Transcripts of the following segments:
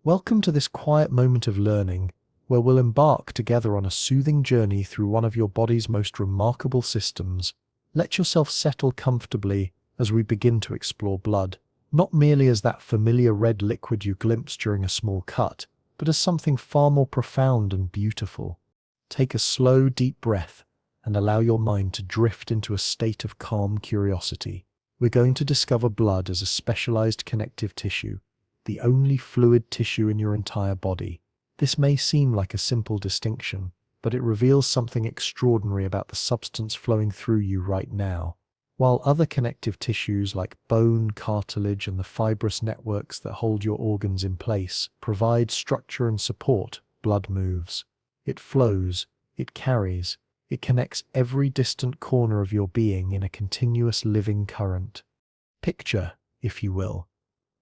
Welcome to this quiet moment of learning, where we'll embark together on a soothing journey through one of your body's most remarkable systems. Let yourself settle comfortably as we begin to explore blood, not merely as that familiar red liquid you glimpse during a small cut, but as something far more profound and beautiful. Take a slow, deep breath and allow your mind to drift into a state of calm curiosity. We're going to discover blood as a specialized connective tissue, the only fluid tissue in your entire body. This may seem like a simple distinction, but it reveals something extraordinary about the substance flowing through you right now. While other connective tissues like bone, cartilage, and the fibrous networks that hold your organs in place provide structure and support, blood moves. It flows, it carries, it connects every distant corner of your being in a continuous living current. Picture, if you will,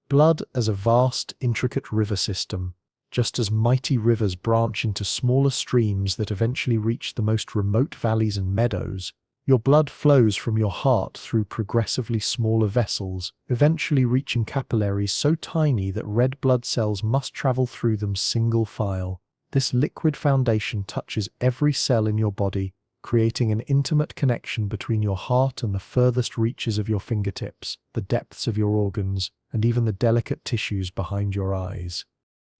blood as a vast, intricate river system. Just as mighty rivers branch into smaller streams that eventually reach the most remote valleys and meadows, your blood flows from your heart through progressively smaller vessels, eventually reaching capillaries so tiny that red blood cells must travel through them single file. This liquid foundation touches every cell in your body, creating an intimate connection between your heart and the furthest reaches of your fingertips, the depths of your organs, and even the delicate tissues behind your eyes.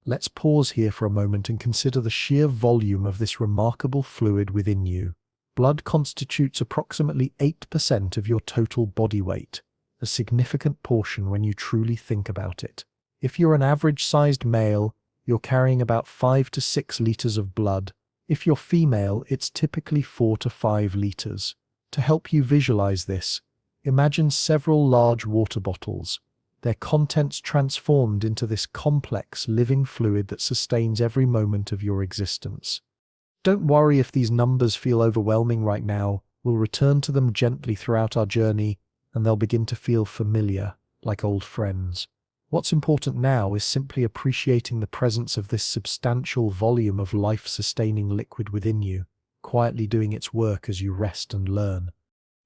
Let's pause here for a moment and consider the sheer volume of this remarkable fluid within you. Blood constitutes approximately 8% of your total body weight, a significant portion when you truly think about it. If you're an average-sized male, you're carrying about 5 to 6 liters of blood. If you're female, it's typically 4 to 5 liters. To help you visualize this, imagine several large water bottles, their contents transformed into this complex, living fluid that sustains every moment of your existence. Don't worry if these numbers feel overwhelming right now. We'll return to them gently throughout our journey, and they'll begin to feel familiar, like old friends. What's important now is simply appreciating the presence of this substantial volume of life-sustaining liquid within you, quietly doing its work as you rest and learn.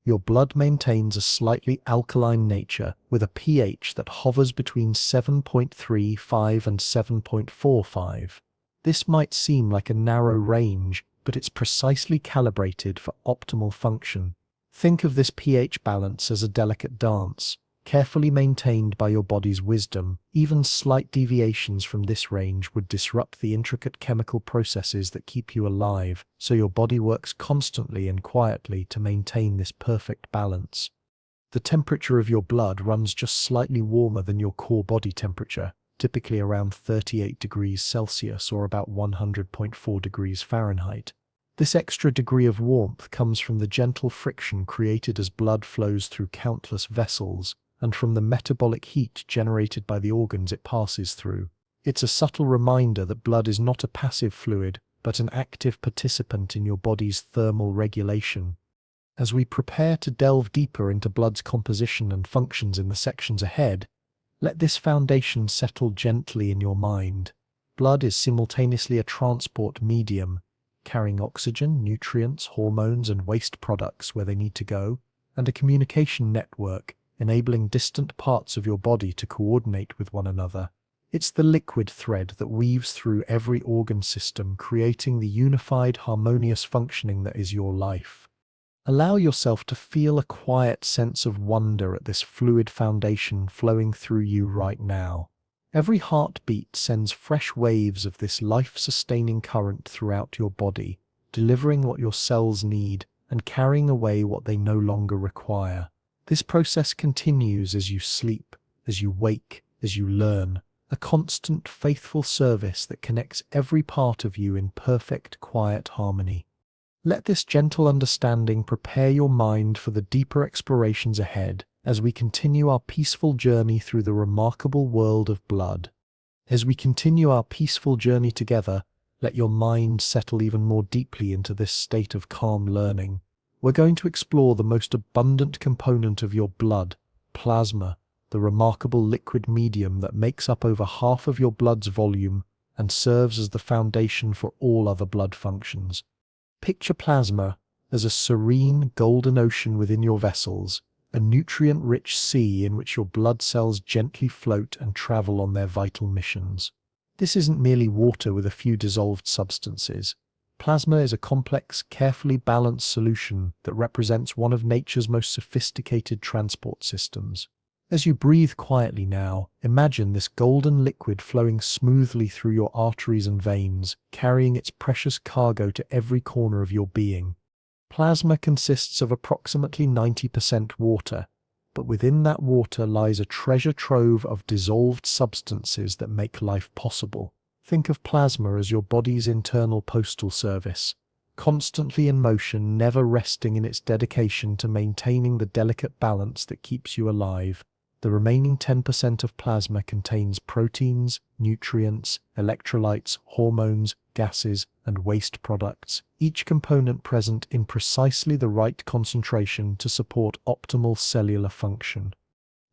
Your blood maintains a slightly alkaline nature, with a pH that hovers between 7.35 and 7.45. This might seem like a narrow range, but it's precisely calibrated for optimal function. Think of this pH balance as a delicate dance, carefully maintained by your body's wisdom. Even slight deviations from this range would disrupt the intricate chemical processes that keep you alive, so your body works constantly and quietly to maintain this perfect balance. The temperature of your blood runs just slightly warmer than your core body temperature, typically around 38 degrees Celsius or about 100.4 degrees Fahrenheit. This extra degree of warmth comes from the gentle friction created as blood flows through countless vessels, and from the metabolic heat generated by the organs it passes through. It's a subtle reminder that blood is not a passive fluid, but an active participant in your body's thermal regulation. As we prepare to delve deeper into blood's composition and functions in the sections ahead, let this foundation settle gently in your mind. Blood is simultaneously a transport medium, carrying oxygen, nutrients, hormones, and waste products where they need to go, and a communication network, enabling distant parts of your body to coordinate with one another. It's the liquid thread that weaves through every organ system, creating the unified, harmonious functioning that is your life. Allow yourself to feel a quiet sense of wonder at this fluid foundation flowing through you right now. Every heartbeat sends fresh waves of this life-sustaining current throughout your body, delivering what your cells need and carrying away what they no longer require. This process continues as you sleep, as you wake, as you learn, a constant, faithful service that connects every part of you in perfect, quiet harmony. Let this gentle understanding prepare your mind for the deeper explorations ahead as we continue our peaceful journey through the remarkable world of blood. As we continue our peaceful journey together, let your mind settle even more deeply into this state of calm learning. We're going to explore the most abundant component of your blood, plasma, the remarkable liquid medium that makes up over half of your blood's volume and serves as the foundation for all other blood functions. Picture plasma as a serene, golden ocean within your vessels, a nutrient-rich sea in which your blood cells gently float and travel on their vital missions. This isn't merely water with a few dissolved substances. Plasma is a complex, carefully balanced solution that represents one of nature's most sophisticated transport systems. As you breathe quietly now, imagine this golden liquid flowing smoothly through your arteries and veins, carrying its precious cargo to every corner of your being. Plasma consists of approximately 90% water, but within that water lies a treasure trove of dissolved substances that make life possible. Think of plasma as your body's internal postal service, constantly in motion, never resting in its dedication to maintaining the delicate balance that keeps you alive. The remaining 10% of plasma contains proteins, nutrients, electrolytes, hormones, gases, and waste products, each component present in precisely the right concentration to support optimal cellular function.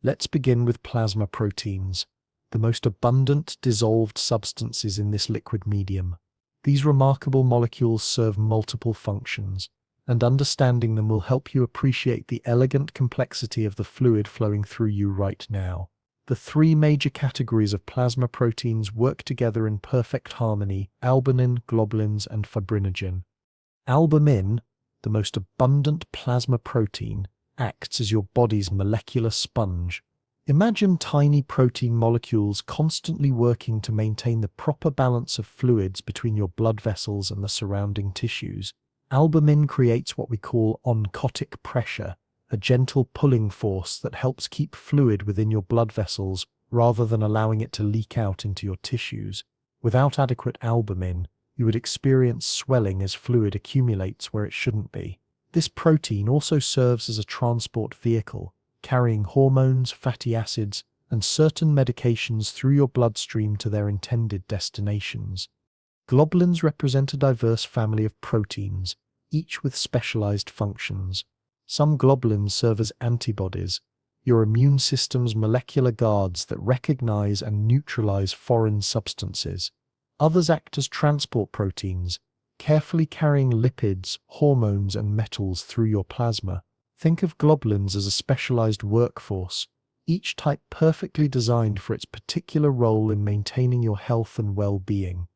Let's begin with plasma proteins, the most abundant dissolved substances in this liquid medium. These remarkable molecules serve multiple functions, and understanding them will help you appreciate the elegant complexity of the fluid flowing through you right now. The three major categories of plasma proteins work together in perfect harmony: albumin, globulins, and fibrinogen. Albumin, the most abundant plasma protein, acts as your body's molecular sponge. Imagine tiny protein molecules constantly working to maintain the proper balance of fluids between your blood vessels and the surrounding tissues. Albumin creates what we call oncotic pressure, a gentle pulling force that helps keep fluid within your blood vessels rather than allowing it to leak out into your tissues. Without adequate albumin, you would experience swelling as fluid accumulates where it shouldn't be. This protein also serves as a transport vehicle, carrying hormones, fatty acids, and certain medications through your bloodstream to their intended destinations. Globulins represent a diverse family of proteins, each with specialized functions. Some globulins serve as antibodies, your immune system's molecular guards that recognize and neutralize foreign substances. Others act as transport proteins, carefully carrying lipids, hormones, and metals through your plasma. Think of globulins as a specialized workforce, each type perfectly designed for its particular role in maintaining your health and well-being.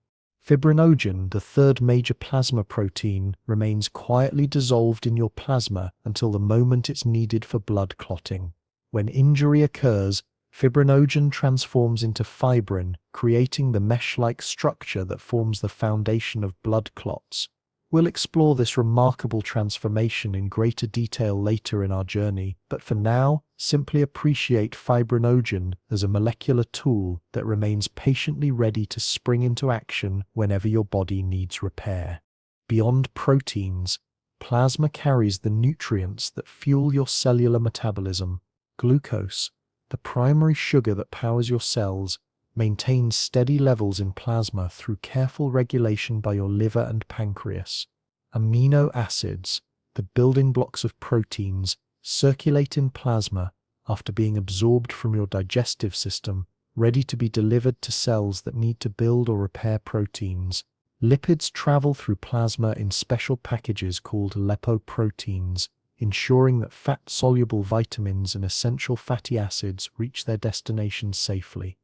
Fibrinogen, the third major plasma protein, remains quietly dissolved in your plasma until the moment it's needed for blood clotting. When injury occurs, fibrinogen transforms into fibrin, creating the mesh-like structure that forms the foundation of blood clots. We'll explore this remarkable transformation in greater detail later in our journey, but for now, simply appreciate fibrinogen as a molecular tool that remains patiently ready to spring into action whenever your body needs repair. Beyond proteins, plasma carries the nutrients that fuel your cellular metabolism. Glucose, the primary sugar that powers your cells, maintains steady levels in plasma through careful regulation by your liver and pancreas. Amino acids, the building blocks of proteins, circulate in plasma after being absorbed from your digestive system, ready to be delivered to cells that need to build or repair proteins. Lipids travel through plasma in special packages called lipoproteins, ensuring that fat-soluble vitamins and essential fatty acids reach their destination safely.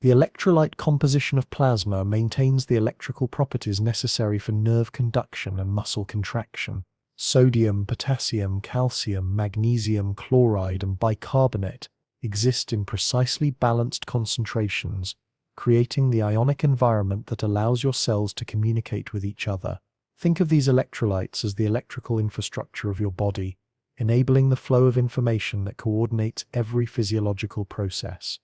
The electrolyte composition of plasma maintains the electrical properties necessary for nerve conduction and muscle contraction. Sodium, potassium, calcium, magnesium, chloride, and bicarbonate exist in precisely balanced concentrations, creating the ionic environment that allows your cells to communicate with each other. Think of these electrolytes as the electrical infrastructure of your body, enabling the flow of information that coordinates every physiological process.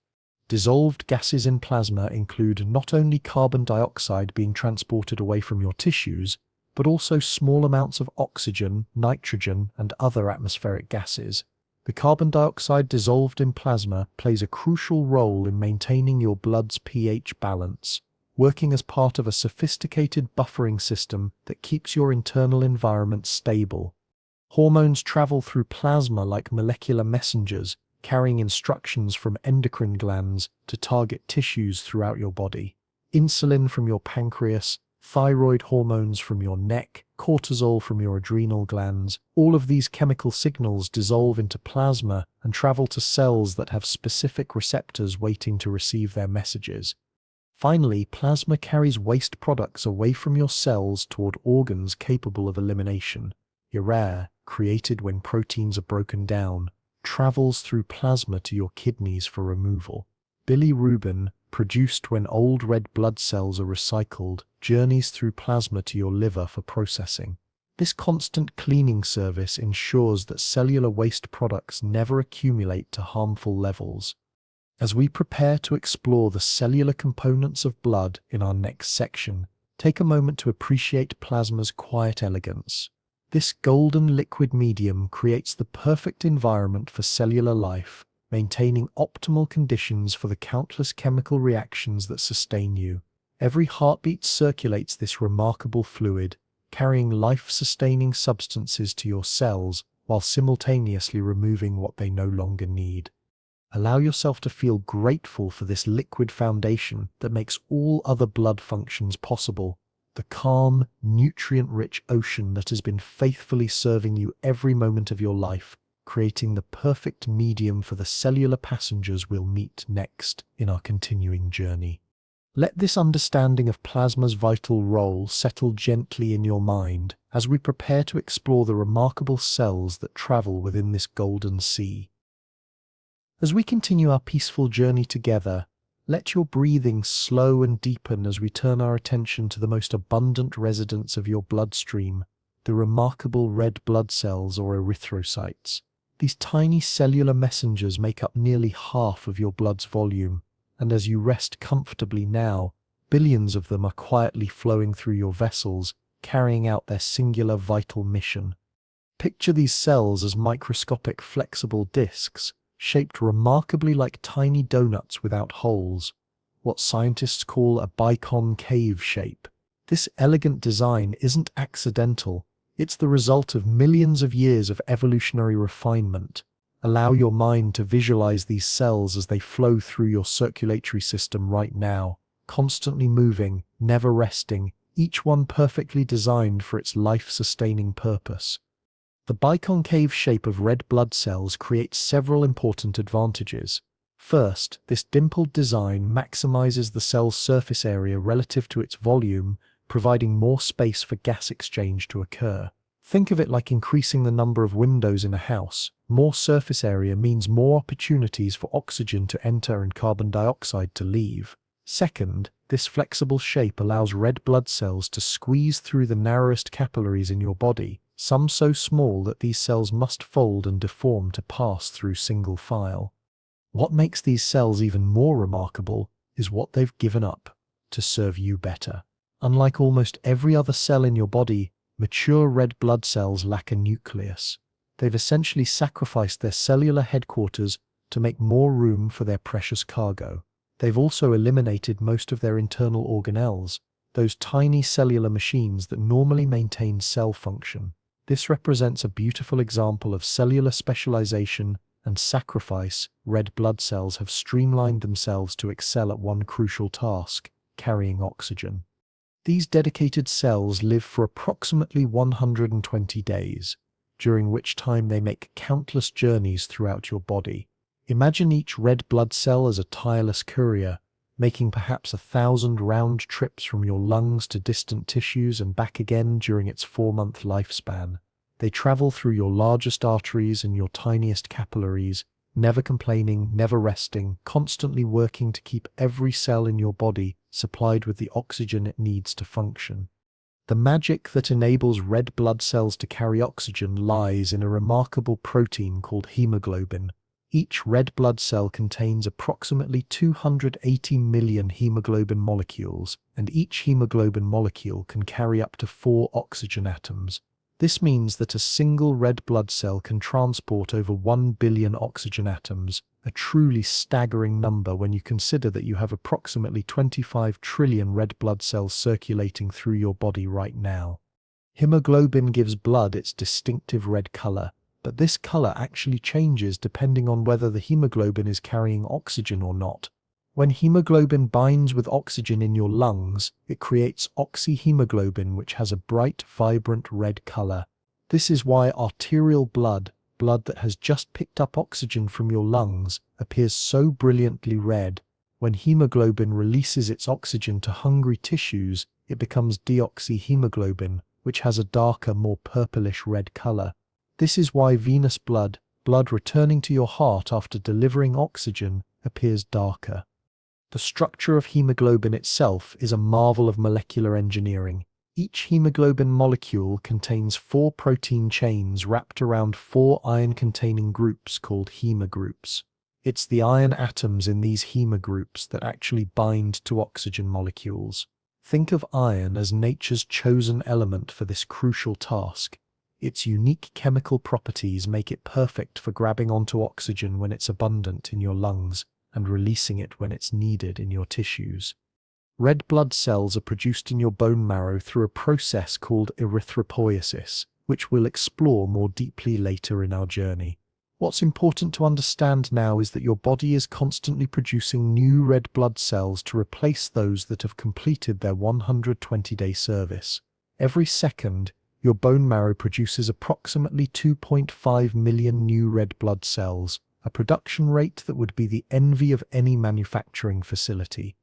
Dissolved gases in plasma include not only carbon dioxide being transported away from your tissues, but also small amounts of oxygen, nitrogen, and other atmospheric gases. The carbon dioxide dissolved in plasma plays a crucial role in maintaining your blood's pH balance, working as part of a sophisticated buffering system that keeps your internal environment stable. Hormones travel through plasma like molecular messengers, carrying instructions from endocrine glands to target tissues throughout your body. Insulin from your pancreas, thyroid hormones from your neck, cortisol from your adrenal glands, all of these chemical signals dissolve into plasma and travel to cells that have specific receptors waiting to receive their messages. Finally, plasma carries waste products away from your cells toward organs capable of elimination. Urea, created when proteins are broken down, travels through plasma to your kidneys for removal. Bilirubin, produced when old red blood cells are recycled, journeys through plasma to your liver for processing. This constant cleaning service ensures that cellular waste products never accumulate to harmful levels. As we prepare to explore the cellular components of blood in our next section, take a moment to appreciate plasma's quiet elegance. This golden liquid medium creates the perfect environment for cellular life, maintaining optimal conditions for the countless chemical reactions that sustain you. Every heartbeat circulates this remarkable fluid, carrying life-sustaining substances to your cells while simultaneously removing what they no longer need. Allow yourself to feel grateful for this liquid foundation that makes all other blood functions possible. The calm, nutrient-rich ocean that has been faithfully serving you every moment of your life, creating the perfect medium for the cellular passengers we'll meet next in our continuing journey. Let this understanding of plasma's vital role settle gently in your mind as we prepare to explore the remarkable cells that travel within this golden sea. As we continue our peaceful journey together, let your breathing slow and deepen as we turn our attention to the most abundant residents of your bloodstream, the remarkable red blood cells or erythrocytes. These tiny cellular messengers make up nearly half of your blood's volume, and as you rest comfortably now, billions of them are quietly flowing through your vessels, carrying out their singular vital mission. Picture these cells as microscopic flexible discs, shaped remarkably like tiny donuts without holes, what scientists call a biconcave shape. This elegant design isn't accidental, it's the result of millions of years of evolutionary refinement. Allow your mind to visualize these cells as they flow through your circulatory system right now, constantly moving, never resting, each one perfectly designed for its life-sustaining purpose. The biconcave shape of red blood cells creates several important advantages. First, this dimpled design maximizes the cell's surface area relative to its volume, providing more space for gas exchange to occur. Think of it like increasing the number of windows in a house. More surface area means more opportunities for oxygen to enter and carbon dioxide to leave. Second, this flexible shape allows red blood cells to squeeze through the narrowest capillaries in your body, some so small that these cells must fold and deform to pass through single file. What makes these cells even more remarkable is what they've given up to serve you better. Unlike almost every other cell in your body, mature red blood cells lack a nucleus. They've essentially sacrificed their cellular headquarters to make more room for their precious cargo. They've also eliminated most of their internal organelles, those tiny cellular machines that normally maintain cell function. This represents a beautiful example of cellular specialization and sacrifice. Red blood cells have streamlined themselves to excel at one crucial task: carrying oxygen. These dedicated cells live for approximately 120 days, during which time they make countless journeys throughout your body. Imagine each red blood cell as a tireless courier, making perhaps 1,000 round trips from your lungs to distant tissues and back again during its 4-month lifespan. They travel through your largest arteries and your tiniest capillaries, never complaining, never resting, constantly working to keep every cell in your body supplied with the oxygen it needs to function. The magic that enables red blood cells to carry oxygen lies in a remarkable protein called hemoglobin. Each red blood cell contains approximately 280 million hemoglobin molecules, and each hemoglobin molecule can carry up to 4 oxygen atoms. This means that a single red blood cell can transport over 1 billion oxygen atoms, a truly staggering number when you consider that you have approximately 25 trillion red blood cells circulating through your body right now. Hemoglobin gives blood its distinctive red color, but this color actually changes depending on whether the hemoglobin is carrying oxygen or not. When hemoglobin binds with oxygen in your lungs, it creates oxyhemoglobin, which has a bright, vibrant red color. This is why arterial blood that has just picked up oxygen from your lungs, appears so brilliantly red. When hemoglobin releases its oxygen to hungry tissues, it becomes deoxyhemoglobin, which has a darker, more purplish red color. This is why venous blood returning to your heart after delivering oxygen, appears darker. The structure of hemoglobin itself is a marvel of molecular engineering. Each hemoglobin molecule contains 4 protein chains wrapped around 4 ion-containing groups called hemogroups. It's the iron atoms in these hemogroups that actually bind to oxygen molecules. Think of iron as nature's chosen element for this crucial task. Its unique chemical properties make it perfect for grabbing onto oxygen when it's abundant in your lungs and releasing it when it's needed in your tissues. Red blood cells are produced in your bone marrow through a process called erythropoiesis, which we'll explore more deeply later in our journey. What's important to understand now is that your body is constantly producing new red blood cells to replace those that have completed their 120-day service. Every second, your bone marrow produces approximately 2.5 million new red blood cells, a production rate that would be the envy of any manufacturing facility.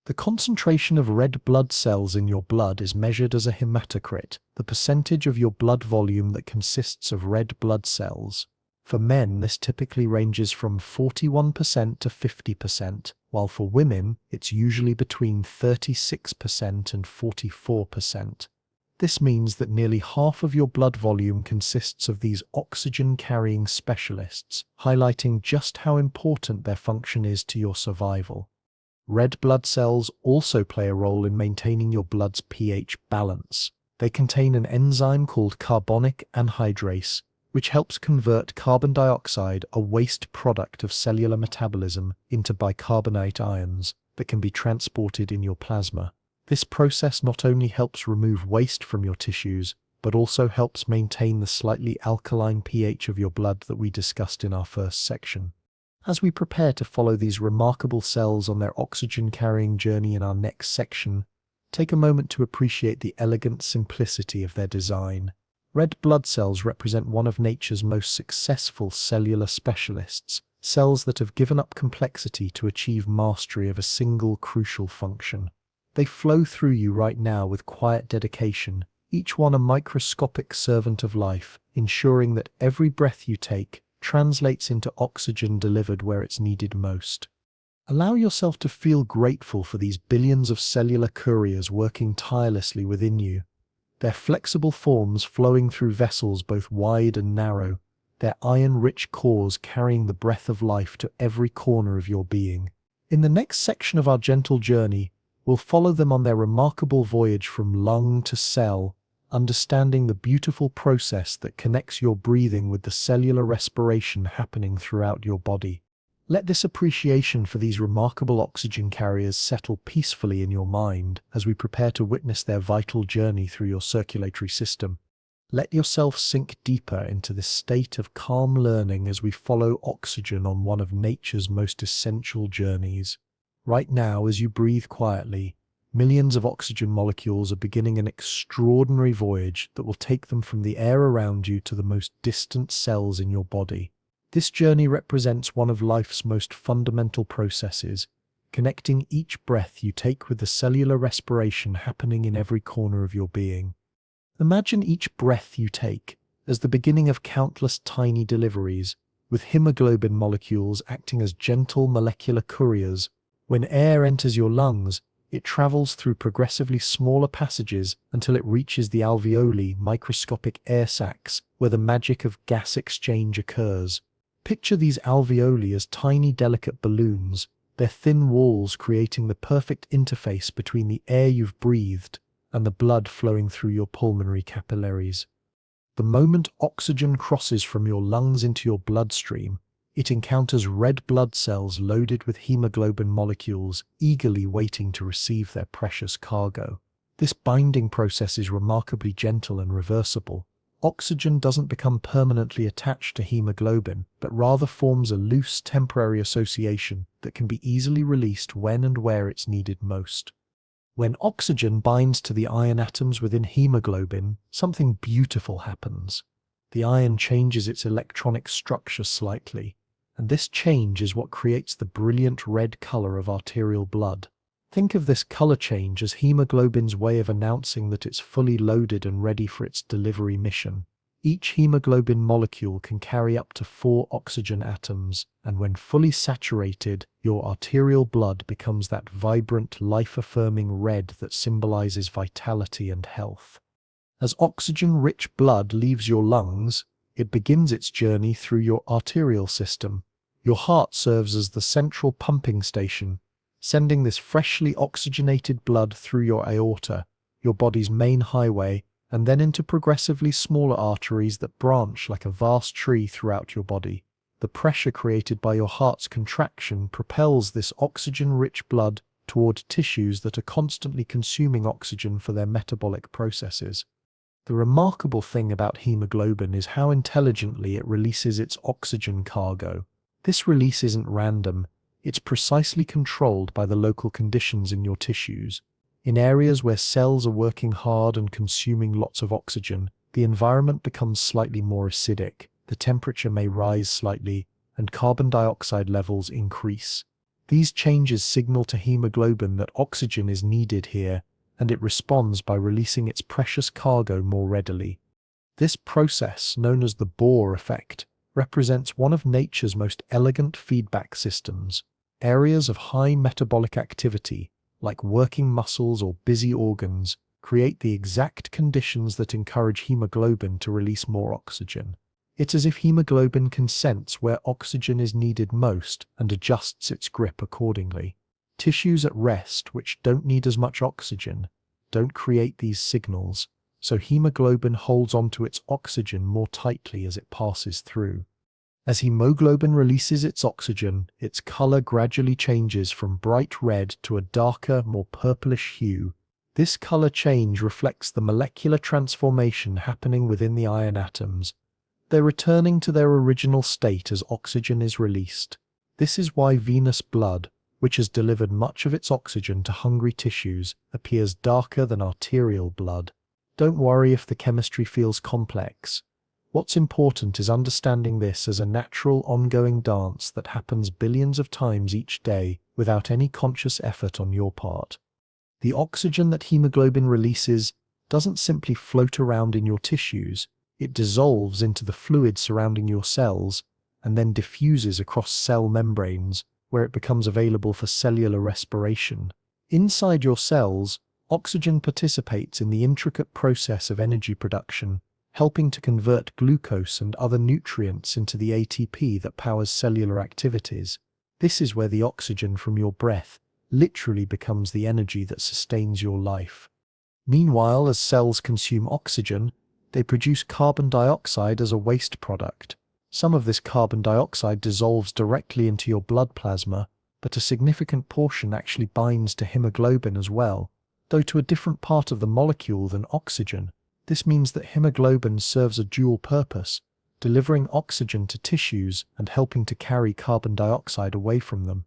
The concentration of red blood cells in your blood is measured as a hematocrit, the percentage of your blood volume that consists of red blood cells. For men, this typically ranges from 41% to 50%, while for women, it's usually between 36% and 44%. This means that nearly half of your blood volume consists of these oxygen-carrying specialists, highlighting just how important their function is to your survival. Red blood cells also play a role in maintaining your blood's pH balance. They contain an enzyme called carbonic anhydrase, which helps convert carbon dioxide, a waste product of cellular metabolism, into bicarbonate ions that can be transported in your plasma. This process not only helps remove waste from your tissues, but also helps maintain the slightly alkaline pH of your blood that we discussed in our first section. As we prepare to follow these remarkable cells on their oxygen-carrying journey in our next section, take a moment to appreciate the elegant simplicity of their design. Red blood cells represent one of nature's most successful cellular specialists, cells that have given up complexity to achieve mastery of a single crucial function. They flow through you right now with quiet dedication, each one a microscopic servant of life, ensuring that every breath you take translates into oxygen delivered where it's needed most. Allow yourself to feel grateful for these billions of cellular couriers working tirelessly within you. Their flexible forms flowing through vessels both wide and narrow, their iron-rich cores carrying the breath of life to every corner of your being. In the next section of our gentle journey, we'll follow them on their remarkable voyage from lung to cell, understanding the beautiful process that connects your breathing with the cellular respiration happening throughout your body. Let this appreciation for these remarkable oxygen carriers settle peacefully in your mind as we prepare to witness their vital journey through your circulatory system. Let yourself sink deeper into this state of calm learning as we follow oxygen on one of nature's most essential journeys. Right now, as you breathe quietly, millions of oxygen molecules are beginning an extraordinary voyage that will take them from the air around you to the most distant cells in your body. This journey represents one of life's most fundamental processes, connecting each breath you take with the cellular respiration happening in every corner of your being. Imagine each breath you take as the beginning of countless tiny deliveries, with hemoglobin molecules acting as gentle molecular couriers. When air enters your lungs, it travels through progressively smaller passages until it reaches the alveoli, microscopic air sacs, where the magic of gas exchange occurs. Picture these alveoli as tiny delicate balloons, their thin walls creating the perfect interface between the air you've breathed and the blood flowing through your pulmonary capillaries. The moment oxygen crosses from your lungs into your bloodstream, it encounters red blood cells loaded with hemoglobin molecules, eagerly waiting to receive their precious cargo. This binding process is remarkably gentle and reversible. Oxygen doesn't become permanently attached to hemoglobin, but rather forms a loose, temporary association that can be easily released when and where it's needed most. When oxygen binds to the iron atoms within hemoglobin, something beautiful happens. The iron changes its electronic structure slightly, and this change is what creates the brilliant red color of arterial blood. Think of this color change as hemoglobin's way of announcing that it's fully loaded and ready for its delivery mission. Each hemoglobin molecule can carry up to 4 oxygen atoms, and when fully saturated, your arterial blood becomes that vibrant, life-affirming red that symbolizes vitality and health. As oxygen-rich blood leaves your lungs, it begins its journey through your arterial system. Your heart serves as the central pumping station, sending this freshly oxygenated blood through your aorta, your body's main highway, and then into progressively smaller arteries that branch like a vast tree throughout your body. The pressure created by your heart's contraction propels this oxygen-rich blood toward tissues that are constantly consuming oxygen for their metabolic processes. The remarkable thing about hemoglobin is how intelligently it releases its oxygen cargo. This release isn't random, it's precisely controlled by the local conditions in your tissues. In areas where cells are working hard and consuming lots of oxygen, the environment becomes slightly more acidic, the temperature may rise slightly, and carbon dioxide levels increase. These changes signal to hemoglobin that oxygen is needed here, and it responds by releasing its precious cargo more readily. This process, known as the Bohr effect, represents one of nature's most elegant feedback systems. Areas of high metabolic activity, like working muscles or busy organs, create the exact conditions that encourage hemoglobin to release more oxygen. It's as if hemoglobin can sense where oxygen is needed most and adjusts its grip accordingly. Tissues at rest, which don't need as much oxygen, don't create these signals, so hemoglobin holds onto its oxygen more tightly as it passes through. As hemoglobin releases its oxygen, its color gradually changes from bright red to a darker, more purplish hue. This color change reflects the molecular transformation happening within the iron atoms. They're returning to their original state as oxygen is released. This is why venous blood, which has delivered much of its oxygen to hungry tissues, appears darker than arterial blood. Don't worry if the chemistry feels complex. What's important is understanding this as a natural, ongoing dance that happens billions of times each day without any conscious effort on your part. The oxygen that hemoglobin releases doesn't simply float around in your tissues, it dissolves into the fluid surrounding your cells and then diffuses across cell membranes, where it becomes available for cellular respiration. Inside your cells, oxygen participates in the intricate process of energy production, helping to convert glucose and other nutrients into the ATP that powers cellular activities. This is where the oxygen from your breath literally becomes the energy that sustains your life. Meanwhile, as cells consume oxygen, they produce carbon dioxide as a waste product. Some of this carbon dioxide dissolves directly into your blood plasma, but a significant portion actually binds to hemoglobin as well, though to a different part of the molecule than oxygen. This means that hemoglobin serves a dual purpose, delivering oxygen to tissues and helping to carry carbon dioxide away from them.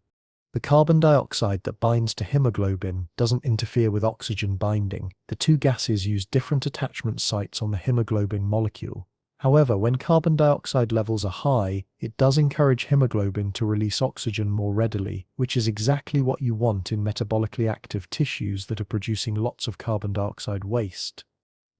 The carbon dioxide that binds to hemoglobin doesn't interfere with oxygen binding. The two gases use different attachment sites on the hemoglobin molecule. However, when carbon dioxide levels are high, it does encourage hemoglobin to release oxygen more readily, which is exactly what you want in metabolically active tissues that are producing lots of carbon dioxide waste.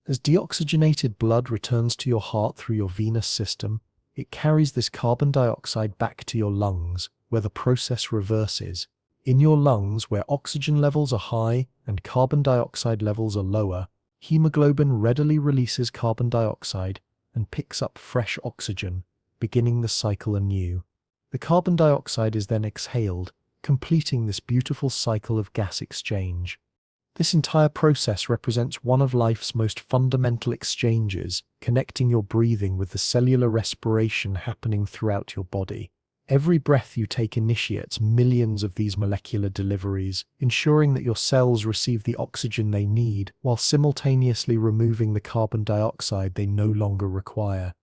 As deoxygenated blood returns to your heart through your venous system, it carries this carbon dioxide back to your lungs, where the process reverses. In your lungs, where oxygen levels are high and carbon dioxide levels are lower, hemoglobin readily releases carbon dioxide and picks up fresh oxygen, beginning the cycle anew. The carbon dioxide is then exhaled, completing this beautiful cycle of gas exchange. This entire process represents one of life's most fundamental exchanges, connecting your breathing with the cellular respiration happening throughout your body. Every breath you take initiates millions of these molecular deliveries, ensuring that your cells receive the oxygen they need while simultaneously removing the carbon dioxide they no longer require.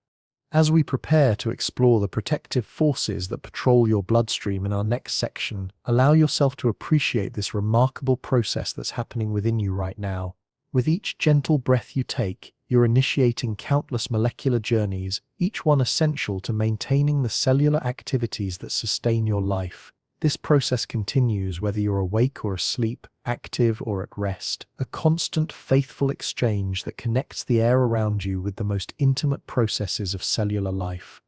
As we prepare to explore the protective forces that patrol your bloodstream in our next section, allow yourself to appreciate this remarkable process that's happening within you right now. With each gentle breath you take, you're initiating countless molecular journeys, each one essential to maintaining the cellular activities that sustain your life. This process continues whether you're awake or asleep, active or at rest, a constant, faithful exchange that connects the air around you with the most intimate processes of cellular life.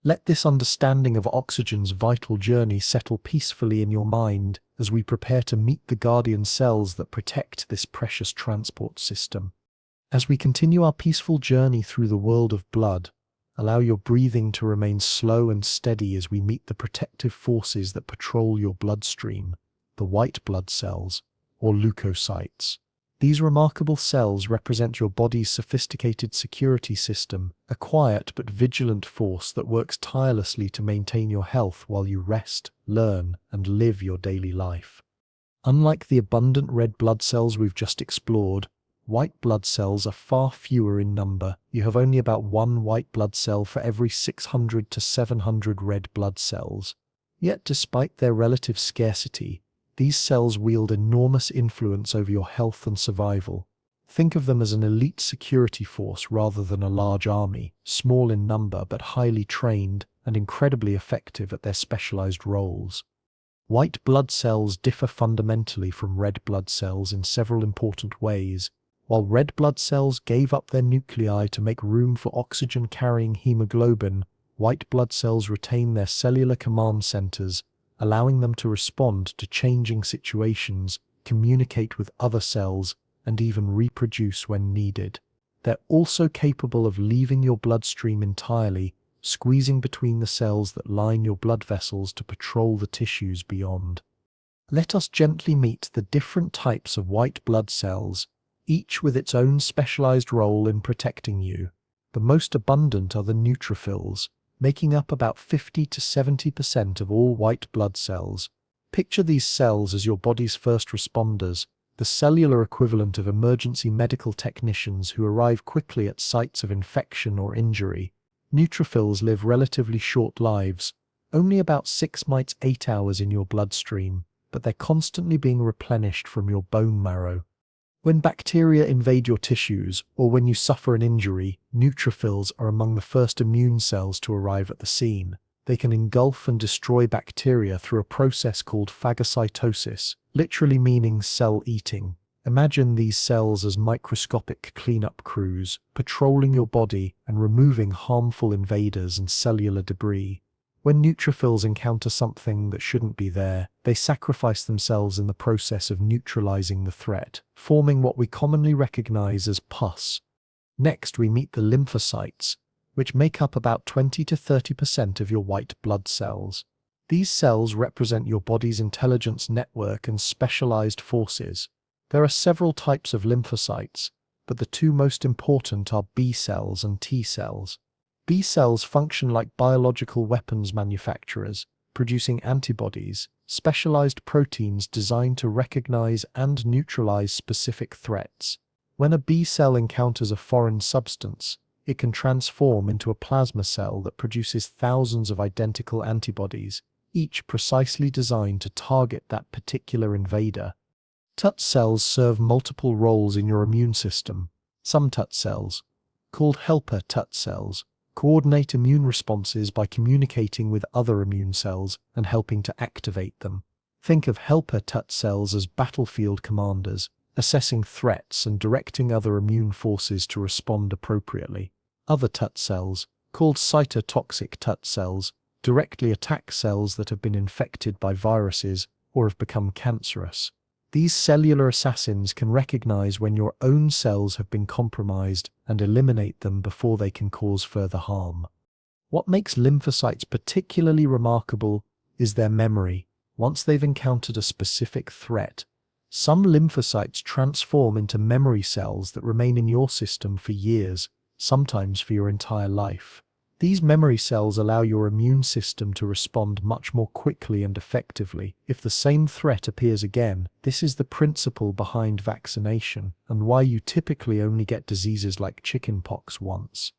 Let this understanding of oxygen's vital journey settle peacefully in your mind as we prepare to meet the guardian cells that protect this precious transport system. As we continue our peaceful journey through the world of blood, allow your breathing to remain slow and steady as we meet the protective forces that patrol your bloodstream, the white blood cells, or leukocytes. These remarkable cells represent your body's sophisticated security system, a quiet but vigilant force that works tirelessly to maintain your health while you rest, learn, and live your daily life. Unlike the abundant red blood cells we've just explored, white blood cells are far fewer in number. You have only about one white blood cell for every 600 to 700 red blood cells. Yet despite their relative scarcity, these cells wield enormous influence over your health and survival. Think of them as an elite security force rather than a large army, small in number but highly trained and incredibly effective at their specialized roles. White blood cells differ fundamentally from red blood cells in several important ways. While red blood cells gave up their nuclei to make room for oxygen-carrying hemoglobin, white blood cells retain their cellular command centers, allowing them to respond to changing situations, communicate with other cells, and even reproduce when needed. They're also capable of leaving your bloodstream entirely, squeezing between the cells that line your blood vessels to patrol the tissues beyond. Let us gently meet the different types of white blood cells, each with its own specialized role in protecting you. The most abundant are the neutrophils, making up about 50 to 70% of all white blood cells. Picture these cells as your body's first responders, the cellular equivalent of emergency medical technicians who arrive quickly at sites of infection or injury. Neutrophils live relatively short lives, only about 6 to 8 hours in your bloodstream, but they're constantly being replenished from your bone marrow. When bacteria invade your tissues, or when you suffer an injury, neutrophils are among the first immune cells to arrive at the scene. They can engulf and destroy bacteria through a process called phagocytosis, literally meaning cell eating. Imagine these cells as microscopic cleanup crews, patrolling your body and removing harmful invaders and cellular debris. When neutrophils encounter something that shouldn't be there, they sacrifice themselves in the process of neutralizing the threat, forming what we commonly recognize as pus. Next, we meet the lymphocytes, which make up about 20 to 30% of your white blood cells. These cells represent your body's intelligence network and specialized forces. There are several types of lymphocytes, but the two most important are B cells and T cells. B cells function like biological weapons manufacturers, producing antibodies, specialized proteins designed to recognize and neutralize specific threats. When a B cell encounters a foreign substance, it can transform into a plasma cell that produces thousands of identical antibodies, each precisely designed to target that particular invader. T cells serve multiple roles in your immune system. Some T cells, called helper T cells, coordinate immune responses by communicating with other immune cells and helping to activate them. Think of helper T cells as battlefield commanders, assessing threats and directing other immune forces to respond appropriately. Other T cells, called cytotoxic T cells, directly attack cells that have been infected by viruses or have become cancerous. These cellular assassins can recognize when your own cells have been compromised and eliminate them before they can cause further harm. What makes lymphocytes particularly remarkable is their memory. Once they've encountered a specific threat, some lymphocytes transform into memory cells that remain in your system for years, sometimes for your entire life. These memory cells allow your immune system to respond much more quickly and effectively if the same threat appears again. This is the principle behind vaccination and why you typically only get diseases like chickenpox once.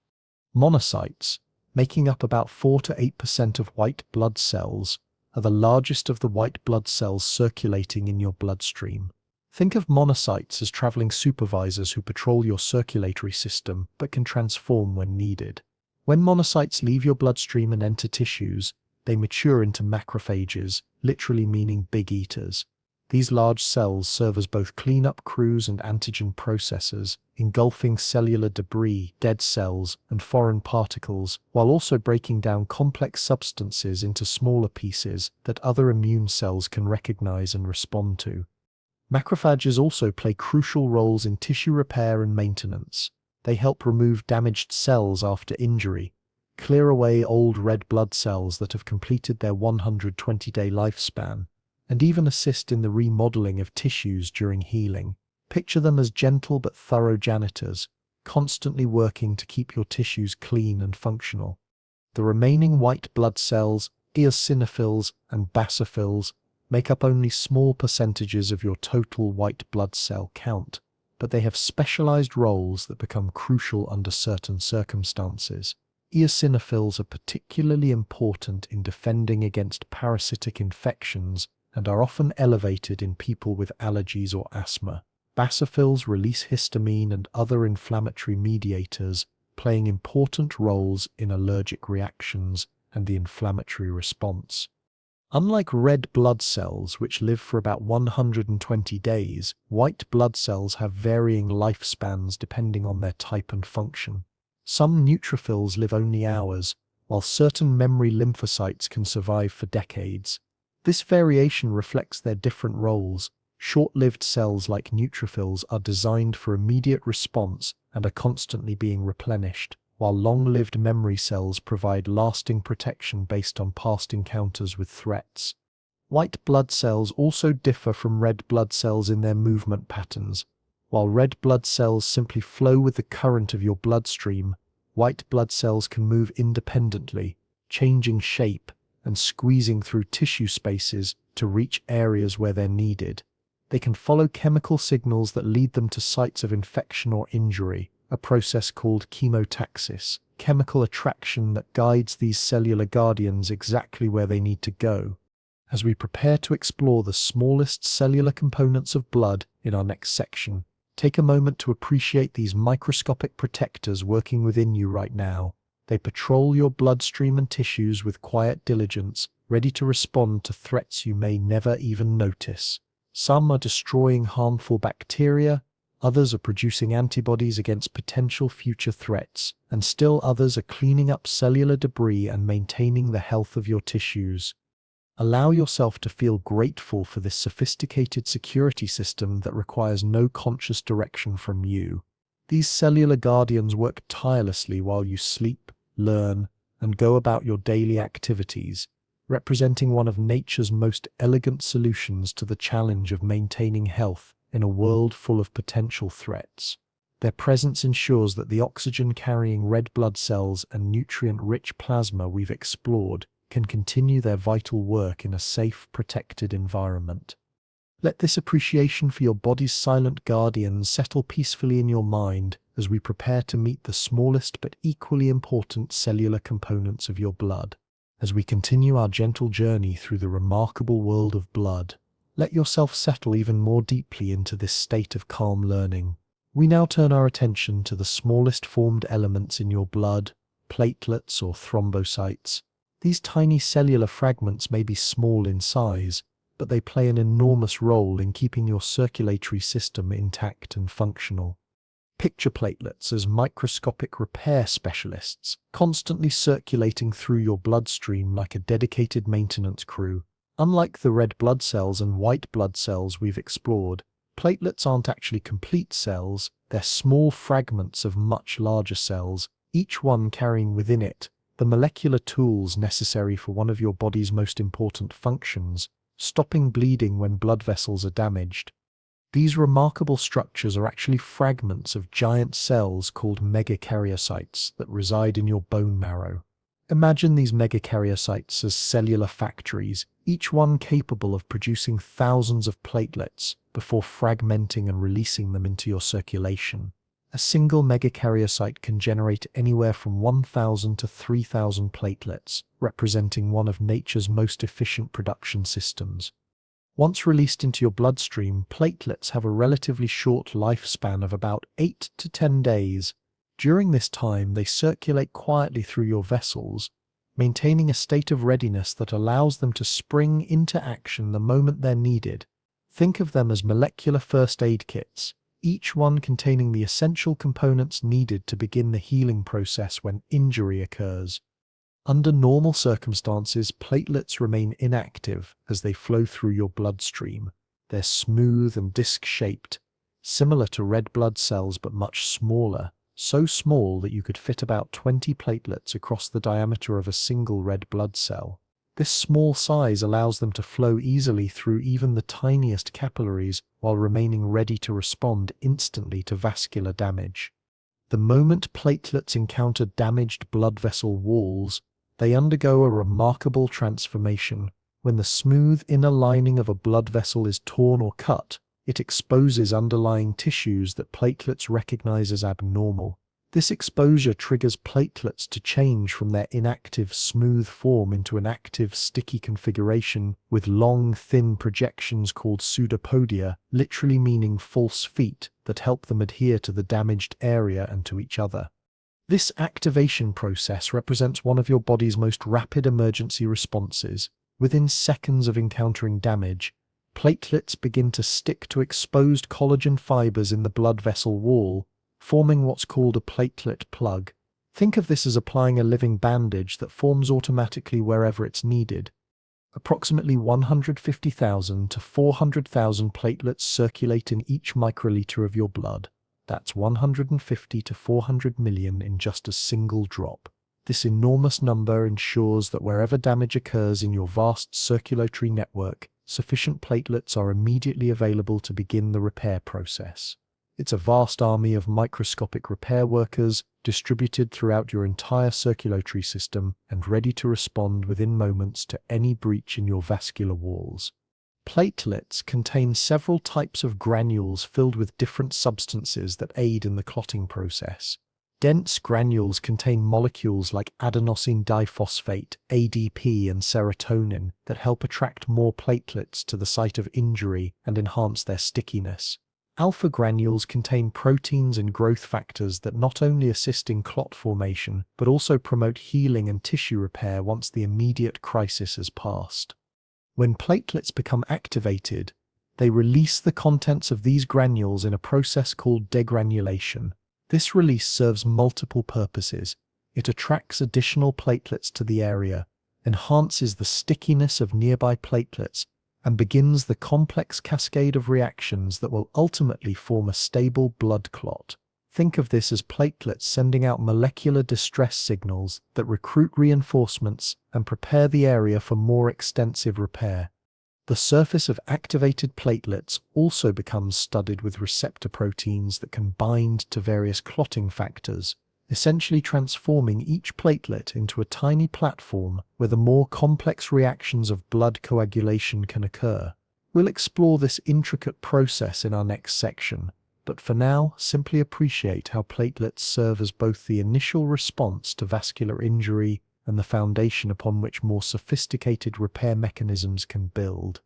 Monocytes, making up about 4 to 8% of white blood cells, are the largest of the white blood cells circulating in your bloodstream. Think of monocytes as traveling supervisors who patrol your circulatory system but can transform when needed. When monocytes leave your bloodstream and enter tissues, they mature into macrophages, literally meaning big eaters. These large cells serve as both cleanup crews and antigen processors, engulfing cellular debris, dead cells, and foreign particles, while also breaking down complex substances into smaller pieces that other immune cells can recognize and respond to. Macrophages also play crucial roles in tissue repair and maintenance. They help remove damaged cells after injury, clear away old red blood cells that have completed their 120-day lifespan, and even assist in the remodeling of tissues during healing. Picture them as gentle but thorough janitors, constantly working to keep your tissues clean and functional. The remaining white blood cells, eosinophils and basophils, make up only small percentages of your total white blood cell count, but they have specialized roles that become crucial under certain circumstances. Eosinophils are particularly important in defending against parasitic infections and are often elevated in people with allergies or asthma. Basophils release histamine and other inflammatory mediators, playing important roles in allergic reactions and the inflammatory response. Unlike red blood cells, which live for about 120 days, white blood cells have varying lifespans depending on their type and function. Some neutrophils live only hours, while certain memory lymphocytes can survive for decades. This variation reflects their different roles. Short-lived cells like neutrophils are designed for immediate response and are constantly being replenished, while long-lived memory cells provide lasting protection based on past encounters with threats. White blood cells also differ from red blood cells in their movement patterns. While red blood cells simply flow with the current of your bloodstream, white blood cells can move independently, changing shape and squeezing through tissue spaces to reach areas where they're needed. They can follow chemical signals that lead them to sites of infection or injury, a process called chemotaxis, chemical attraction that guides these cellular guardians exactly where they need to go. As we prepare to explore the smallest cellular components of blood in our next section, take a moment to appreciate these microscopic protectors working within you right now. They patrol your bloodstream and tissues with quiet diligence, ready to respond to threats you may never even notice. Some are destroying harmful bacteria, others are producing antibodies against potential future threats, and still others are cleaning up cellular debris and maintaining the health of your tissues. Allow yourself to feel grateful for this sophisticated security system that requires no conscious direction from you. These cellular guardians work tirelessly while you sleep, learn, and go about your daily activities, representing one of nature's most elegant solutions to the challenge of maintaining health in a world full of potential threats. Their presence ensures that the oxygen-carrying red blood cells and nutrient-rich plasma we've explored can continue their vital work in a safe, protected environment. Let this appreciation for your body's silent guardians settle peacefully in your mind as we prepare to meet the smallest but equally important cellular components of your blood. As we continue our gentle journey through the remarkable world of blood, let yourself settle even more deeply into this state of calm learning. We now turn our attention to the smallest formed elements in your blood, platelets or thrombocytes. These tiny cellular fragments may be small in size, but they play an enormous role in keeping your circulatory system intact and functional. Picture platelets as microscopic repair specialists, constantly circulating through your bloodstream like a dedicated maintenance crew. Unlike the red blood cells and white blood cells we've explored, platelets aren't actually complete cells, they're small fragments of much larger cells, each one carrying within it the molecular tools necessary for one of your body's most important functions, stopping bleeding when blood vessels are damaged. These remarkable structures are actually fragments of giant cells called megakaryocytes that reside in your bone marrow. Imagine these megakaryocytes as cellular factories, each one capable of producing thousands of platelets before fragmenting and releasing them into your circulation. A single megakaryocyte can generate anywhere from 1,000 to 3,000 platelets, representing one of nature's most efficient production systems. Once released into your bloodstream, platelets have a relatively short lifespan of about 8 to 10 days. During this time, they circulate quietly through your vessels, maintaining a state of readiness that allows them to spring into action the moment they're needed. Think of them as molecular first aid kits, each one containing the essential components needed to begin the healing process when injury occurs. Under normal circumstances, platelets remain inactive as they flow through your bloodstream. They're smooth and disc-shaped, similar to red blood cells but much smaller, so small that you could fit about 20 platelets across the diameter of a single red blood cell. This small size allows them to flow easily through even the tiniest capillaries while remaining ready to respond instantly to vascular damage. The moment platelets encounter damaged blood vessel walls, they undergo a remarkable transformation. When the smooth inner lining of a blood vessel is torn or cut, it exposes underlying tissues that platelets recognize as abnormal. This exposure triggers platelets to change from their inactive, smooth form into an active, sticky configuration with long, thin projections called pseudopodia, literally meaning false feet, that help them adhere to the damaged area and to each other. This activation process represents one of your body's most rapid emergency responses. Within seconds of encountering damage, platelets begin to stick to exposed collagen fibers in the blood vessel wall, forming what's called a platelet plug. Think of this as applying a living bandage that forms automatically wherever it's needed. Approximately 150,000 to 400,000 platelets circulate in each microliter of your blood. That's 150 to 400 million in just a single drop. This enormous number ensures that wherever damage occurs in your vast circulatory network, sufficient platelets are immediately available to begin the repair process. It's a vast army of microscopic repair workers distributed throughout your entire circulatory system and ready to respond within moments to any breach in your vascular walls. Platelets contain several types of granules filled with different substances that aid in the clotting process. Dense granules contain molecules like adenosine diphosphate, ADP, and serotonin that help attract more platelets to the site of injury and enhance their stickiness. Alpha granules contain proteins and growth factors that not only assist in clot formation, but also promote healing and tissue repair once the immediate crisis has passed. When platelets become activated, they release the contents of these granules in a process called degranulation. This release serves multiple purposes. It attracts additional platelets to the area, enhances the stickiness of nearby platelets, and begins the complex cascade of reactions that will ultimately form a stable blood clot. Think of this as platelets sending out molecular distress signals that recruit reinforcements and prepare the area for more extensive repair. The surface of activated platelets also becomes studded with receptor proteins that can bind to various clotting factors, essentially transforming each platelet into a tiny platform where the more complex reactions of blood coagulation can occur. We'll explore this intricate process in our next section, but for now, simply appreciate how platelets serve as both the initial response to vascular injury and the foundation upon which more sophisticated repair mechanisms can build.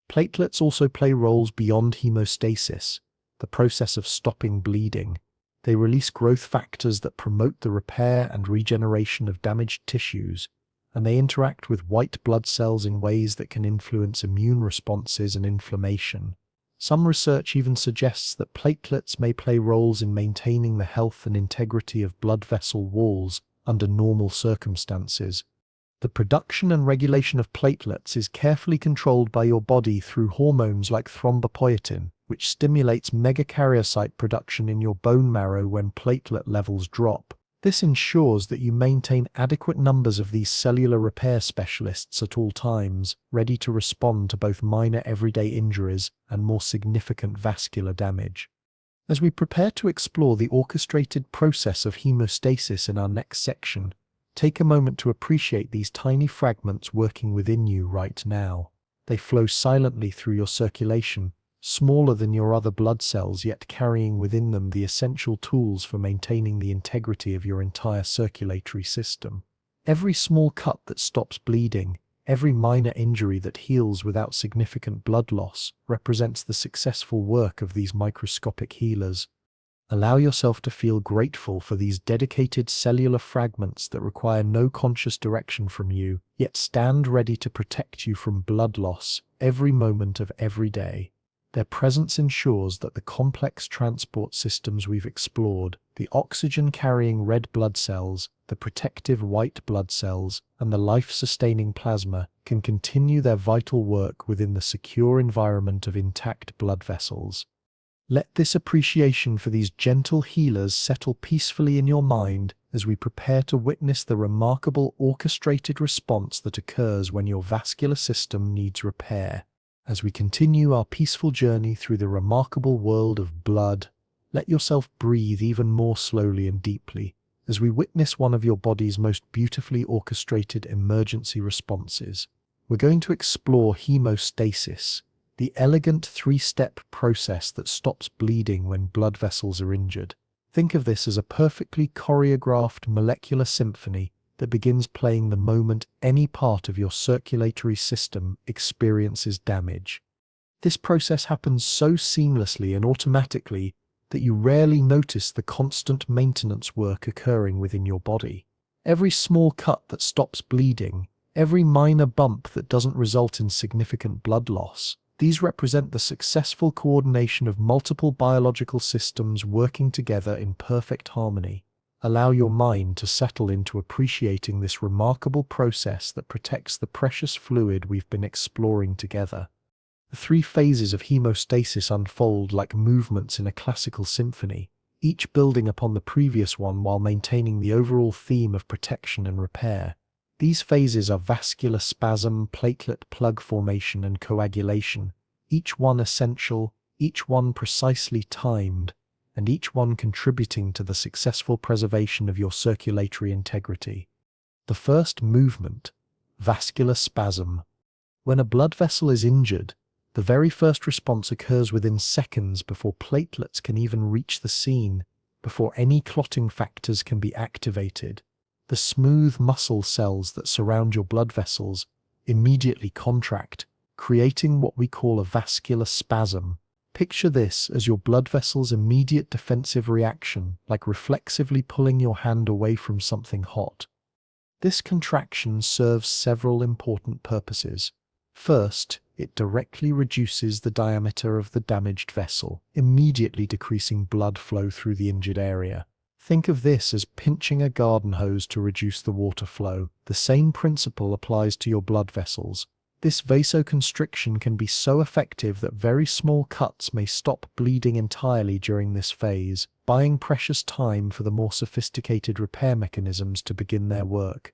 Platelets also play roles beyond hemostasis, the process of stopping bleeding. They release growth factors that promote the repair and regeneration of damaged tissues, and they interact with white blood cells in ways that can influence immune responses and inflammation. Some research even suggests that platelets may play roles in maintaining the health and integrity of blood vessel walls under normal circumstances. The production and regulation of platelets is carefully controlled by your body through hormones like thrombopoietin, which stimulates megakaryocyte production in your bone marrow when platelet levels drop. This ensures that you maintain adequate numbers of these cellular repair specialists at all times, ready to respond to both minor everyday injuries and more significant vascular damage. As we prepare to explore the orchestrated process of hemostasis in our next section, take a moment to appreciate these tiny fragments working within you right now. They flow silently through your circulation, smaller than your other blood cells, yet carrying within them the essential tools for maintaining the integrity of your entire circulatory system. Every small cut that stops bleeding, Every minor injury that heals without significant blood loss represents the successful work of these microscopic healers. Allow yourself to feel grateful for these dedicated cellular fragments that require no conscious direction from you, yet stand ready to protect you from blood loss every moment of every day. Their presence ensures that the complex transport systems we've explored, the oxygen-carrying red blood cells, the protective white blood cells, and the life-sustaining plasma, can continue their vital work within the secure environment of intact blood vessels. Let this appreciation for these gentle healers settle peacefully in your mind as we prepare to witness the remarkable orchestrated response that occurs when your vascular system needs repair. As we continue our peaceful journey through the remarkable world of blood, let yourself breathe even more slowly and deeply as we witness one of your body's most beautifully orchestrated emergency responses. We're going to explore hemostasis, the elegant three-step process that stops bleeding when blood vessels are injured. Think of this as a perfectly choreographed molecular symphony that begins playing the moment any part of your circulatory system experiences damage. This process happens so seamlessly and automatically that you rarely notice the constant maintenance work occurring within your body. Every small cut that stops bleeding, every minor bump that doesn't result in significant blood loss, these represent the successful coordination of multiple biological systems working together in perfect harmony. Allow your mind to settle into appreciating this remarkable process that protects the precious fluid we've been exploring together. The three phases of hemostasis unfold like movements in a classical symphony, each building upon the previous one while maintaining the overall theme of protection and repair. These phases are vascular spasm, platelet plug formation, and coagulation, each one essential, each one precisely timed, and each one contributing to the successful preservation of your circulatory integrity. The first movement, vascular spasm. When a blood vessel is injured, the very first response occurs within seconds before platelets can even reach the scene, before any clotting factors can be activated. The smooth muscle cells that surround your blood vessels immediately contract, creating what we call a vascular spasm. Picture this as your blood vessel's immediate defensive reaction, like reflexively pulling your hand away from something hot. This contraction serves several important purposes. First, it directly reduces the diameter of the damaged vessel, immediately decreasing blood flow through the injured area. Think of this as pinching a garden hose to reduce the water flow. The same principle applies to your blood vessels. This vasoconstriction can be so effective that very small cuts may stop bleeding entirely during this phase, buying precious time for the more sophisticated repair mechanisms to begin their work.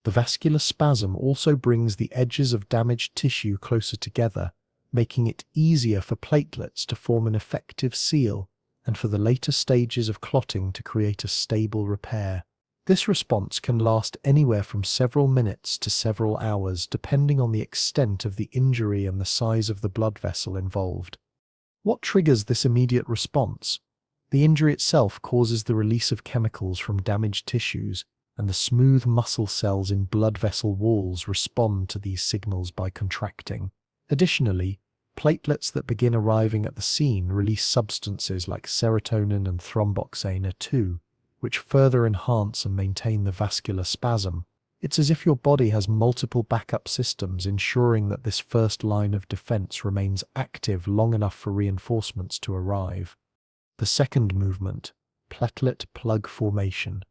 The vascular spasm also brings the edges of damaged tissue closer together, making it easier for platelets to form an effective seal and for the later stages of clotting to create a stable repair. This response can last anywhere from several minutes to several hours, depending on the extent of the injury and the size of the blood vessel involved. What triggers this immediate response? The injury itself causes the release of chemicals from damaged tissues, and the smooth muscle cells in blood vessel walls respond to these signals by contracting. Additionally, platelets that begin arriving at the scene release substances like serotonin and thromboxane A2, which further enhance and maintain the vascular spasm. It's as if your body has multiple backup systems, ensuring that this first line of defense remains active long enough for reinforcements to arrive. The second movement, platelet plug formation.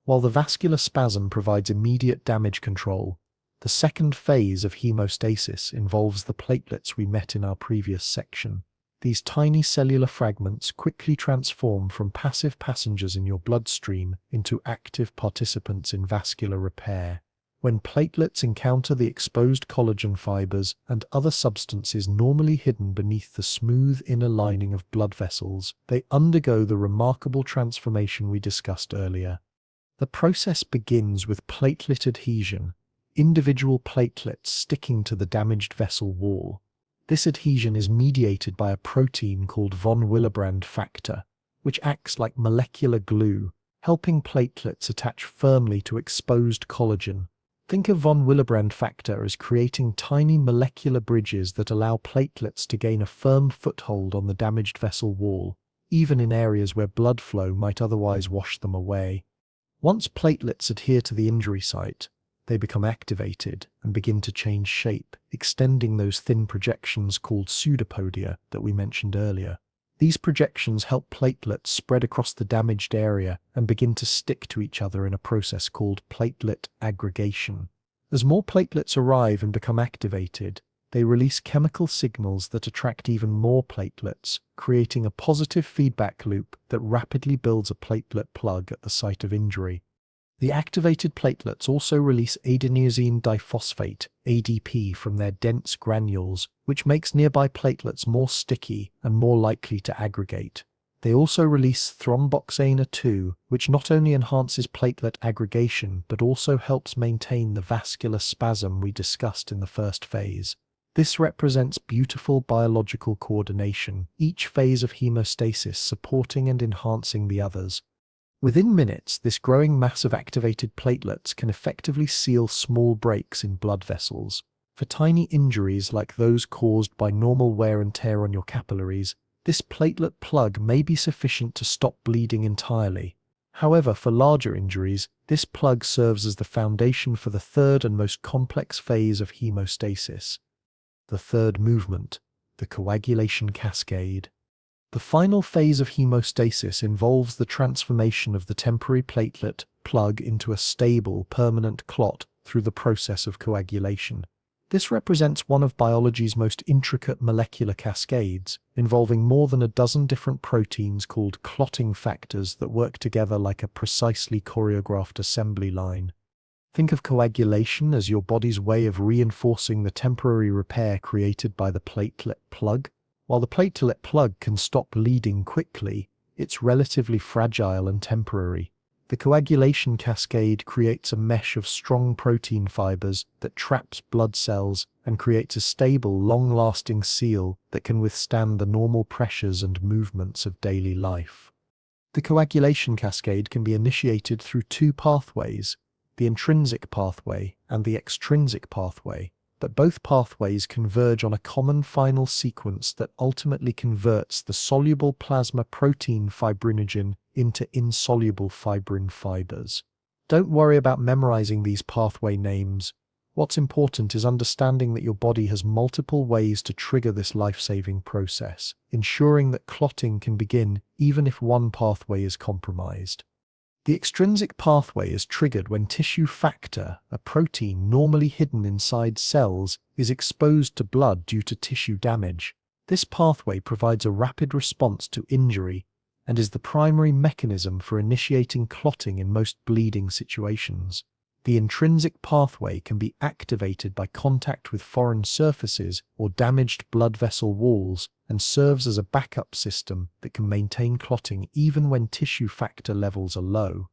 While the vascular spasm provides immediate damage control, the second phase of hemostasis involves the platelets we met in our previous section. These tiny cellular fragments quickly transform from passive passengers in your bloodstream into active participants in vascular repair. When platelets encounter the exposed collagen fibers and other substances normally hidden beneath the smooth inner lining of blood vessels, they undergo the remarkable transformation we discussed earlier. The process begins with platelet adhesion, individual platelets sticking to the damaged vessel wall. This adhesion is mediated by a protein called von Willebrand factor, which acts like molecular glue, helping platelets attach firmly to exposed collagen. Think of von Willebrand factor as creating tiny molecular bridges that allow platelets to gain a firm foothold on the damaged vessel wall, even in areas where blood flow might otherwise wash them away. Once platelets adhere to the injury site, they become activated and begin to change shape, extending those thin projections called pseudopodia that we mentioned earlier. These projections help platelets spread across the damaged area and begin to stick to each other in a process called platelet aggregation. As more platelets arrive and become activated, they release chemical signals that attract even more platelets, creating a positive feedback loop that rapidly builds a platelet plug at the site of injury. The activated platelets also release adenosine diphosphate, ADP, from their dense granules, which makes nearby platelets more sticky and more likely to aggregate. They also release thromboxane 2, which not only enhances platelet aggregation but also helps maintain the vascular spasm we discussed in the first phase. This represents beautiful biological coordination, each phase of hemostasis supporting and enhancing the others. Within minutes, this growing mass of activated platelets can effectively seal small breaks in blood vessels. For tiny injuries like those caused by normal wear and tear on your capillaries, this platelet plug may be sufficient to stop bleeding entirely. However, for larger injuries, this plug serves as the foundation for the third and most complex phase of hemostasis. The third movement, the coagulation cascade. The final phase of hemostasis involves the transformation of the temporary platelet plug into a stable, permanent clot through the process of coagulation. This represents one of biology's most intricate molecular cascades, involving more than a dozen different proteins called clotting factors that work together like a precisely choreographed assembly line. Think of coagulation as your body's way of reinforcing the temporary repair created by the platelet plug. While the platelet plug can stop bleeding quickly, it's relatively fragile and temporary. The coagulation cascade creates a mesh of strong protein fibers that traps blood cells and creates a stable, long-lasting seal that can withstand the normal pressures and movements of daily life. The coagulation cascade can be initiated through two pathways, the intrinsic pathway and the extrinsic pathway. But both pathways converge on a common final sequence that ultimately converts the soluble plasma protein fibrinogen into insoluble fibrin fibers. Don't worry about memorizing these pathway names. What's important is understanding that your body has multiple ways to trigger this life-saving process, ensuring that clotting can begin even if one pathway is compromised. The extrinsic pathway is triggered when tissue factor, a protein normally hidden inside cells, is exposed to blood due to tissue damage. This pathway provides a rapid response to injury and is the primary mechanism for initiating clotting in most bleeding situations. The intrinsic pathway can be activated by contact with foreign surfaces or damaged blood vessel walls and serves as a backup system that can maintain clotting even when tissue factor levels are low.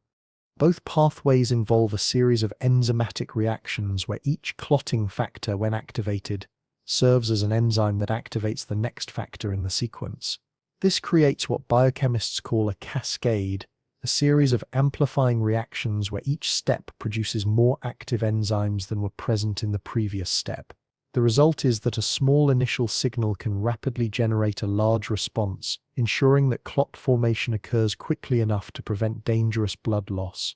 Both pathways involve a series of enzymatic reactions where each clotting factor, when activated, serves as an enzyme that activates the next factor in the sequence. This creates what biochemists call a cascade, a series of amplifying reactions where each step produces more active enzymes than were present in the previous step. The result is that a small initial signal can rapidly generate a large response, ensuring that clot formation occurs quickly enough to prevent dangerous blood loss.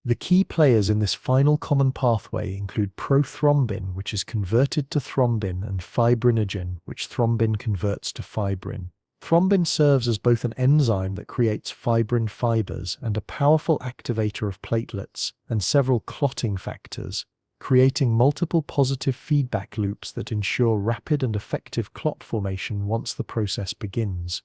The key players in this final common pathway include prothrombin, which is converted to thrombin, and fibrinogen, which thrombin converts to fibrin. Thrombin serves as both an enzyme that creates fibrin fibers and a powerful activator of platelets and several clotting factors, creating multiple positive feedback loops that ensure rapid and effective clot formation once the process begins.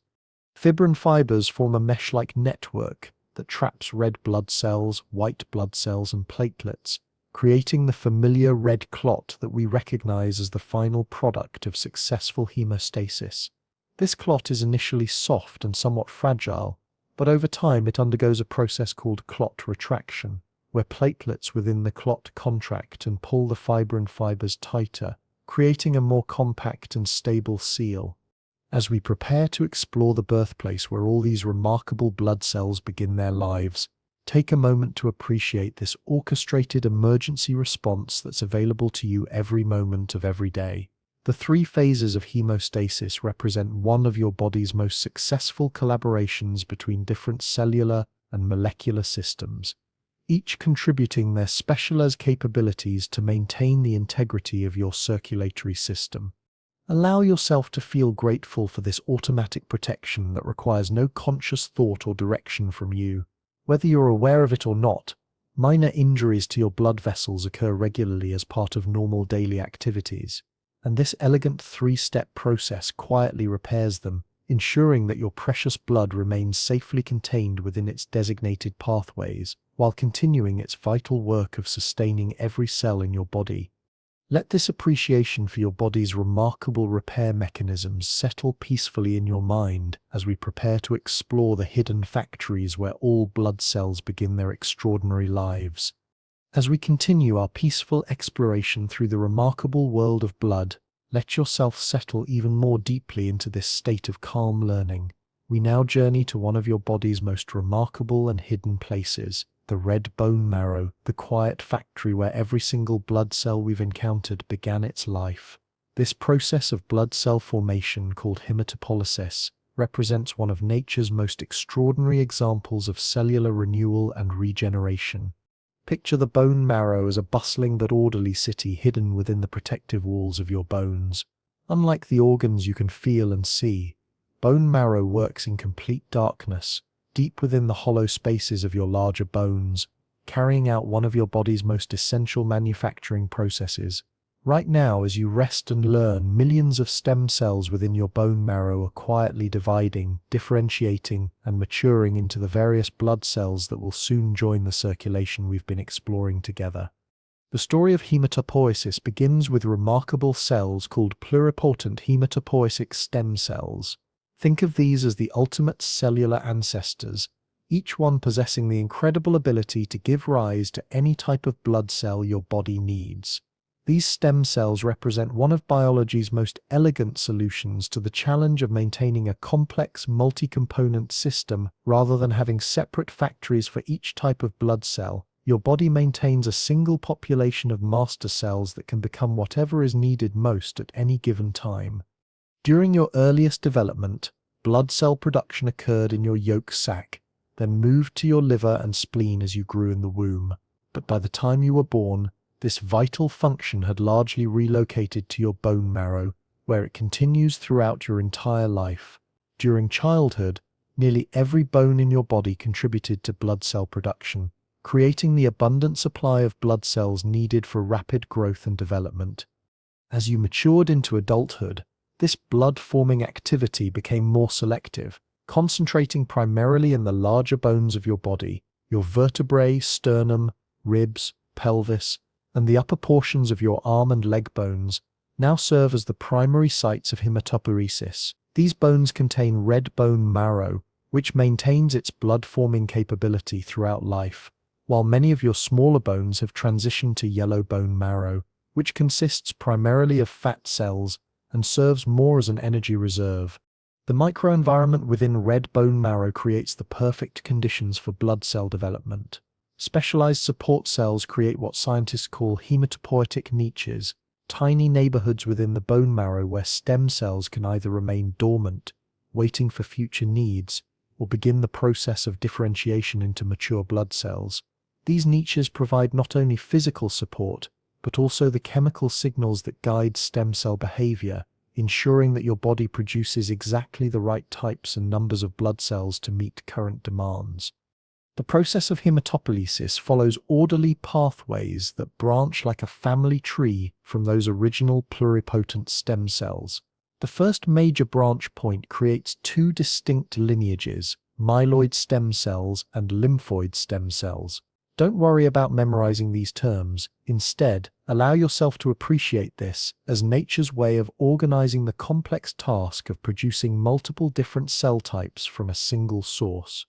Fibrin fibers form a mesh-like network that traps red blood cells, white blood cells, and platelets, creating the familiar red clot that we recognize as the final product of successful hemostasis. This clot is initially soft and somewhat fragile, but over time it undergoes a process called clot retraction, where platelets within the clot contract and pull the fibrin fibers tighter, creating a more compact and stable seal. As we prepare to explore the birthplace where all these remarkable blood cells begin their lives, Take a moment to appreciate this orchestrated emergency response that's available to you every moment of every day. The three phases of hemostasis represent one of your body's most successful collaborations between different cellular and molecular systems, each contributing their specialized capabilities to maintain the integrity of your circulatory system. Allow yourself to feel grateful for this automatic protection that requires no conscious thought or direction from you. Whether you're aware of it or not, minor injuries to your blood vessels occur regularly as part of normal daily activities, and this elegant three-step process quietly repairs them, ensuring that your precious blood remains safely contained within its designated pathways, while continuing its vital work of sustaining every cell in your body. Let this appreciation for your body's remarkable repair mechanisms settle peacefully in your mind as we prepare to explore the hidden factories where all blood cells begin their extraordinary lives. As we continue our peaceful exploration through the remarkable world of blood, let yourself settle even more deeply into this state of calm learning. We now journey to one of your body's most remarkable and hidden places, the red bone marrow, the quiet factory where every single blood cell we've encountered began its life. This process of blood cell formation, called hematopoiesis, represents one of nature's most extraordinary examples of cellular renewal and regeneration. Picture the bone marrow as a bustling but orderly city hidden within the protective walls of your bones. Unlike the organs you can feel and see, bone marrow works in complete darkness, deep within the hollow spaces of your larger bones, carrying out one of your body's most essential manufacturing processes. Right now, as you rest and learn, millions of stem cells within your bone marrow are quietly dividing, differentiating, and maturing into the various blood cells that will soon join the circulation we've been exploring together. The story of hematopoiesis begins with remarkable cells called pluripotent hematopoietic stem cells. Think of these as the ultimate cellular ancestors, each one possessing the incredible ability to give rise to any type of blood cell your body needs. These stem cells represent one of biology's most elegant solutions to the challenge of maintaining a complex multi-component system rather than having separate factories for each type of blood cell. Your body maintains a single population of master cells that can become whatever is needed most at any given time. During your earliest development, blood cell production occurred in your yolk sac, then moved to your liver and spleen as you grew in the womb. But by the time you were born, this vital function had largely relocated to your bone marrow, where it continues throughout your entire life. During childhood, nearly every bone in your body contributed to blood cell production, creating the abundant supply of blood cells needed for rapid growth and development. As you matured into adulthood, this blood-forming activity became more selective, concentrating primarily in the larger bones of your body. Your vertebrae, sternum, ribs, pelvis, and the upper portions of your arm and leg bones now serve as the primary sites of hematopoiesis. These bones contain red bone marrow, which maintains its blood-forming capability throughout life, while many of your smaller bones have transitioned to yellow bone marrow, which consists primarily of fat cells and serves more as an energy reserve. The microenvironment within red bone marrow creates the perfect conditions for blood cell development. Specialized support cells create what scientists call hematopoietic niches, tiny neighborhoods within the bone marrow where stem cells can either remain dormant, waiting for future needs, or begin the process of differentiation into mature blood cells. These niches provide not only physical support, but also the chemical signals that guide stem cell behavior, ensuring that your body produces exactly the right types and numbers of blood cells to meet current demands. The process of hematopoiesis follows orderly pathways that branch like a family tree from those original pluripotent stem cells. The first major branch point creates two distinct lineages, myeloid stem cells and lymphoid stem cells. Don't worry about memorizing these terms. Instead, allow yourself to appreciate this as nature's way of organizing the complex task of producing multiple different cell types from a single source.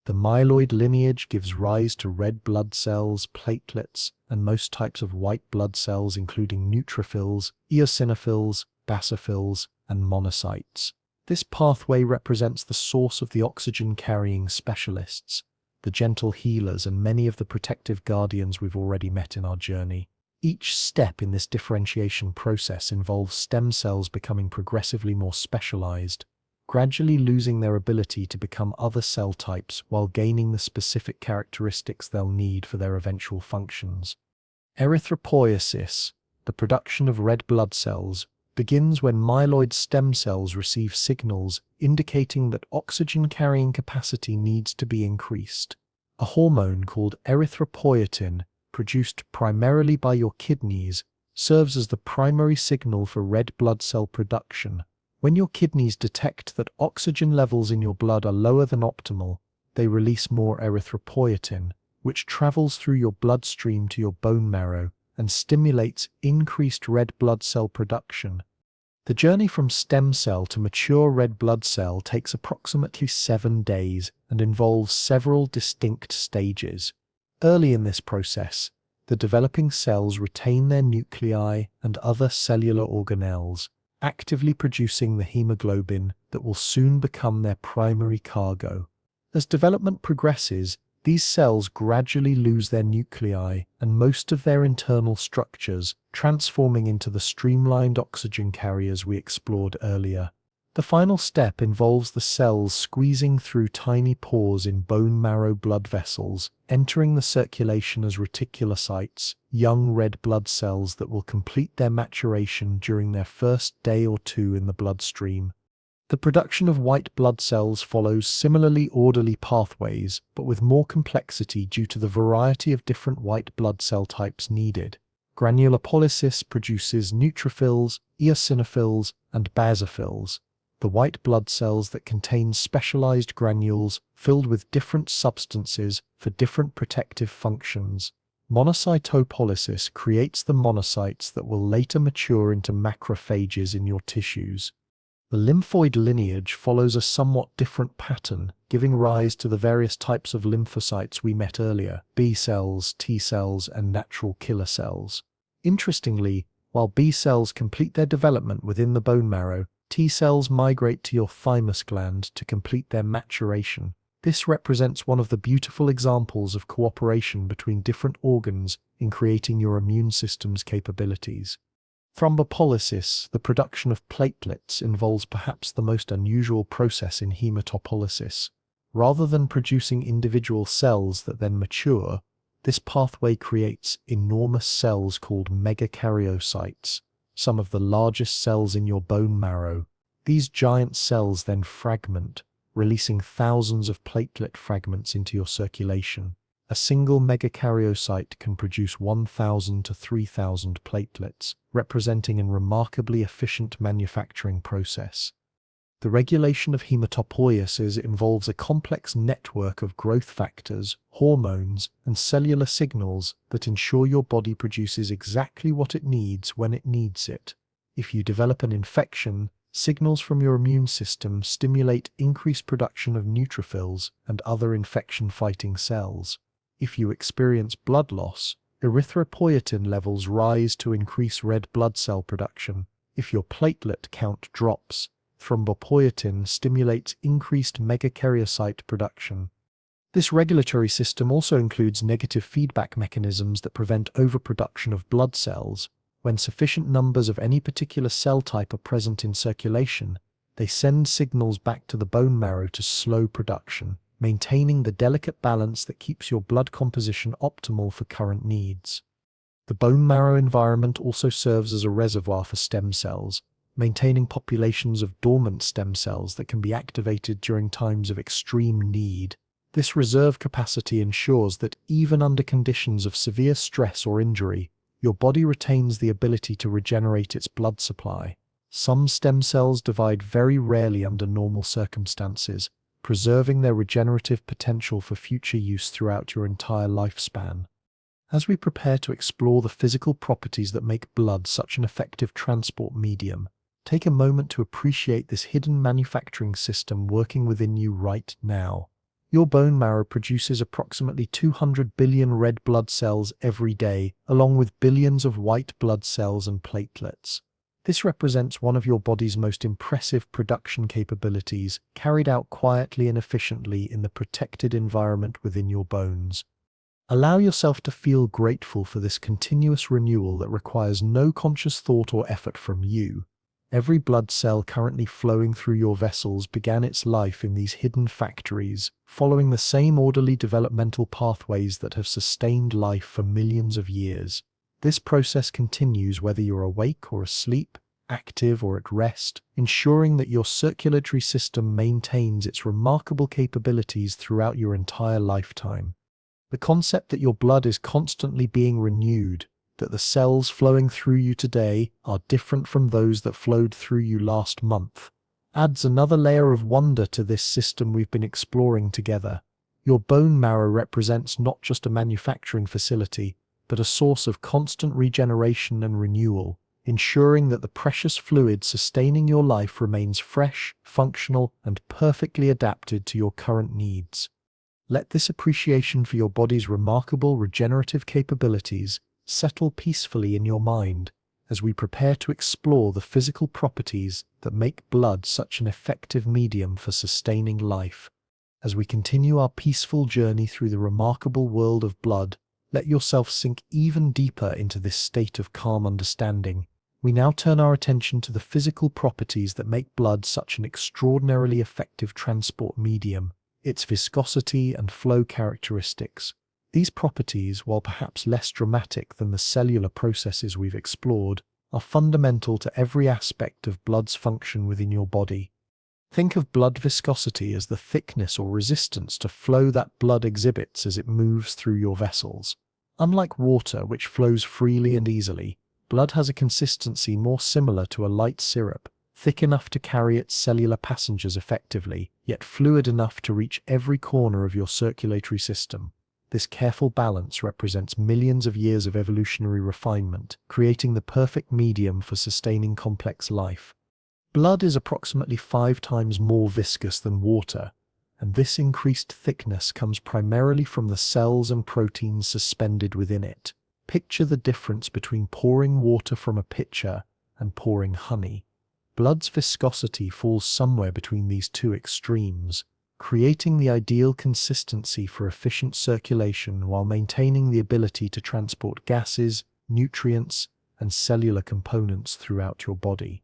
The myeloid lineage gives rise to red blood cells, platelets, and most types of white blood cells including neutrophils, eosinophils, basophils, and monocytes. This pathway represents the source of the oxygen-carrying specialists, the gentle healers and many of the protective guardians we've already met in our journey. Each step in this differentiation process involves stem cells becoming progressively more specialized, gradually losing their ability to become other cell types while gaining the specific characteristics they'll need for their eventual functions. Erythropoiesis, the production of red blood cells, begins when myeloid stem cells receive signals indicating that oxygen-carrying capacity needs to be increased. A hormone called erythropoietin, produced primarily by your kidneys, serves as the primary signal for red blood cell production. When your kidneys detect that oxygen levels in your blood are lower than optimal, they release more erythropoietin, which travels through your bloodstream to your bone marrow and stimulates increased red blood cell production. The journey from stem cell to mature red blood cell takes approximately 7 days and involves several distinct stages. Early in this process, the developing cells retain their nuclei and other cellular organelles, actively producing the hemoglobin that will soon become their primary cargo. As development progresses, these cells gradually lose their nuclei and most of their internal structures, transforming into the streamlined oxygen carriers we explored earlier. The final step involves the cells squeezing through tiny pores in bone marrow blood vessels, entering the circulation as reticulocytes, young red blood cells that will complete their maturation during their first day or two in the bloodstream. The production of white blood cells follows similarly orderly pathways, but with more complexity due to the variety of different white blood cell types needed. Granulopolysis produces neutrophils, eosinophils, and basophils, the white blood cells that contain specialized granules filled with different substances for different protective functions. Monocytopolysis creates the monocytes that will later mature into macrophages in your tissues. The lymphoid lineage follows a somewhat different pattern, giving rise to the various types of lymphocytes we met earlier: B cells, T cells, and natural killer cells. Interestingly, while B cells complete their development within the bone marrow, T cells migrate to your thymus gland to complete their maturation. This represents one of the beautiful examples of cooperation between different organs in creating your immune system's capabilities. Thrombopolysis, the production of platelets, involves perhaps the most unusual process in hematopoiesis. Rather than producing individual cells that then mature, this pathway creates enormous cells called megakaryocytes, some of the largest cells in your bone marrow. These giant cells then fragment, releasing thousands of platelet fragments into your circulation. A single megakaryocyte can produce 1,000 to 3,000 platelets, representing a remarkably efficient manufacturing process. The regulation of hematopoiesis involves a complex network of growth factors, hormones, and cellular signals that ensure your body produces exactly what it needs when it needs it. If you develop an infection, signals from your immune system stimulate increased production of neutrophils and other infection-fighting cells. If you experience blood loss, erythropoietin levels rise to increase red blood cell production. If your platelet count drops, thrombopoietin stimulates increased megakaryocyte production. This regulatory system also includes negative feedback mechanisms that prevent overproduction of blood cells. When sufficient numbers of any particular cell type are present in circulation, they send signals back to the bone marrow to slow production, maintaining the delicate balance that keeps your blood composition optimal for current needs. The bone marrow environment also serves as a reservoir for stem cells, maintaining populations of dormant stem cells that can be activated during times of extreme need. This reserve capacity ensures that even under conditions of severe stress or injury, your body retains the ability to regenerate its blood supply. Some stem cells divide very rarely under normal circumstances, preserving their regenerative potential for future use throughout your entire lifespan. As we prepare to explore the physical properties that make blood such an effective transport medium, take a moment to appreciate this hidden manufacturing system working within you right now. Your bone marrow produces approximately 200 billion red blood cells every day, along with billions of white blood cells and platelets. This represents one of your body's most impressive production capabilities, carried out quietly and efficiently in the protected environment within your bones. Allow yourself to feel grateful for this continuous renewal that requires no conscious thought or effort from you. Every blood cell currently flowing through your vessels began its life in these hidden factories, following the same orderly developmental pathways that have sustained life for millions of years. This process continues whether you're awake or asleep, active or at rest, ensuring that your circulatory system maintains its remarkable capabilities throughout your entire lifetime. The concept that your blood is constantly being renewed, that the cells flowing through you today are different from those that flowed through you last month, adds another layer of wonder to this system we've been exploring together. Your bone marrow represents not just a manufacturing facility, but a source of constant regeneration and renewal, ensuring that the precious fluid sustaining your life remains fresh, functional, and perfectly adapted to your current needs. Let this appreciation for your body's remarkable regenerative capabilities settle peacefully in your mind as we prepare to explore the physical properties that make blood such an effective medium for sustaining life. As we continue our peaceful journey through the remarkable world of blood, let yourself sink even deeper into this state of calm understanding. We now turn our attention to the physical properties that make blood such an extraordinarily effective transport medium, its viscosity and flow characteristics. These properties, while perhaps less dramatic than the cellular processes we've explored, are fundamental to every aspect of blood's function within your body. Think of blood viscosity as the thickness or resistance to flow that blood exhibits as it moves through your vessels. Unlike water, which flows freely and easily, blood has a consistency more similar to a light syrup, thick enough to carry its cellular passengers effectively, yet fluid enough to reach every corner of your circulatory system. This careful balance represents millions of years of evolutionary refinement, creating the perfect medium for sustaining complex life. Blood is approximately 5 times more viscous than water, and this increased thickness comes primarily from the cells and proteins suspended within it. Picture the difference between pouring water from a pitcher and pouring honey. Blood's viscosity falls somewhere between these two extremes, creating the ideal consistency for efficient circulation while maintaining the ability to transport gases, nutrients, and cellular components throughout your body.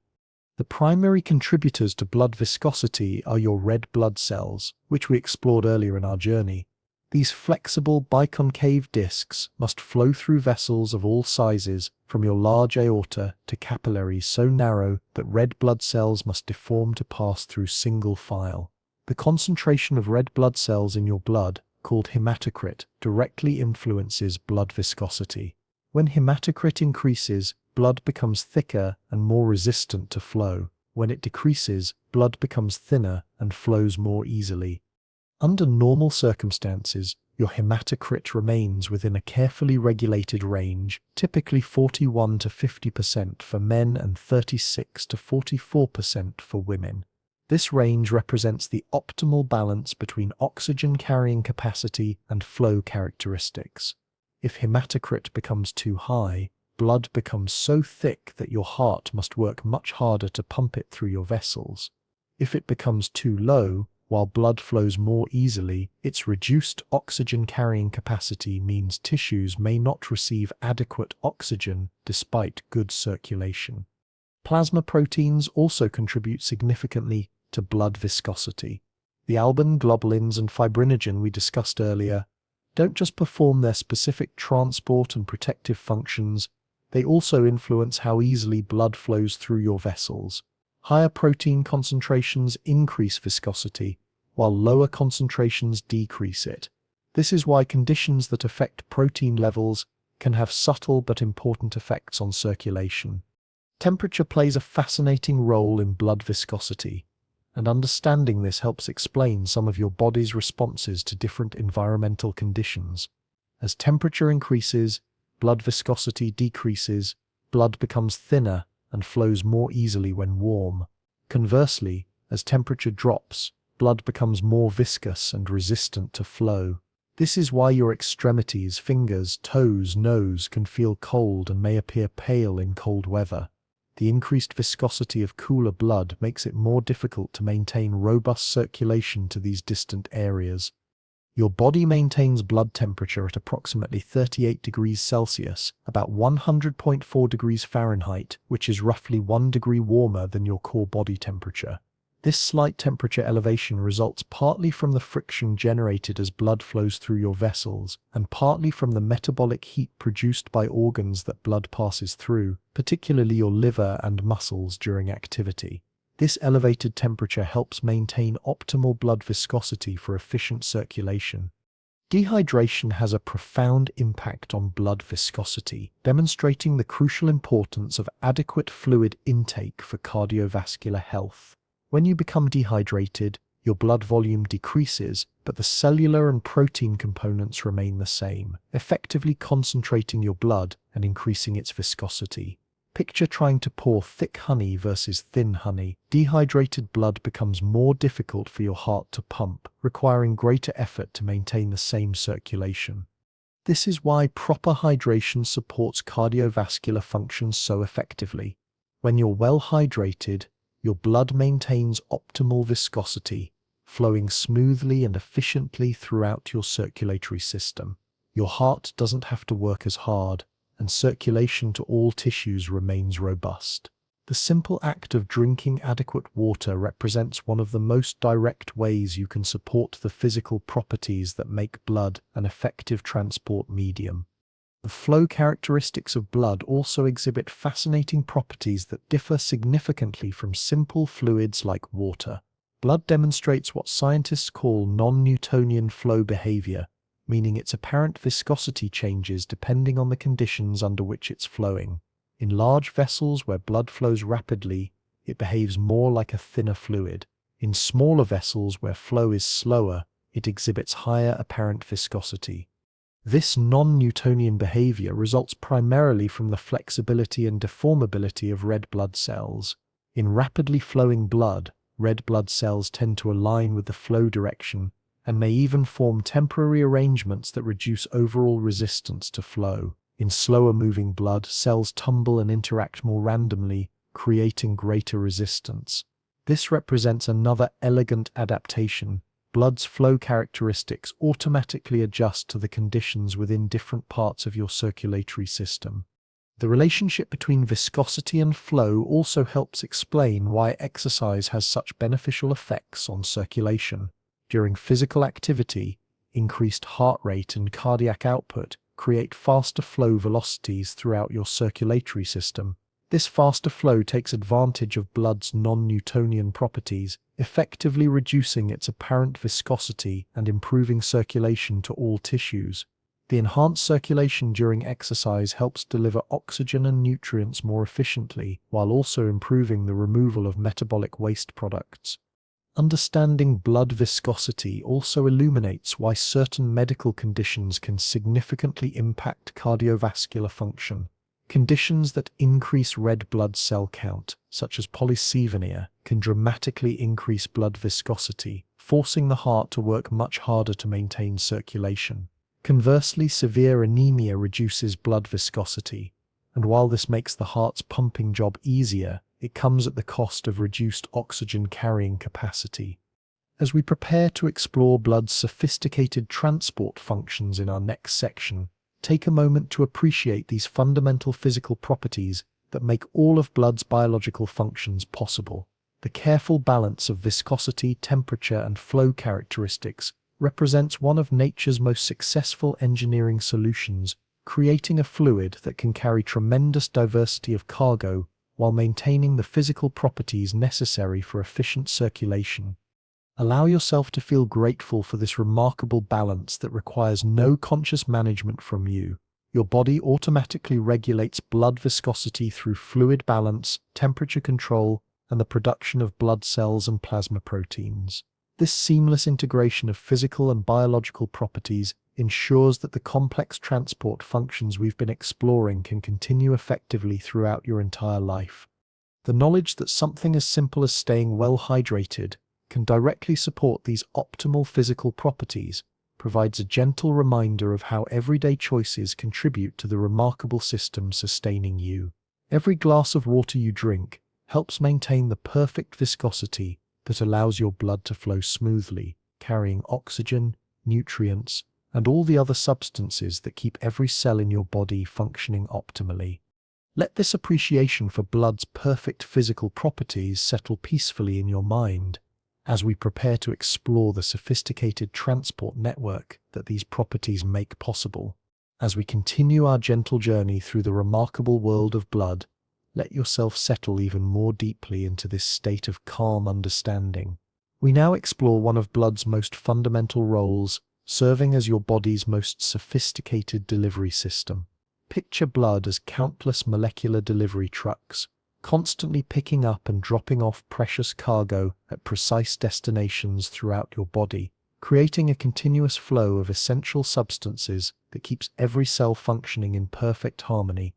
The primary contributors to blood viscosity are your red blood cells, which we explored earlier in our journey. These flexible biconcave discs must flow through vessels of all sizes, from your large aorta to capillaries so narrow that red blood cells must deform to pass through single file. The concentration of red blood cells in your blood, called hematocrit, directly influences blood viscosity. When hematocrit increases, blood becomes thicker and more resistant to flow. When it decreases, blood becomes thinner and flows more easily. Under normal circumstances, your hematocrit remains within a carefully regulated range, typically 41 to 50% for men and 36 to 44% for women. This range represents the optimal balance between oxygen carrying capacity and flow characteristics. If hematocrit becomes too high, blood becomes so thick that your heart must work much harder to pump it through your vessels. If it becomes too low, while blood flows more easily, its reduced oxygen carrying capacity means tissues may not receive adequate oxygen despite good circulation. Plasma proteins also contribute significantly to blood viscosity. The albin, globulins, and fibrinogen we discussed earlier don't just perform their specific transport and protective functions, they also influence how easily blood flows through your vessels. Higher protein concentrations increase viscosity, while lower concentrations decrease it. This is why conditions that affect protein levels can have subtle but important effects on circulation. Temperature plays a fascinating role in blood viscosity, and understanding this helps explain some of your body's responses to different environmental conditions. As temperature increases, blood viscosity decreases, blood becomes thinner and flows more easily when warm. Conversely, as temperature drops, blood becomes more viscous and resistant to flow. This is why your extremities, fingers, toes, nose can feel cold and may appear pale in cold weather. The increased viscosity of cooler blood makes it more difficult to maintain robust circulation to these distant areas. Your body maintains blood temperature at approximately 38 degrees Celsius, about 100.4 degrees Fahrenheit, which is roughly 1 degree warmer than your core body temperature. This slight temperature elevation results partly from the friction generated as blood flows through your vessels, and partly from the metabolic heat produced by organs that blood passes through, particularly your liver and muscles during activity. This elevated temperature helps maintain optimal blood viscosity for efficient circulation. Dehydration has a profound impact on blood viscosity, demonstrating the crucial importance of adequate fluid intake for cardiovascular health. When you become dehydrated, your blood volume decreases, but the cellular and protein components remain the same, effectively concentrating your blood and increasing its viscosity. Picture trying to pour thick honey versus thin honey. Dehydrated blood becomes more difficult for your heart to pump, requiring greater effort to maintain the same circulation. This is why proper hydration supports cardiovascular function so effectively. When you're well hydrated, your blood maintains optimal viscosity, flowing smoothly and efficiently throughout your circulatory system. Your heart doesn't have to work as hard, and circulation to all tissues remains robust. The simple act of drinking adequate water represents one of the most direct ways you can support the physical properties that make blood an effective transport medium. The flow characteristics of blood also exhibit fascinating properties that differ significantly from simple fluids like water. Blood demonstrates what scientists call non-Newtonian flow behavior, meaning its apparent viscosity changes depending on the conditions under which it's flowing. In large vessels where blood flows rapidly, it behaves more like a thinner fluid. In smaller vessels where flow is slower, it exhibits higher apparent viscosity. This non-Newtonian behavior results primarily from the flexibility and deformability of red blood cells. In rapidly flowing blood, red blood cells tend to align with the flow direction and may even form temporary arrangements that reduce overall resistance to flow. In slower moving blood, cells tumble and interact more randomly, creating greater resistance. This represents another elegant adaptation. Blood's flow characteristics automatically adjust to the conditions within different parts of your circulatory system. The relationship between viscosity and flow also helps explain why exercise has such beneficial effects on circulation. During physical activity, increased heart rate and cardiac output create faster flow velocities throughout your circulatory system. This faster flow takes advantage of blood's non-Newtonian properties, effectively reducing its apparent viscosity and improving circulation to all tissues. The enhanced circulation during exercise helps deliver oxygen and nutrients more efficiently, while also improving the removal of metabolic waste products. Understanding blood viscosity also illuminates why certain medical conditions can significantly impact cardiovascular function. Conditions that increase red blood cell count, such as polycythemia, can dramatically increase blood viscosity, forcing the heart to work much harder to maintain circulation. Conversely, severe anemia reduces blood viscosity, and while this makes the heart's pumping job easier, it comes at the cost of reduced oxygen carrying capacity. As we prepare to explore blood's sophisticated transport functions in our next section, take a moment to appreciate these fundamental physical properties that make all of blood's biological functions possible. The careful balance of viscosity, temperature, and flow characteristics represents one of nature's most successful engineering solutions, creating a fluid that can carry tremendous diversity of cargo while maintaining the physical properties necessary for efficient circulation. Allow yourself to feel grateful for this remarkable balance that requires no conscious management from you. Your body automatically regulates blood viscosity through fluid balance, temperature control, and the production of blood cells and plasma proteins. This seamless integration of physical and biological properties ensures that the complex transport functions we've been exploring can continue effectively throughout your entire life. The knowledge that something as simple as staying well hydrated can directly support these optimal physical properties provides a gentle reminder of how everyday choices contribute to the remarkable system sustaining you. Every glass of water you drink helps maintain the perfect viscosity that allows your blood to flow smoothly, carrying oxygen, nutrients, and all the other substances that keep every cell in your body functioning optimally. Let this appreciation for blood's perfect physical properties settle peacefully in your mind as we prepare to explore the sophisticated transport network that these properties make possible. As we continue our gentle journey through the remarkable world of blood, let yourself settle even more deeply into this state of calm understanding. We now explore one of blood's most fundamental roles, serving as your body's most sophisticated delivery system. Picture blood as countless molecular delivery trucks, constantly picking up and dropping off precious cargo at precise destinations throughout your body, creating a continuous flow of essential substances that keeps every cell functioning in perfect harmony.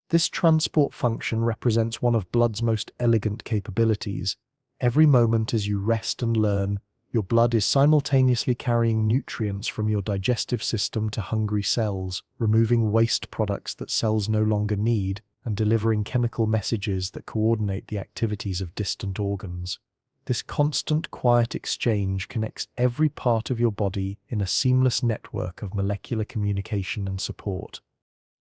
This transport function represents one of blood's most elegant capabilities. Every moment as you rest and learn, your blood is simultaneously carrying nutrients from your digestive system to hungry cells, removing waste products that cells no longer need, and delivering chemical messages that coordinate the activities of distant organs. This constant, quiet exchange connects every part of your body in a seamless network of molecular communication and support.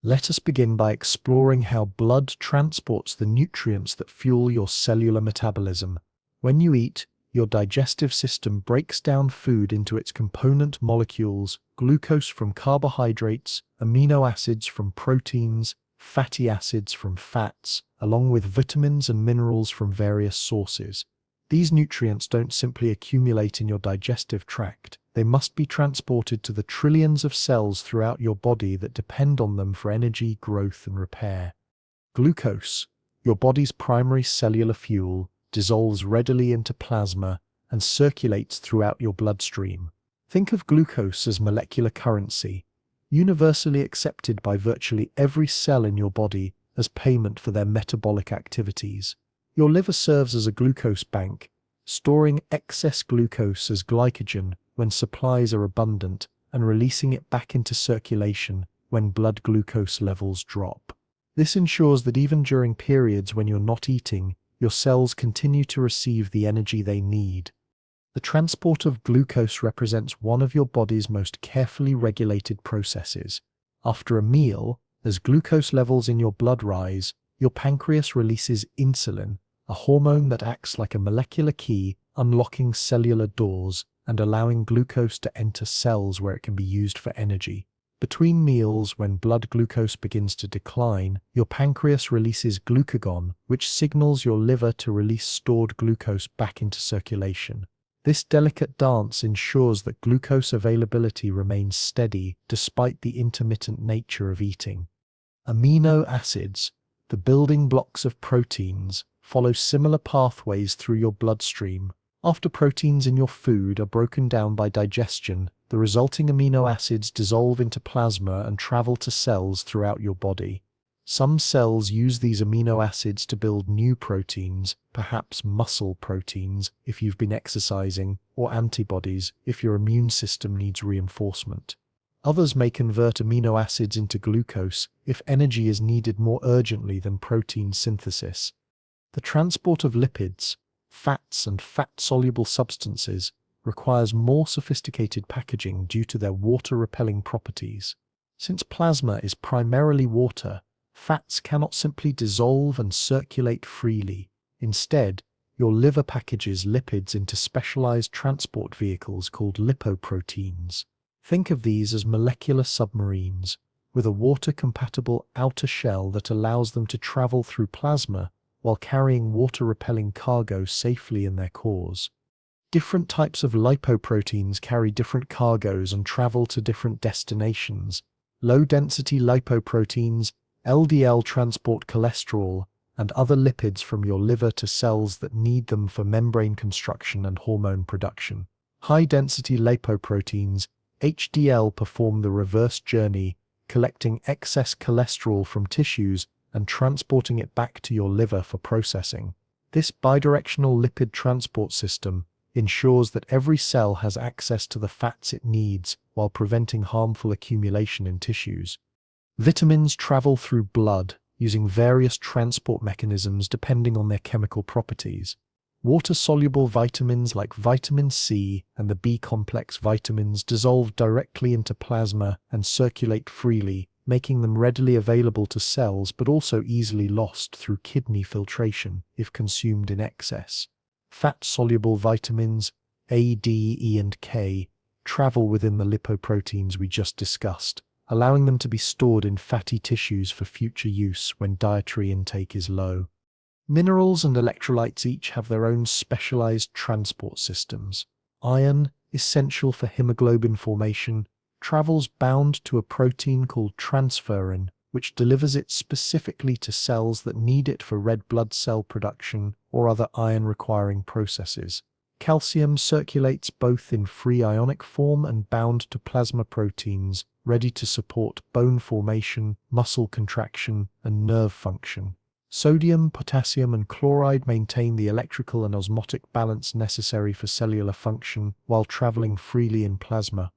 Let us begin by exploring how blood transports the nutrients that fuel your cellular metabolism. When you eat, your digestive system breaks down food into its component molecules: glucose from carbohydrates, amino acids from proteins, fatty acids from fats, along with vitamins and minerals from various sources. These nutrients don't simply accumulate in your digestive tract. They must be transported to the trillions of cells throughout your body that depend on them for energy, growth, and repair. Glucose, your body's primary cellular fuel, dissolves readily into plasma and circulates throughout your bloodstream. Think of glucose as molecular currency, universally accepted by virtually every cell in your body as payment for their metabolic activities. Your liver serves as a glucose bank, storing excess glucose as glycogen when supplies are abundant and releasing it back into circulation when blood glucose levels drop. This ensures that even during periods when you're not eating, your cells continue to receive the energy they need. The transport of glucose represents one of your body's most carefully regulated processes. After a meal, as glucose levels in your blood rise, your pancreas releases insulin, a hormone that acts like a molecular key, unlocking cellular doors and allowing glucose to enter cells where it can be used for energy. Between meals, when blood glucose begins to decline, your pancreas releases glucagon, which signals your liver to release stored glucose back into circulation. This delicate dance ensures that glucose availability remains steady despite the intermittent nature of eating. Amino acids, the building blocks of proteins, follow similar pathways through your bloodstream. After proteins in your food are broken down by digestion, the resulting amino acids dissolve into plasma and travel to cells throughout your body. Some cells use these amino acids to build new proteins, perhaps muscle proteins if you've been exercising, or antibodies if your immune system needs reinforcement. Others may convert amino acids into glucose if energy is needed more urgently than protein synthesis. The transport of lipids, fats, and fat-soluble substances requires more sophisticated packaging due to their water-repelling properties. Since plasma is primarily water, fats cannot simply dissolve and circulate freely. Instead, your liver packages lipids into specialized transport vehicles called lipoproteins. Think of these as molecular submarines, with a water-compatible outer shell that allows them to travel through plasma while carrying water-repelling cargo safely in their cores. Different types of lipoproteins carry different cargoes and travel to different destinations. Low-density lipoproteins, LDL, transport cholesterol and other lipids from your liver to cells that need them for membrane construction and hormone production. High-density lipoproteins, HDL, perform the reverse journey, collecting excess cholesterol from tissues and transporting it back to your liver for processing. This bidirectional lipid transport system ensures that every cell has access to the fats it needs while preventing harmful accumulation in tissues. Vitamins travel through blood, using various transport mechanisms depending on their chemical properties. Water-soluble vitamins like vitamin C and the B-complex vitamins dissolve directly into plasma and circulate freely, making them readily available to cells but also easily lost through kidney filtration if consumed in excess. Fat-soluble vitamins A, D, E, and K travel within the lipoproteins we just discussed, allowing them to be stored in fatty tissues for future use when dietary intake is low. Minerals and electrolytes each have their own specialized transport systems. Iron, essential for hemoglobin formation, travels bound to a protein called transferrin, which delivers it specifically to cells that need it for red blood cell production or other iron-requiring processes. Calcium circulates both in free ionic form and bound to plasma proteins, ready to support bone formation, muscle contraction, and nerve function. Sodium, potassium, and chloride maintain the electrical and osmotic balance necessary for cellular function while traveling freely in plasma.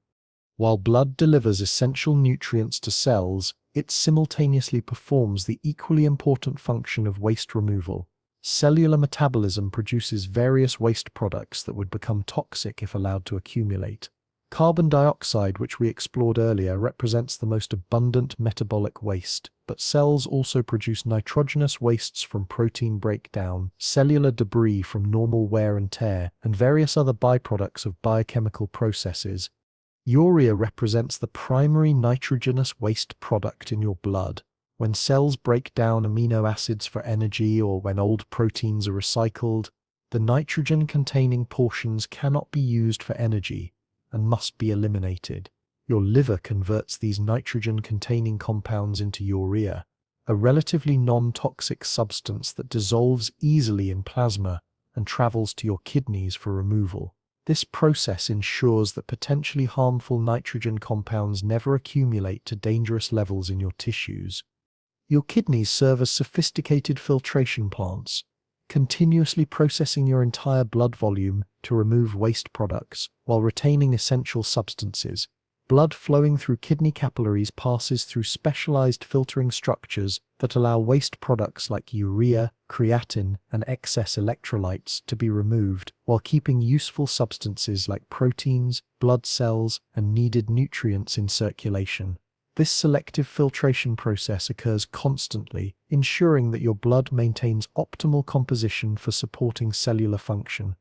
While blood delivers essential nutrients to cells, it simultaneously performs the equally important function of waste removal. Cellular metabolism produces various waste products that would become toxic if allowed to accumulate. Carbon dioxide, which we explored earlier, represents the most abundant metabolic waste, but cells also produce nitrogenous wastes from protein breakdown, cellular debris from normal wear and tear, and various other byproducts of biochemical processes. Urea represents the primary nitrogenous waste product in your blood. When cells break down amino acids for energy or when old proteins are recycled, the nitrogen-containing portions cannot be used for energy and must be eliminated. Your liver converts these nitrogen-containing compounds into urea, a relatively non-toxic substance that dissolves easily in plasma and travels to your kidneys for removal. This process ensures that potentially harmful nitrogen compounds never accumulate to dangerous levels in your tissues. Your kidneys serve as sophisticated filtration plants, continuously processing your entire blood volume to remove waste products while retaining essential substances. Blood flowing through kidney capillaries passes through specialized filtering structures that allow waste products like urea, creatinine, and excess electrolytes to be removed, while keeping useful substances like proteins, blood cells, and needed nutrients in circulation. This selective filtration process occurs constantly, ensuring that your blood maintains optimal composition for supporting cellular function.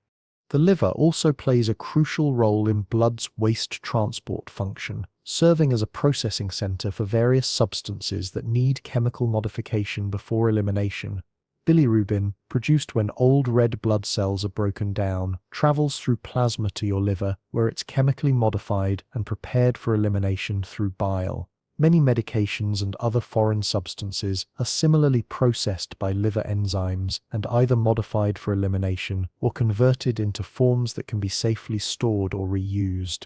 The liver also plays a crucial role in blood's waste transport function, serving as a processing center for various substances that need chemical modification before elimination. Bilirubin, produced when old red blood cells are broken down, travels through plasma to your liver, where it's chemically modified and prepared for elimination through bile. Many medications and other foreign substances are similarly processed by liver enzymes and either modified for elimination or converted into forms that can be safely stored or reused.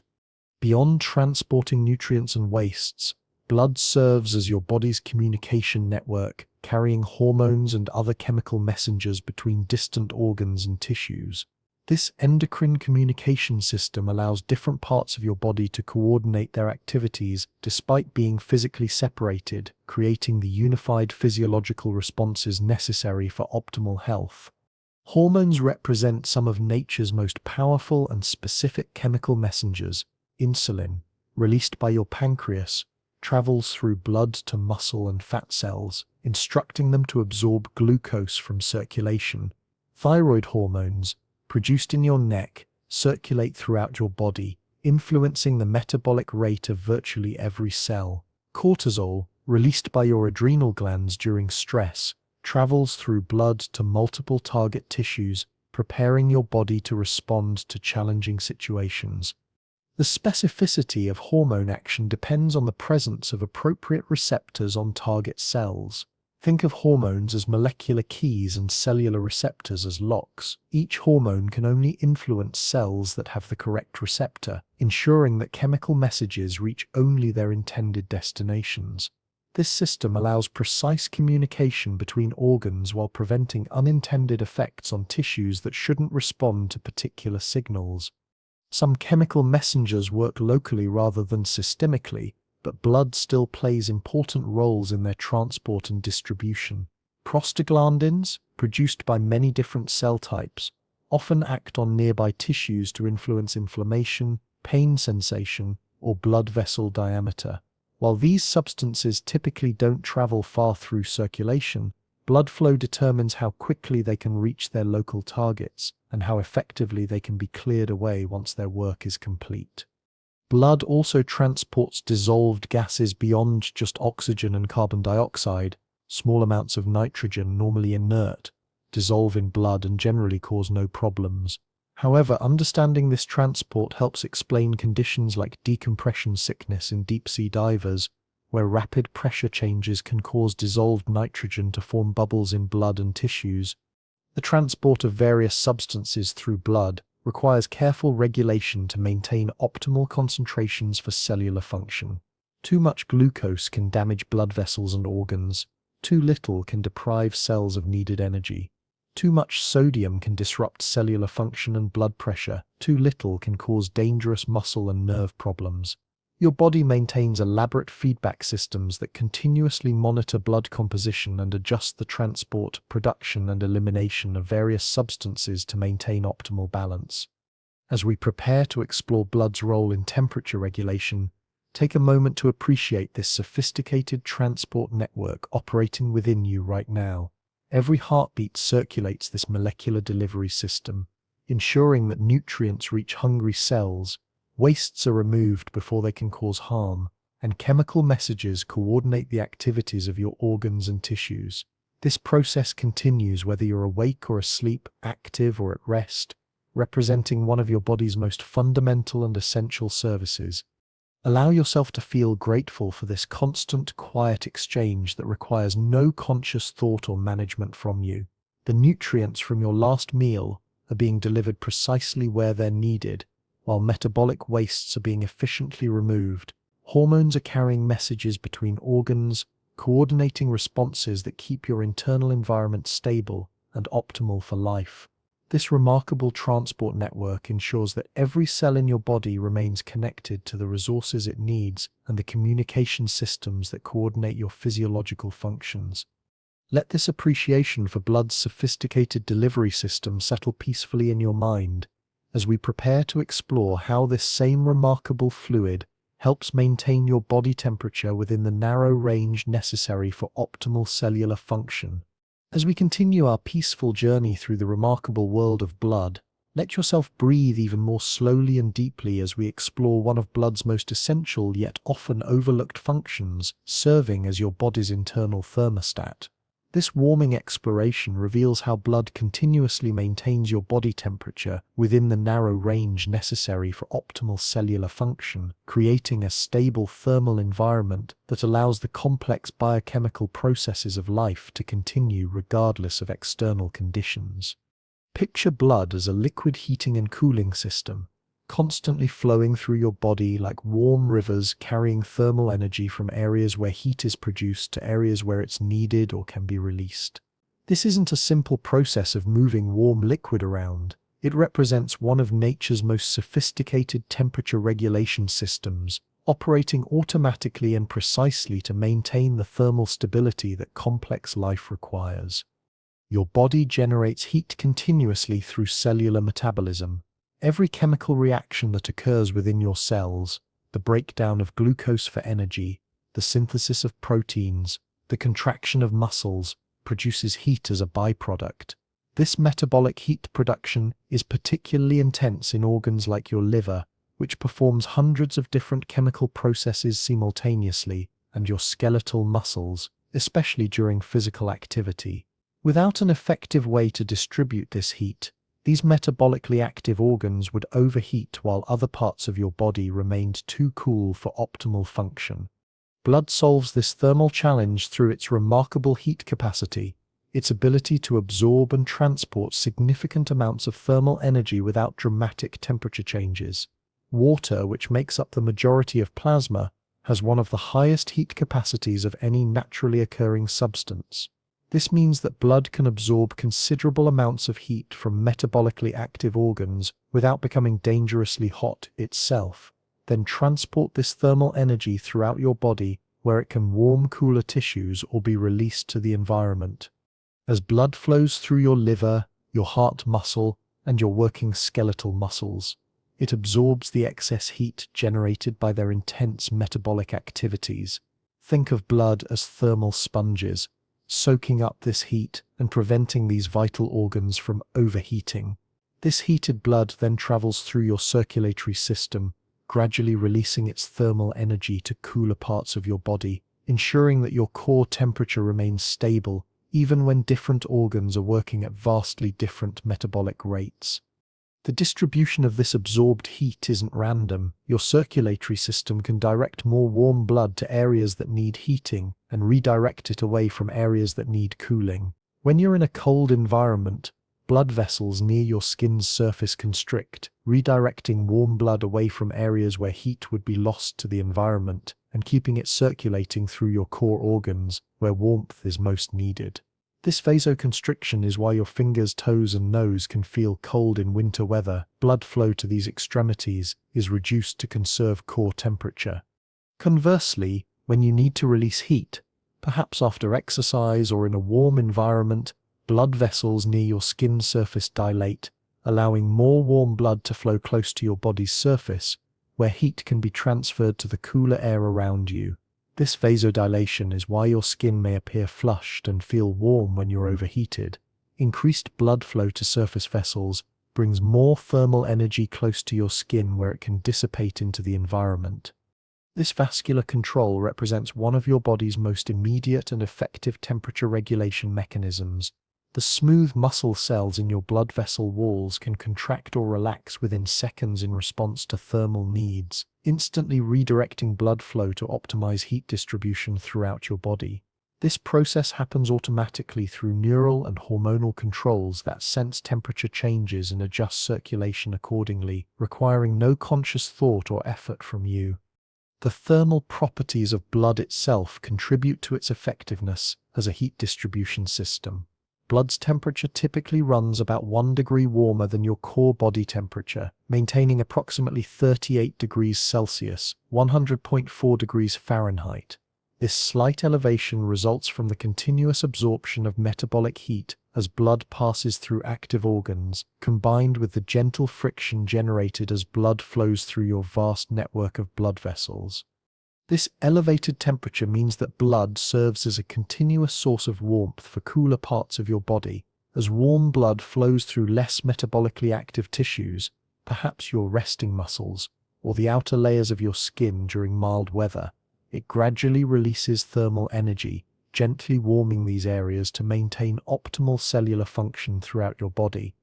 Beyond transporting nutrients and wastes, blood serves as your body's communication network, carrying hormones and other chemical messengers between distant organs and tissues. This endocrine communication system allows different parts of your body to coordinate their activities despite being physically separated, creating the unified physiological responses necessary for optimal health. Hormones represent some of nature's most powerful and specific chemical messengers. Insulin, released by your pancreas, travels through blood to muscle and fat cells, instructing them to absorb glucose from circulation. Thyroid hormones, produced in your neck, circulate throughout your body, influencing the metabolic rate of virtually every cell. Cortisol, released by your adrenal glands during stress, travels through blood to multiple target tissues, preparing your body to respond to challenging situations. The specificity of hormone action depends on the presence of appropriate receptors on target cells. Think of hormones as molecular keys and cellular receptors as locks. Each hormone can only influence cells that have the correct receptor, ensuring that chemical messages reach only their intended destinations. This system allows precise communication between organs while preventing unintended effects on tissues that shouldn't respond to particular signals. Some chemical messengers work locally rather than systemically, but blood still plays important roles in their transport and distribution. Prostaglandins, produced by many different cell types, often act on nearby tissues to influence inflammation, pain sensation, or blood vessel diameter. While these substances typically don't travel far through circulation, blood flow determines how quickly they can reach their local targets and how effectively they can be cleared away once their work is complete. Blood also transports dissolved gases beyond just oxygen and carbon dioxide. Small amounts of nitrogen, normally inert, dissolve in blood and generally cause no problems. However, understanding this transport helps explain conditions like decompression sickness in deep-sea divers, where rapid pressure changes can cause dissolved nitrogen to form bubbles in blood and tissues. The transport of various substances through blood requires careful regulation to maintain optimal concentrations for cellular function. Too much glucose can damage blood vessels and organs. Too little can deprive cells of needed energy. Too much sodium can disrupt cellular function and blood pressure. Too little can cause dangerous muscle and nerve problems. Your body maintains elaborate feedback systems that continuously monitor blood composition and adjust the transport, production, and elimination of various substances to maintain optimal balance. As we prepare to explore blood's role in temperature regulation, take a moment to appreciate this sophisticated transport network operating within you right now. Every heartbeat circulates this molecular delivery system, ensuring that nutrients reach hungry cells, wastes are removed before they can cause harm, and chemical messages coordinate the activities of your organs and tissues. This process continues whether you're awake or asleep, active or at rest, representing one of your body's most fundamental and essential services. Allow yourself to feel grateful for this constant, quiet exchange that requires no conscious thought or management from you. The nutrients from your last meal are being delivered precisely where they're needed, while metabolic wastes are being efficiently removed. Hormones are carrying messages between organs, coordinating responses that keep your internal environment stable and optimal for life. This remarkable transport network ensures that every cell in your body remains connected to the resources it needs and the communication systems that coordinate your physiological functions. Let this appreciation for blood's sophisticated delivery system settle peacefully in your mind as we prepare to explore how this same remarkable fluid helps maintain your body temperature within the narrow range necessary for optimal cellular function. As we continue our peaceful journey through the remarkable world of blood, let yourself breathe even more slowly and deeply as we explore one of blood's most essential yet often overlooked functions, serving as your body's internal thermostat. This warming exploration reveals how blood continuously maintains your body temperature within the narrow range necessary for optimal cellular function, creating a stable thermal environment that allows the complex biochemical processes of life to continue regardless of external conditions. Picture blood as a liquid heating and cooling system, constantly flowing through your body like warm rivers, carrying thermal energy from areas where heat is produced to areas where it's needed or can be released. This isn't a simple process of moving warm liquid around. It represents one of nature's most sophisticated temperature regulation systems, operating automatically and precisely to maintain the thermal stability that complex life requires. Your body generates heat continuously through cellular metabolism. Every chemical reaction that occurs within your cells, the breakdown of glucose for energy, the synthesis of proteins, the contraction of muscles, produces heat as a byproduct. This metabolic heat production is particularly intense in organs like your liver, which performs hundreds of different chemical processes simultaneously, and your skeletal muscles, especially during physical activity. Without an effective way to distribute this heat, these metabolically active organs would overheat while other parts of your body remained too cool for optimal function. Blood solves this thermal challenge through its remarkable heat capacity, its ability to absorb and transport significant amounts of thermal energy without dramatic temperature changes. Water, which makes up the majority of plasma, has one of the highest heat capacities of any naturally occurring substance. This means that blood can absorb considerable amounts of heat from metabolically active organs without becoming dangerously hot itself. then transport this thermal energy throughout your body where it can warm cooler tissues or be released to the environment. As blood flows through your liver, your heart muscle, and your working skeletal muscles, it absorbs the excess heat generated by their intense metabolic activities. Think of blood as thermal sponges, soaking up this heat and preventing these vital organs from overheating. This heated blood then travels through your circulatory system, gradually releasing its thermal energy to cooler parts of your body, ensuring that your core temperature remains stable even when different organs are working at vastly different metabolic rates. The distribution of this absorbed heat isn't random. Your circulatory system can direct more warm blood to areas that need heating and redirect it away from areas that need cooling. When you're in a cold environment, blood vessels near your skin's surface constrict, redirecting warm blood away from areas where heat would be lost to the environment and keeping it circulating through your core organs where warmth is most needed. This vasoconstriction is why your fingers, toes, and nose can feel cold in winter weather. Blood flow to these extremities is reduced to conserve core temperature. Conversely, when you need to release heat, perhaps after exercise or in a warm environment, blood vessels near your skin surface dilate, allowing more warm blood to flow close to your body's surface, where heat can be transferred to the cooler air around you. This vasodilation is why your skin may appear flushed and feel warm when you're overheated. Increased blood flow to surface vessels brings more thermal energy close to your skin where it can dissipate into the environment. This vascular control represents one of your body's most immediate and effective temperature regulation mechanisms. The smooth muscle cells in your blood vessel walls can contract or relax within seconds in response to thermal needs, instantly redirecting blood flow to optimize heat distribution throughout your body. This process happens automatically through neural and hormonal controls that sense temperature changes and adjust circulation accordingly, requiring no conscious thought or effort from you. The thermal properties of blood itself contribute to its effectiveness as a heat distribution system. Blood's temperature typically runs about 1 degree warmer than your core body temperature, maintaining approximately 38 degrees Celsius, 100.4 degrees Fahrenheit. This slight elevation results from the continuous absorption of metabolic heat as blood passes through active organs, combined with the gentle friction generated as blood flows through your vast network of blood vessels. This elevated temperature means that blood serves as a continuous source of warmth for cooler parts of your body. As warm blood flows through less metabolically active tissues, perhaps your resting muscles, or the outer layers of your skin during mild weather, it gradually releases thermal energy, gently warming these areas to maintain optimal cellular function throughout your body.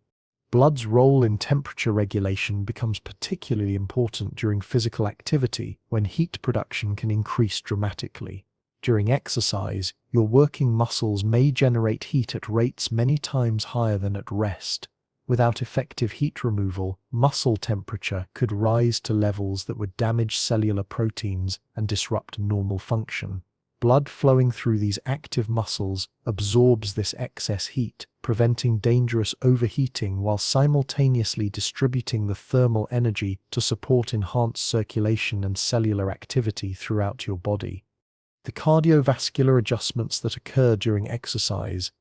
Blood's role in temperature regulation becomes particularly important during physical activity when heat production can increase dramatically. During exercise, your working muscles may generate heat at rates many times higher than at rest. Without effective heat removal, muscle temperature could rise to levels that would damage cellular proteins and disrupt normal function. Blood flowing through these active muscles absorbs this excess heat, preventing dangerous overheating while simultaneously distributing the thermal energy to support enhanced circulation and cellular activity throughout your body. The cardiovascular adjustments that occur during exercise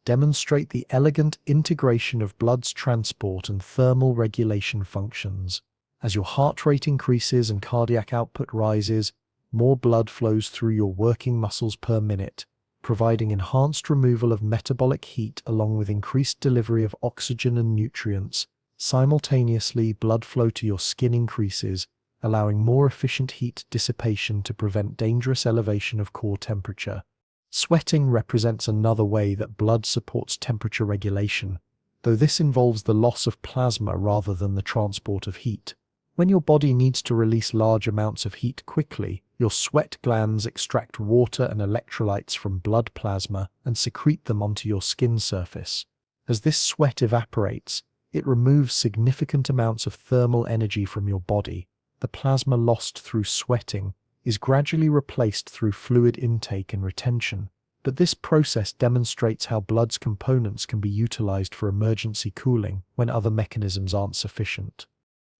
demonstrate the elegant integration of blood's transport and thermal regulation functions. As your heart rate increases and cardiac output rises, more blood flows through your working muscles per minute, providing enhanced removal of metabolic heat along with increased delivery of oxygen and nutrients. Simultaneously, blood flow to your skin increases, allowing more efficient heat dissipation to prevent dangerous elevation of core temperature. Sweating represents another way that blood supports temperature regulation, though this involves the loss of plasma rather than the transport of heat. When your body needs to release large amounts of heat quickly, your sweat glands extract water and electrolytes from blood plasma and secrete them onto your skin surface. As this sweat evaporates, it removes significant amounts of thermal energy from your body. The plasma lost through sweating is gradually replaced through fluid intake and retention, but this process demonstrates how blood's components can be utilized for emergency cooling when other mechanisms aren't sufficient.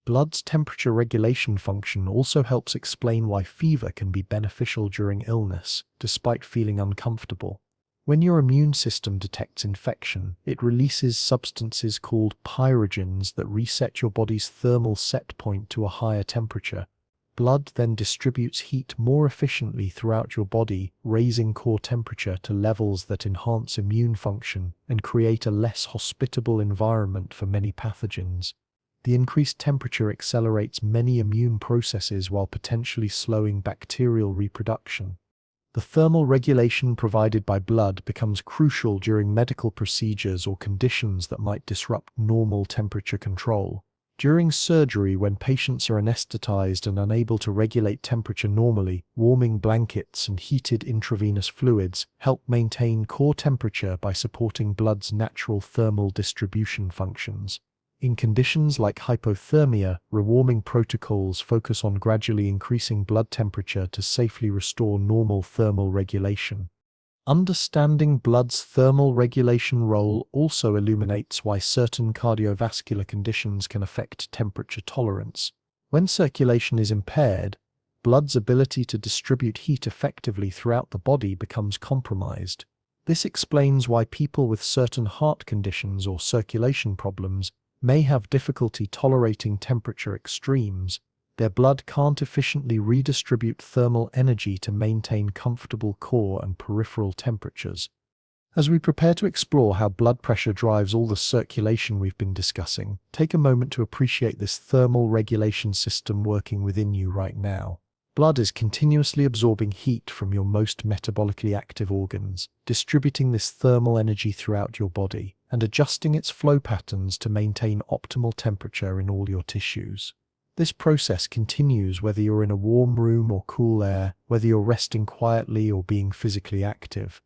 Blood's temperature regulation function also helps explain why fever can be beneficial during illness, despite feeling uncomfortable. When your immune system detects infection, it releases substances called pyrogens that reset your body's thermal set point to a higher temperature. Blood then distributes heat more efficiently throughout your body, raising core temperature to levels that enhance immune function and create a less hospitable environment for many pathogens. The increased temperature accelerates many immune processes while potentially slowing bacterial reproduction. The thermal regulation provided by blood becomes crucial during medical procedures or conditions that might disrupt normal temperature control. During surgery, when patients are anesthetized and unable to regulate temperature normally, warming blankets and heated intravenous fluids help maintain core temperature by supporting blood's natural thermal distribution functions. In conditions like hypothermia, rewarming protocols focus on gradually increasing blood temperature to safely restore normal thermal regulation. Understanding blood's thermal regulation role also illuminates why certain cardiovascular conditions can affect temperature tolerance. When circulation is impaired, blood's ability to distribute heat effectively throughout the body becomes compromised. This explains why people with certain heart conditions or circulation problems may have difficulty tolerating temperature extremes. Their blood can't efficiently redistribute thermal energy to maintain comfortable core and peripheral temperatures. As we prepare to explore how blood pressure drives all the circulation we've been discussing, take a moment to appreciate this thermal regulation system working within you right now. Blood is continuously absorbing heat from your most metabolically active organs, distributing this thermal energy throughout your body, and adjusting its flow patterns to maintain optimal temperature in all your tissues. This process continues whether you're in a warm room or cool air, whether you're resting quietly or being physically active.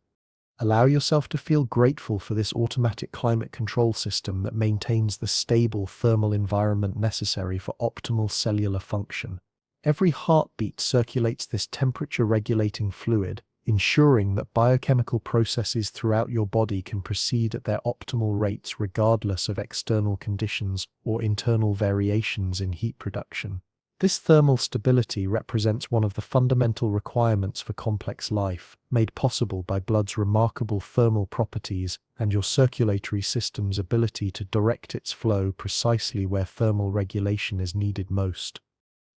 Allow yourself to feel grateful for this automatic climate control system that maintains the stable thermal environment necessary for optimal cellular function. Every heartbeat circulates this temperature-regulating fluid, ensuring that biochemical processes throughout your body can proceed at their optimal rates regardless of external conditions or internal variations in heat production. This thermal stability represents one of the fundamental requirements for complex life, made possible by blood's remarkable thermal properties and your circulatory system's ability to direct its flow precisely where thermal regulation is needed most.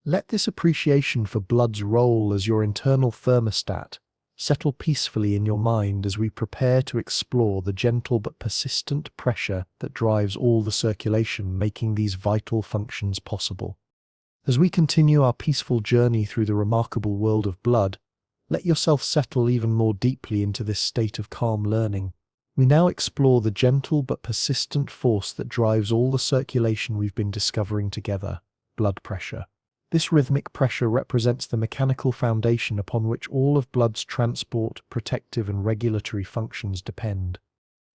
Let this appreciation for blood's role as your internal thermostat settle peacefully in your mind as we prepare to explore the gentle but persistent pressure that drives all the circulation, making these vital functions possible. As we continue our peaceful journey through the remarkable world of blood, let yourself settle even more deeply into this state of calm learning. We now explore the gentle but persistent force that drives all the circulation we've been discovering together: blood pressure. This rhythmic pressure represents the mechanical foundation upon which all of blood's transport, protective and regulatory functions depend.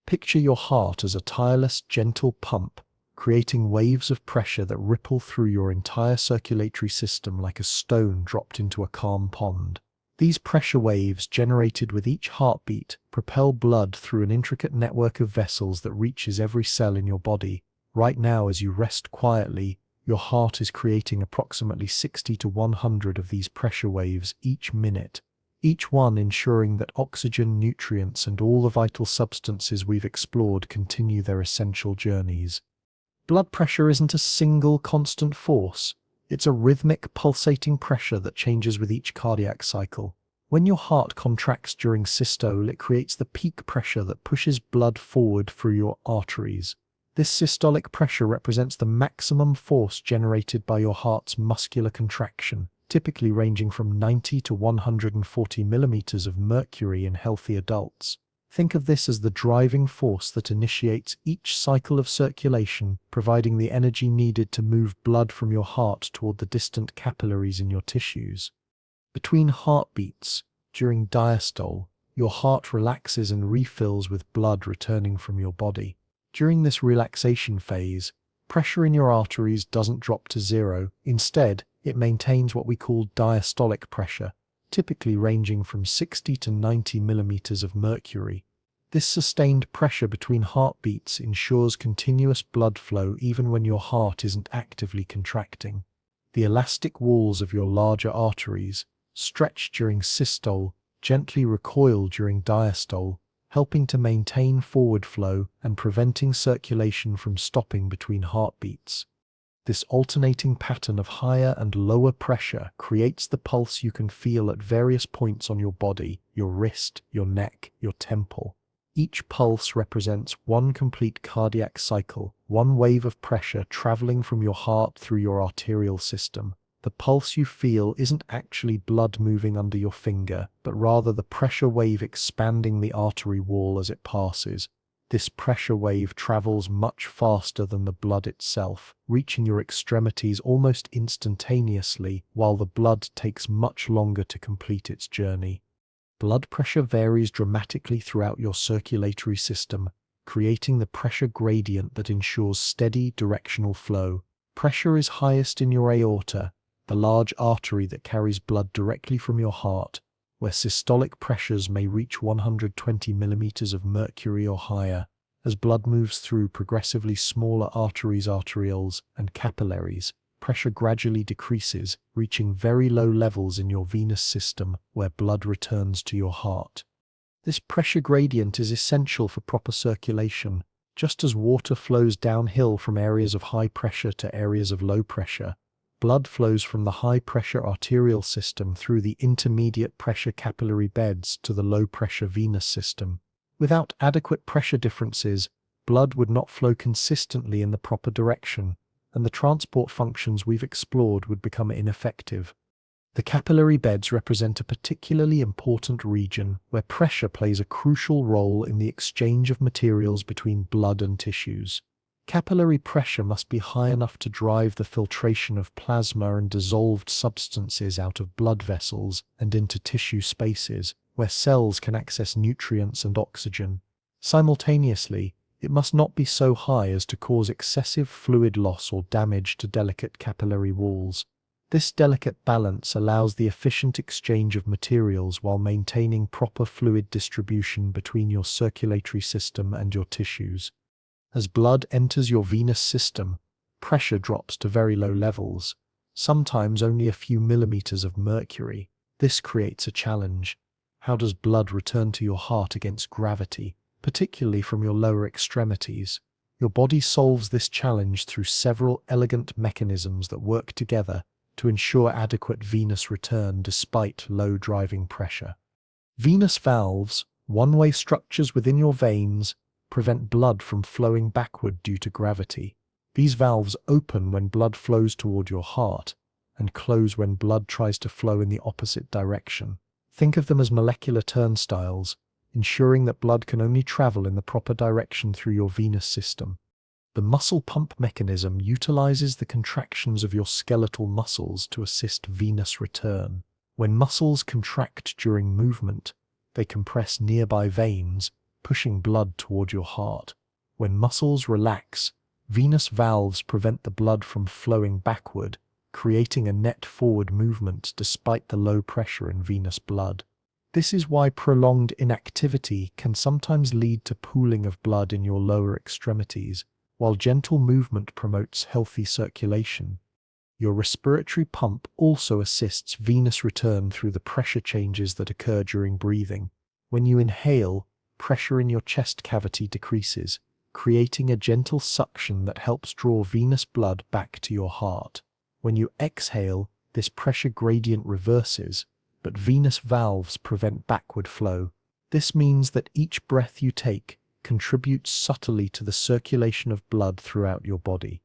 Picture your heart as a tireless, gentle pump, creating waves of pressure that ripple through your entire circulatory system like a stone dropped into a calm pond. These pressure waves, generated with each heartbeat, propel blood through an intricate network of vessels that reaches every cell in your body. Right now, as you rest quietly, your heart is creating approximately 60 to 100 of these pressure waves each minute, each one ensuring that oxygen, nutrients, and all the vital substances we've explored continue their essential journeys. Blood pressure isn't a single constant force. It's a rhythmic, pulsating pressure that changes with each cardiac cycle. When your heart contracts during systole, it creates the peak pressure that pushes blood forward through your arteries. This systolic pressure represents the maximum force generated by your heart's muscular contraction, typically ranging from 90 to 140 millimeters of mercury in healthy adults. Think of this as the driving force that initiates each cycle of circulation, providing the energy needed to move blood from your heart toward the distant capillaries in your tissues. Between heartbeats, during diastole, your heart relaxes and refills with blood returning from your body. During this relaxation phase, pressure in your arteries doesn't drop to zero. Instead, it maintains what we call diastolic pressure, typically ranging from 60 to 90 millimeters of mercury. This sustained pressure between heartbeats ensures continuous blood flow even when your heart isn't actively contracting. The elastic walls of your larger arteries, stretched during systole, gently recoil during diastole, helping to maintain forward flow and preventing circulation from stopping between heartbeats. This alternating pattern of higher and lower pressure creates the pulse you can feel at various points on your body, your wrist, your neck, your temple. Each pulse represents one complete cardiac cycle, one wave of pressure traveling from your heart through your arterial system. The pulse you feel isn't actually blood moving under your finger, but rather the pressure wave expanding the artery wall as it passes. This pressure wave travels much faster than the blood itself, reaching your extremities almost instantaneously, while the blood takes much longer to complete its journey. Blood pressure varies dramatically throughout your circulatory system, creating the pressure gradient that ensures steady directional flow. Pressure is highest in your aorta, the large artery that carries blood directly from your heart, where systolic pressures may reach 120 millimeters of mercury or higher. As blood moves through progressively smaller arteries, arterioles, and capillaries, pressure gradually decreases, reaching very low levels in your venous system where blood returns to your heart. This pressure gradient is essential for proper circulation. Just as water flows downhill from areas of high pressure to areas of low pressure, blood flows from the high-pressure arterial system through the intermediate pressure capillary beds to the low-pressure venous system. Without adequate pressure differences, blood would not flow consistently in the proper direction, and the transport functions we've explored would become ineffective. The capillary beds represent a particularly important region where pressure plays a crucial role in the exchange of materials between blood and tissues. Capillary pressure must be high enough to drive the filtration of plasma and dissolved substances out of blood vessels and into tissue spaces, where cells can access nutrients and oxygen. Simultaneously, it must not be so high as to cause excessive fluid loss or damage to delicate capillary walls. This delicate balance allows the efficient exchange of materials while maintaining proper fluid distribution between your circulatory system and your tissues. As blood enters your venous system, pressure drops to very low levels, sometimes only a few millimeters of mercury. This creates a challenge. How does blood return to your heart against gravity, particularly from your lower extremities? Your body solves this challenge through several elegant mechanisms that work together to ensure adequate venous return despite low driving pressure. Venous valves, one-way structures within your veins, prevent blood from flowing backward due to gravity. These valves open when blood flows toward your heart and close when blood tries to flow in the opposite direction. Think of them as molecular turnstiles, ensuring that blood can only travel in the proper direction through your venous system. The muscle pump mechanism utilizes the contractions of your skeletal muscles to assist venous return. When muscles contract during movement, they compress nearby veins, pushing blood toward your heart. When muscles relax, venous valves prevent the blood from flowing backward, creating a net forward movement despite the low pressure in venous blood. This is why prolonged inactivity can sometimes lead to pooling of blood in your lower extremities, while gentle movement promotes healthy circulation. Your respiratory pump also assists venous return through the pressure changes that occur during breathing. When you inhale, pressure in your chest cavity decreases, creating a gentle suction that helps draw venous blood back to your heart. When you exhale, this pressure gradient reverses, but venous valves prevent backward flow. This means that each breath you take contributes subtly to the circulation of blood throughout your body.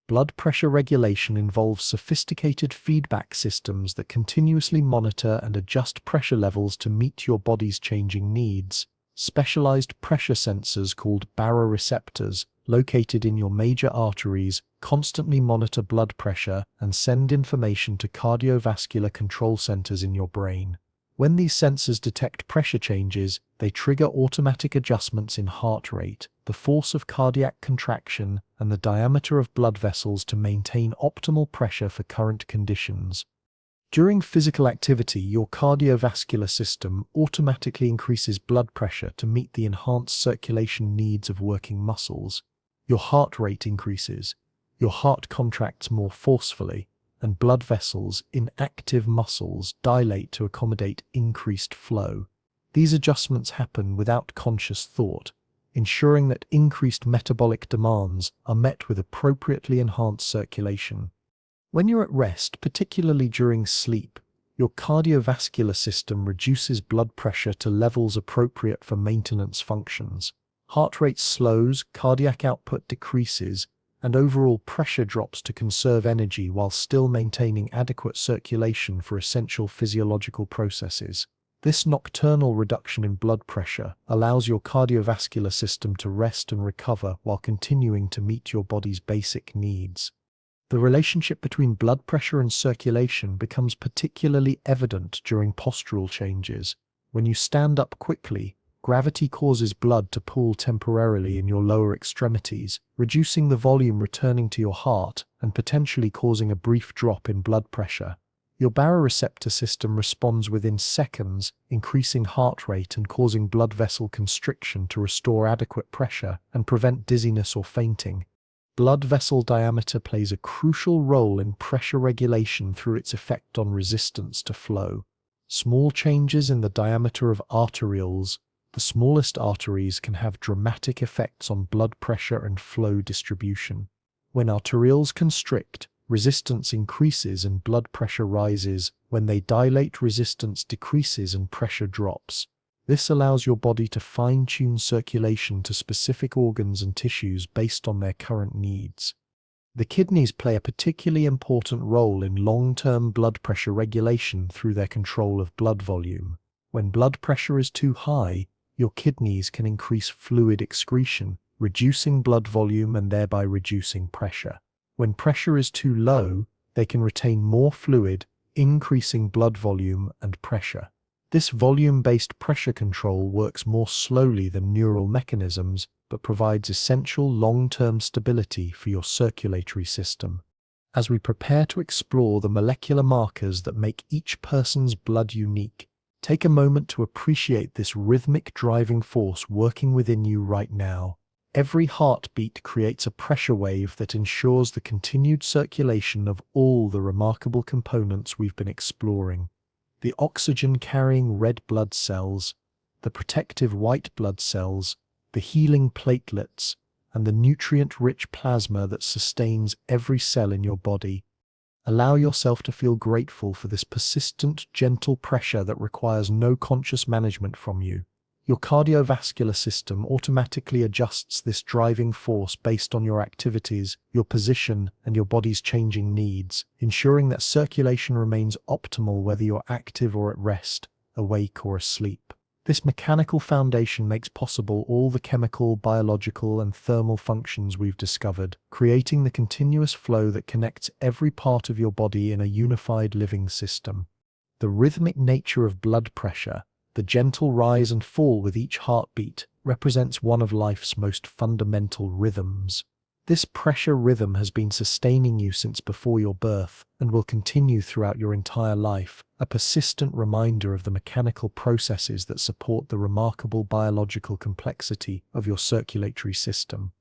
Blood pressure regulation involves sophisticated feedback systems that continuously monitor and adjust pressure levels to meet your body's changing needs. Specialized pressure sensors called baroreceptors, located in your major arteries, constantly monitor blood pressure and send information to cardiovascular control centers in your brain. When these sensors detect pressure changes, they trigger automatic adjustments in heart rate, the force of cardiac contraction, and the diameter of blood vessels to maintain optimal pressure for current conditions. During physical activity, your cardiovascular system automatically increases blood pressure to meet the enhanced circulation needs of working muscles. Your heart rate increases, your heart contracts more forcefully, and blood vessels in active muscles dilate to accommodate increased flow. These adjustments happen without conscious thought, ensuring that increased metabolic demands are met with appropriately enhanced circulation. When you're at rest, particularly during sleep, your cardiovascular system reduces blood pressure to levels appropriate for maintenance functions. Heart rate slows, cardiac output decreases, and overall pressure drops to conserve energy while still maintaining adequate circulation for essential physiological processes. This nocturnal reduction in blood pressure allows your cardiovascular system to rest and recover while continuing to meet your body's basic needs. The relationship between blood pressure and circulation becomes particularly evident during postural changes. When you stand up quickly, gravity causes blood to pool temporarily in your lower extremities, reducing the volume returning to your heart and potentially causing a brief drop in blood pressure. Your baroreceptor system responds within seconds, increasing heart rate and causing blood vessel constriction to restore adequate pressure and prevent dizziness or fainting. Blood vessel diameter plays a crucial role in pressure regulation through its effect on resistance to flow. Small changes in the diameter of arterioles, the smallest arteries, can have dramatic effects on blood pressure and flow distribution. When arterioles constrict, resistance increases and blood pressure rises. When they dilate, resistance decreases and pressure drops. This allows your body to fine-tune circulation to specific organs and tissues based on their current needs. The kidneys play a particularly important role in long-term blood pressure regulation through their control of blood volume. When blood pressure is too high, your kidneys can increase fluid excretion, reducing blood volume and thereby reducing pressure. When pressure is too low, they can retain more fluid, increasing blood volume and pressure. This volume-based pressure control works more slowly than neural mechanisms, but provides essential long-term stability for your circulatory system. As we prepare to explore the molecular markers that make each person's blood unique, take a moment to appreciate this rhythmic driving force working within you right now. Every heartbeat creates a pressure wave that ensures the continued circulation of all the remarkable components we've been exploring. The oxygen-carrying red blood cells, the protective white blood cells, the healing platelets, and the nutrient-rich plasma that sustains every cell in your body. Allow yourself to feel grateful for this persistent, gentle pressure that requires no conscious management from you. Your cardiovascular system automatically adjusts this driving force based on your activities, your position, and your body's changing needs, ensuring that circulation remains optimal whether you're active or at rest, awake or asleep. This mechanical foundation makes possible all the chemical, biological, and thermal functions we've discovered, creating the continuous flow that connects every part of your body in a unified living system. The rhythmic nature of blood pressure, the gentle rise and fall with each heartbeat, represents one of life's most fundamental rhythms. This pressure rhythm has been sustaining you since before your birth and will continue throughout your entire life, a persistent reminder of the mechanical processes that support the remarkable biological complexity of your circulatory system.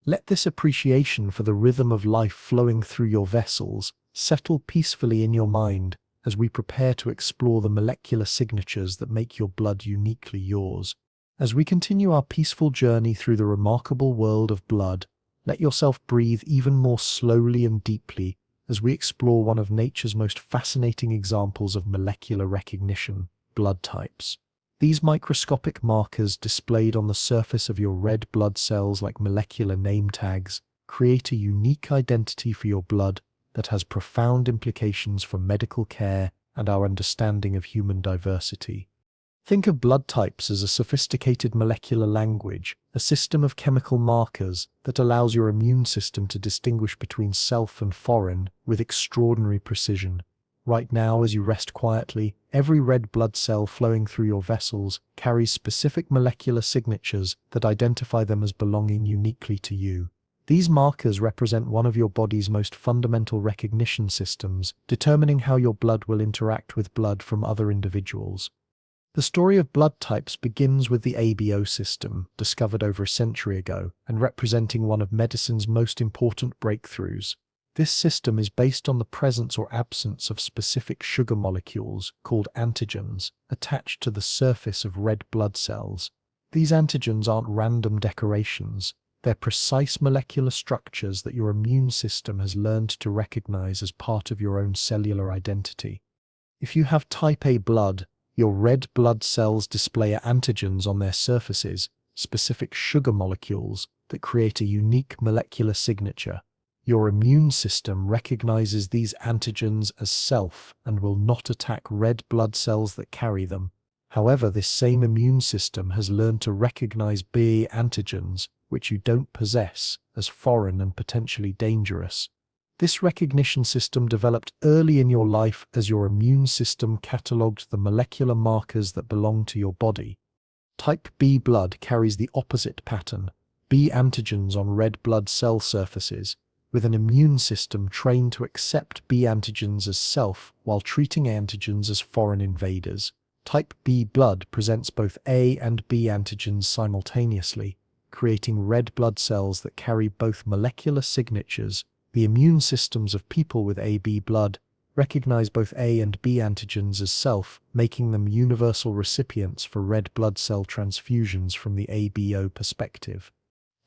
Let this appreciation for the rhythm of life flowing through your vessels settle peacefully in your mind as we prepare to explore the molecular signatures that make your blood uniquely yours. As we continue our peaceful journey through the remarkable world of blood, let yourself breathe even more slowly and deeply as we explore one of nature's most fascinating examples of molecular recognition: blood types. These microscopic markers displayed on the surface of your red blood cells like molecular name tags create a unique identity for your blood that has profound implications for medical care and our understanding of human diversity. Think of blood types as a sophisticated molecular language, a system of chemical markers that allows your immune system to distinguish between self and foreign with extraordinary precision. Right now, as you rest quietly, every red blood cell flowing through your vessels carries specific molecular signatures that identify them as belonging uniquely to you. These markers represent one of your body's most fundamental recognition systems, determining how your blood will interact with blood from other individuals. The story of blood types begins with the ABO system, discovered over a century ago and representing one of medicine's most important breakthroughs. This system is based on the presence or absence of specific sugar molecules, called antigens, attached to the surface of red blood cells. These antigens aren't random decorations. They're precise molecular structures that your immune system has learned to recognize as part of your own cellular identity. If you have type A blood, your red blood cells display antigens on their surfaces, specific sugar molecules that create a unique molecular signature. Your immune system recognizes these antigens as self and will not attack red blood cells that carry them. However, this same immune system has learned to recognize B antigens, which you don't possess, as foreign and potentially dangerous. This recognition system developed early in your life as your immune system catalogued the molecular markers that belong to your body. Type B blood carries the opposite pattern, B antigens on red blood cell surfaces, with an immune system trained to accept B antigens as self while treating antigens as foreign invaders. Type B blood presents both A and B antigens simultaneously, creating red blood cells that carry both molecular signatures. The immune systems of people with AB blood recognize both A and B antigens as self, making them universal recipients for red blood cell transfusions from the ABO perspective.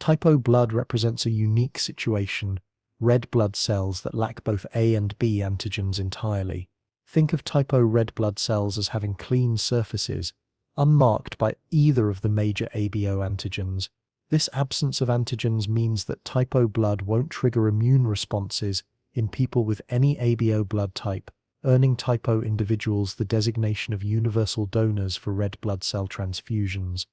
Type O blood represents a unique situation, red blood cells that lack both A and B antigens entirely. Think of type O red blood cells as having clean surfaces, unmarked by either of the major ABO antigens. This absence of antigens means that type O blood won't trigger immune responses in people with any ABO blood type, earning type O individuals the designation of universal donors for red blood cell transfusions.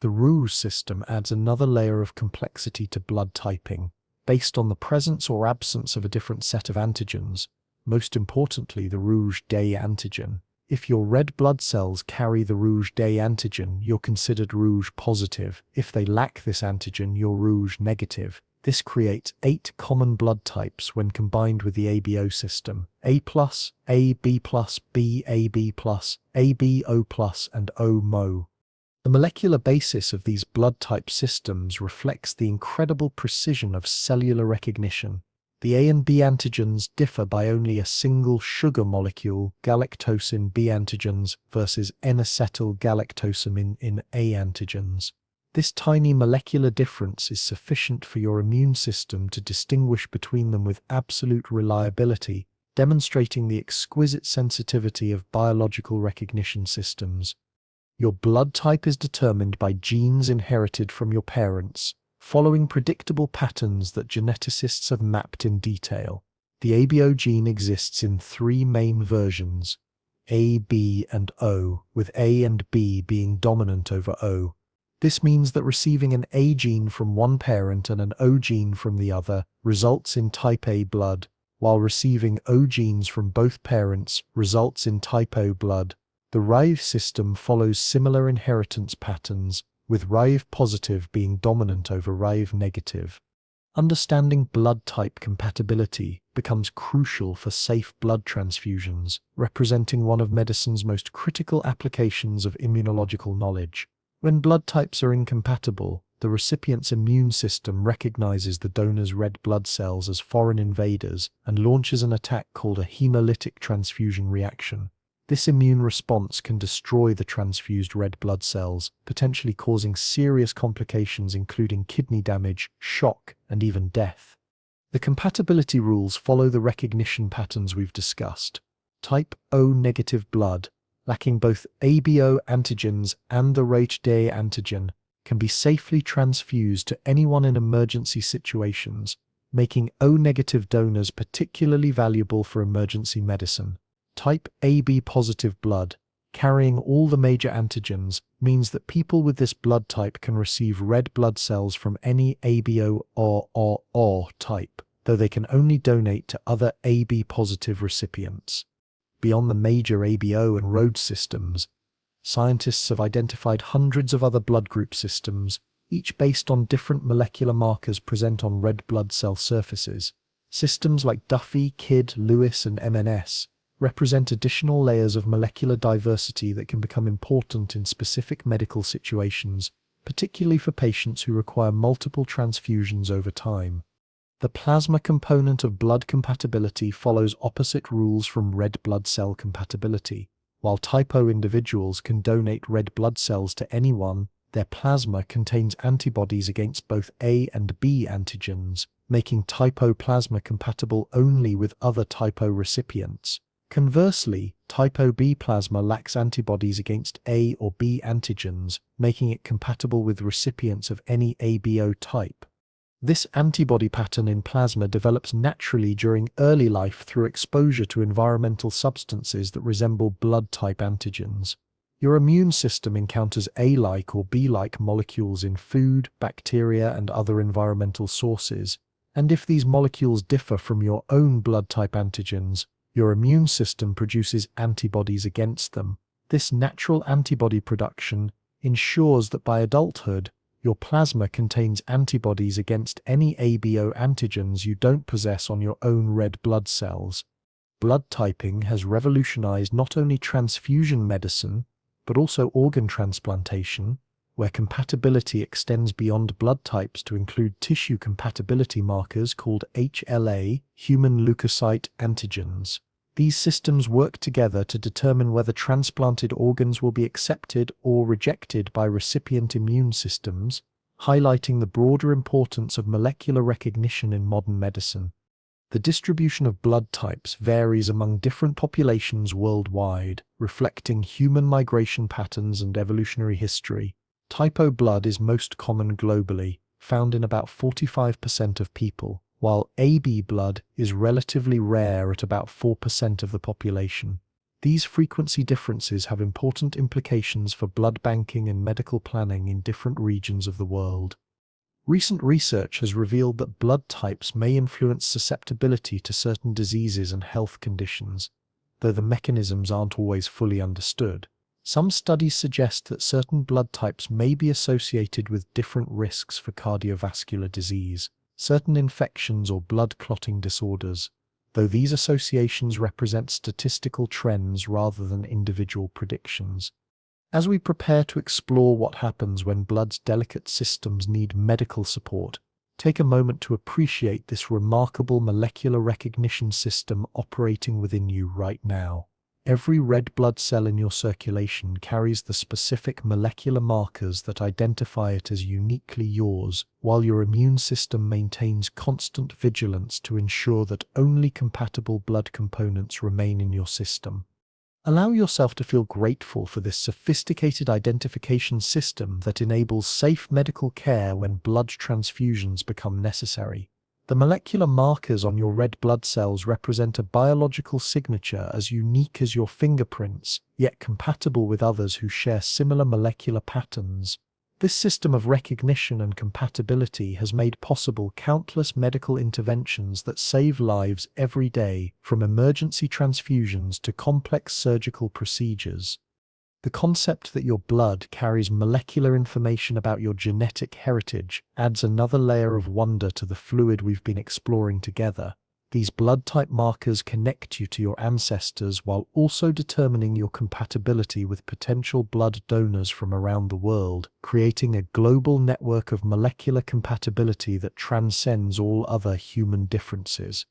The rouge system adds another layer of complexity to blood typing, based on the presence or absence of a different set of antigens, most importantly the rouge day antigen. If your red blood cells carry the rouge day antigen, you're considered rouge positive. If they lack this antigen, you're rouge negative. This creates 8 common blood types when combined with the ABO system: A+, AB+, BAB+, ABO+, and O-MO. The molecular basis of these blood type systems reflects the incredible precision of cellular recognition. The A and B antigens differ by only a single sugar molecule, galactosin B antigens versus N-acetyl-galactosamine in A antigens. This tiny molecular difference is sufficient for your immune system to distinguish between them with absolute reliability, demonstrating the exquisite sensitivity of biological recognition systems. Your blood type is determined by genes inherited from your parents, following predictable patterns that geneticists have mapped in detail. The ABO gene exists in 3 main versions: A, B, and O, with A and B being dominant over O. This means that receiving an A gene from one parent and an O gene from the other results in type A blood, while receiving O genes from both parents results in type O blood. The Rive system follows similar inheritance patterns, with Rive positive being dominant over Rive negative. Understanding blood type compatibility becomes crucial for safe blood transfusions, representing one of medicine's most critical applications of immunological knowledge. When blood types are incompatible, the recipient's immune system recognizes the donor's red blood cells as foreign invaders and launches an attack called a hemolytic transfusion reaction. This immune response can destroy the transfused red blood cells, potentially causing serious complications including kidney damage, shock, and even death. The compatibility rules follow the recognition patterns we've discussed. Type O negative blood, lacking both ABO antigens and the rouge day antigen, can be safely transfused to anyone in emergency situations, making O negative donors particularly valuable for emergency medicine. Type AB positive blood, carrying all the major antigens, means that people with this blood type can receive red blood cells from any ABO or type, though they can only donate to other AB positive recipients. Beyond the major ABO and rouge systems, scientists have identified hundreds of other blood group systems, each based on different molecular markers present on red blood cell surfaces. Systems like Duffy, Kidd, Lewis, and MNS represent additional layers of molecular diversity that can become important in specific medical situations, particularly for patients who require multiple transfusions over time. The plasma component of blood compatibility follows opposite rules from red blood cell compatibility. While type O individuals can donate red blood cells to anyone, their plasma contains antibodies against both A and B antigens, making type O plasma compatible only with other type O recipients. Conversely, type OB plasma lacks antibodies against A or B antigens, making it compatible with recipients of any ABO type. This antibody pattern in plasma develops naturally during early life through exposure to environmental substances that resemble blood-type antigens. Your immune system encounters A-like or B-like molecules in food, bacteria, and other environmental sources, and if these molecules differ from your own blood-type antigens, your immune system produces antibodies against them. This natural antibody production ensures that by adulthood, your plasma contains antibodies against any ABO antigens you don't possess on your own red blood cells. Blood typing has revolutionized not only transfusion medicine, but also organ transplantation, where compatibility extends beyond blood types to include tissue compatibility markers called HLA, human leukocyte antigens. These systems work together to determine whether transplanted organs will be accepted or rejected by recipient immune systems, highlighting the broader importance of molecular recognition in modern medicine. The distribution of blood types varies among different populations worldwide, reflecting human migration patterns and evolutionary history. Type O blood is most common globally, found in about 45% of people, while AB blood is relatively rare at about 4% of the population. These frequency differences have important implications for blood banking and medical planning in different regions of the world. Recent research has revealed that blood types may influence susceptibility to certain diseases and health conditions, though the mechanisms aren't always fully understood. Some studies suggest that certain blood types may be associated with different risks for cardiovascular disease, certain infections or blood clotting disorders, though these associations represent statistical trends rather than individual predictions. As we prepare to explore what happens when blood's delicate systems need medical support, take a moment to appreciate this remarkable molecular recognition system operating within you right now. Every red blood cell in your circulation carries the specific molecular markers that identify it as uniquely yours, while your immune system maintains constant vigilance to ensure that only compatible blood components remain in your system. Allow yourself to feel grateful for this sophisticated identification system that enables safe medical care when blood transfusions become necessary. The molecular markers on your red blood cells represent a biological signature as unique as your fingerprints, yet compatible with others who share similar molecular patterns. This system of recognition and compatibility has made possible countless medical interventions that save lives every day, from emergency transfusions to complex surgical procedures. The concept that your blood carries molecular information about your genetic heritage adds another layer of wonder to the fluid we've been exploring together. These blood type markers connect you to your ancestors while also determining your compatibility with potential blood donors from around the world, creating a global network of molecular compatibility that transcends all other human differences.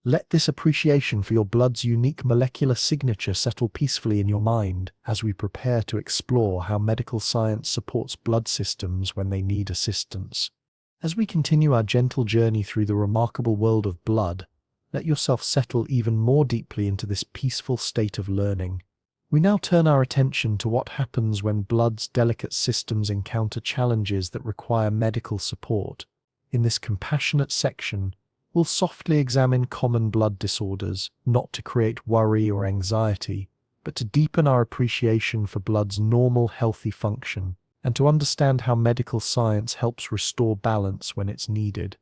Let this appreciation for your blood's unique molecular signature settle peacefully in your mind as we prepare to explore how medical science supports blood systems when they need assistance. As we continue our gentle journey through the remarkable world of blood, let yourself settle even more deeply into this peaceful state of learning. We now turn our attention to what happens when blood's delicate systems encounter challenges that require medical support. In this compassionate section, we'll softly examine common blood disorders, not to create worry or anxiety, but to deepen our appreciation for blood's normal, healthy function, and to understand how medical science helps restore balance when it's needed.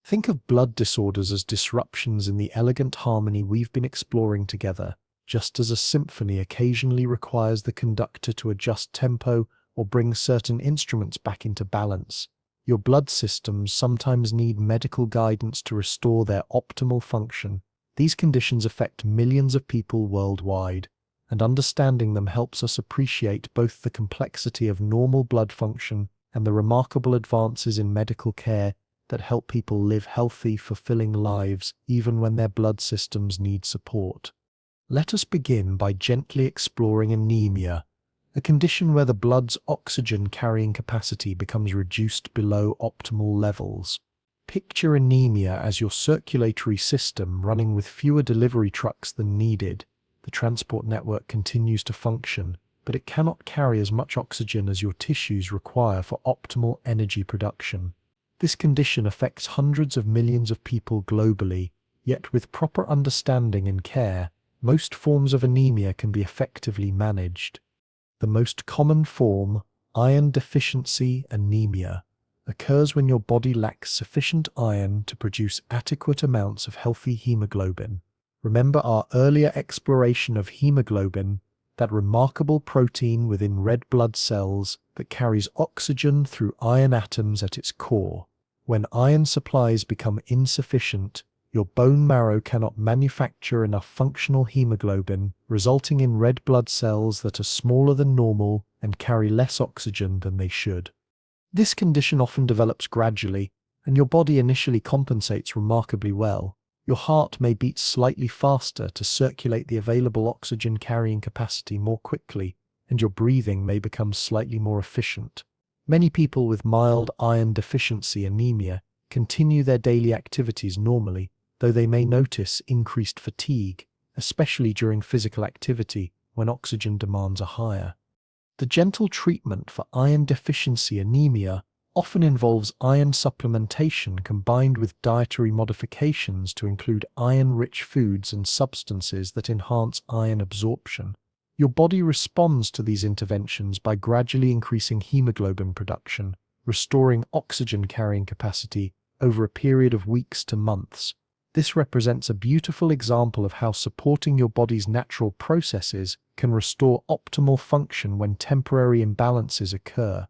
Think of blood disorders as disruptions in the elegant harmony we've been exploring together. Just as a symphony occasionally requires the conductor to adjust tempo, or bring certain instruments back into balance. Your blood systems sometimes need medical guidance to restore their optimal function. These conditions affect millions of people worldwide, and understanding them helps us appreciate both the complexity of normal blood function and the remarkable advances in medical care that help people live healthy, fulfilling lives even when their blood systems need support. Let us begin by gently exploring anemia, a condition where the blood's oxygen carrying capacity becomes reduced below optimal levels. Picture anemia as your circulatory system running with fewer delivery trucks than needed. The transport network continues to function, but it cannot carry as much oxygen as your tissues require for optimal energy production. This condition affects hundreds of millions of people globally, yet with proper understanding and care, most forms of anemia can be effectively managed. The most common form, iron deficiency anemia, occurs when your body lacks sufficient iron to produce adequate amounts of healthy hemoglobin. Remember our earlier exploration of hemoglobin, that remarkable protein within red blood cells that carries oxygen through iron atoms at its core. When iron supplies become insufficient, your bone marrow cannot manufacture enough functional hemoglobin, resulting in red blood cells that are smaller than normal and carry less oxygen than they should. This condition often develops gradually, and your body initially compensates remarkably well. Your heart may beat slightly faster to circulate the available oxygen carrying capacity more quickly, and your breathing may become slightly more efficient. Many people with mild iron deficiency anemia continue their daily activities normally, though they may notice increased fatigue, especially during physical activity when oxygen demands are higher. The gentle treatment for iron deficiency anemia often involves iron supplementation combined with dietary modifications to include iron-rich foods and substances that enhance iron absorption. Your body responds to these interventions by gradually increasing hemoglobin production, restoring oxygen carrying capacity over a period of weeks to months. This represents a beautiful example of how supporting your body's natural processes can restore optimal function when temporary imbalances occur.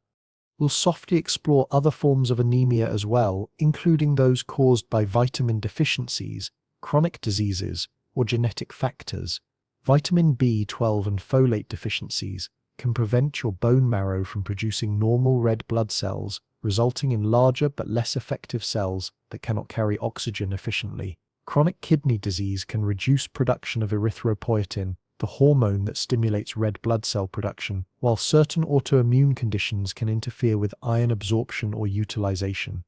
We'll softly explore other forms of anemia as well, including those caused by vitamin deficiencies, chronic diseases, or genetic factors. Vitamin B12 and folate deficiencies can prevent your bone marrow from producing normal red blood cells, resulting in larger but less effective cells that cannot carry oxygen efficiently. Chronic kidney disease can reduce production of erythropoietin, the hormone that stimulates red blood cell production, while certain autoimmune conditions can interfere with iron absorption or utilization.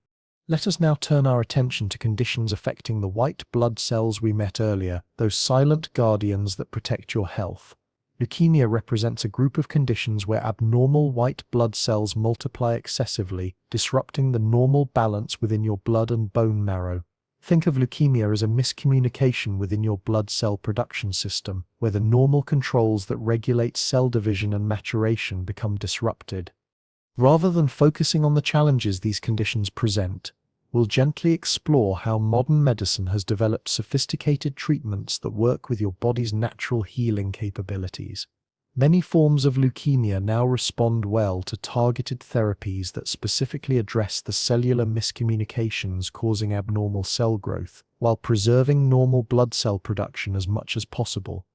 Let us now turn our attention to conditions affecting the white blood cells we met earlier, those silent guardians that protect your health. Leukemia represents a group of conditions where abnormal white blood cells multiply excessively, disrupting the normal balance within your blood and bone marrow. Think of leukemia as a miscommunication within your blood cell production system, where the normal controls that regulate cell division and maturation become disrupted. Rather than focusing on the challenges these conditions present, we'll gently explore how modern medicine has developed sophisticated treatments that work with your body's natural healing capabilities. Many forms of leukemia now respond well to targeted therapies that specifically address the cellular miscommunications causing abnormal cell growth, while preserving normal blood cell production as much as possible.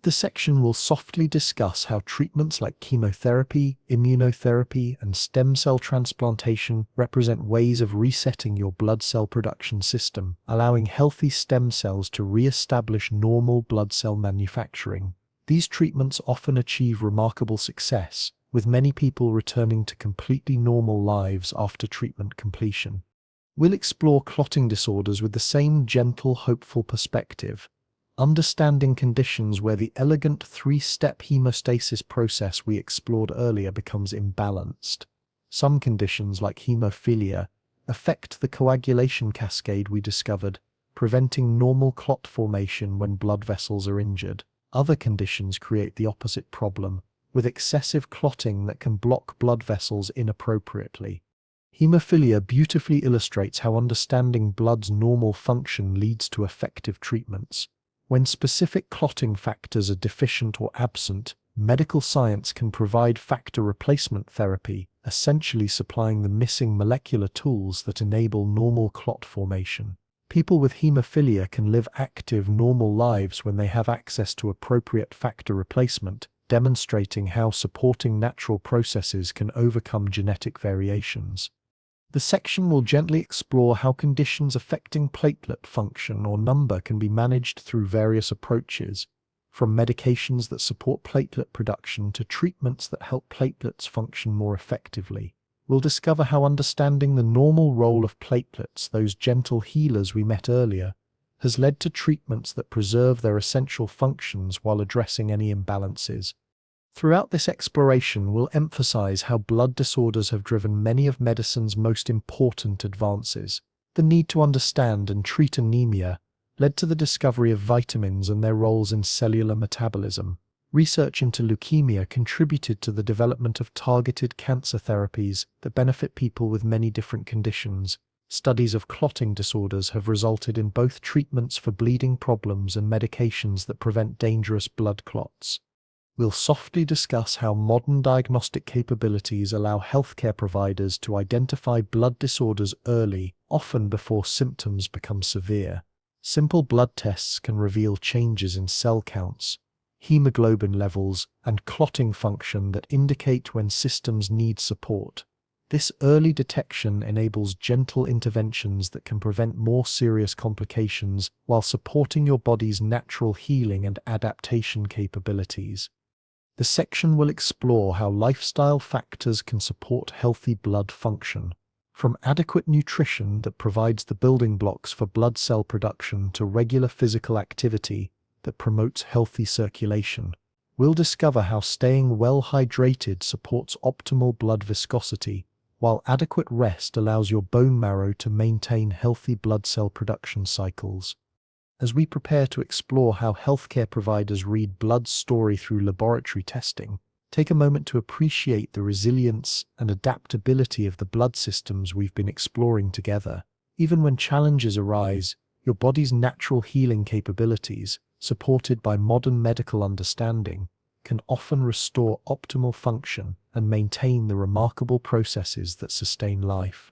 This section will softly discuss how treatments like chemotherapy, immunotherapy, and stem cell transplantation represent ways of resetting your blood cell production system, allowing healthy stem cells to re-establish normal blood cell manufacturing. These treatments often achieve remarkable success, with many people returning to completely normal lives after treatment completion. We'll explore clotting disorders with the same gentle, hopeful perspective, understanding conditions where the elegant three-step hemostasis process we explored earlier becomes imbalanced. Some conditions, like hemophilia, affect the coagulation cascade we discovered, preventing normal clot formation when blood vessels are injured. Other conditions create the opposite problem, with excessive clotting that can block blood vessels inappropriately. Hemophilia beautifully illustrates how understanding blood's normal function leads to effective treatments. When specific clotting factors are deficient or absent, medical science can provide factor replacement therapy, essentially supplying the missing molecular tools that enable normal clot formation. People with hemophilia can live active, normal lives when they have access to appropriate factor replacement, demonstrating how supporting natural processes can overcome genetic variations. The section will gently explore how conditions affecting platelet function or number can be managed through various approaches, from medications that support platelet production to treatments that help platelets function more effectively. We'll discover how understanding the normal role of platelets, those gentle healers we met earlier, has led to treatments that preserve their essential functions while addressing any imbalances. Throughout this exploration, we'll emphasize how blood disorders have driven many of medicine's most important advances. The need to understand and treat anemia led to the discovery of vitamins and their roles in cellular metabolism. Research into leukemia contributed to the development of targeted cancer therapies that benefit people with many different conditions. Studies of clotting disorders have resulted in both treatments for bleeding problems and medications that prevent dangerous blood clots. We'll softly discuss how modern diagnostic capabilities allow healthcare providers to identify blood disorders early, often before symptoms become severe. Simple blood tests can reveal changes in cell counts, hemoglobin levels, and clotting function that indicate when systems need support. This early detection enables gentle interventions that can prevent more serious complications while supporting your body's natural healing and adaptation capabilities. The section will explore how lifestyle factors can support healthy blood function, from adequate nutrition that provides the building blocks for blood cell production to regular physical activity that promotes healthy circulation. We'll discover how staying well hydrated supports optimal blood viscosity, while adequate rest allows your bone marrow to maintain healthy blood cell production cycles. As we prepare to explore how healthcare providers read blood's story through laboratory testing, take a moment to appreciate the resilience and adaptability of the blood systems we've been exploring together. Even when challenges arise, your body's natural healing capabilities, supported by modern medical understanding, can often restore optimal function and maintain the remarkable processes that sustain life.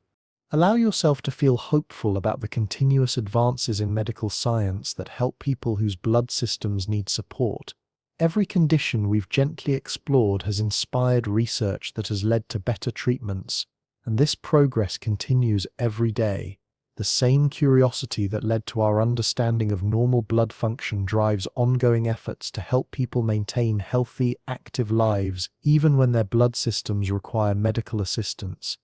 Allow yourself to feel hopeful about the continuous advances in medical science that help people whose blood systems need support. Every condition we've gently explored has inspired research that has led to better treatments, and this progress continues every day. The same curiosity that led to our understanding of normal blood function drives ongoing efforts to help people maintain healthy, active lives, even when their blood systems require medical assistance.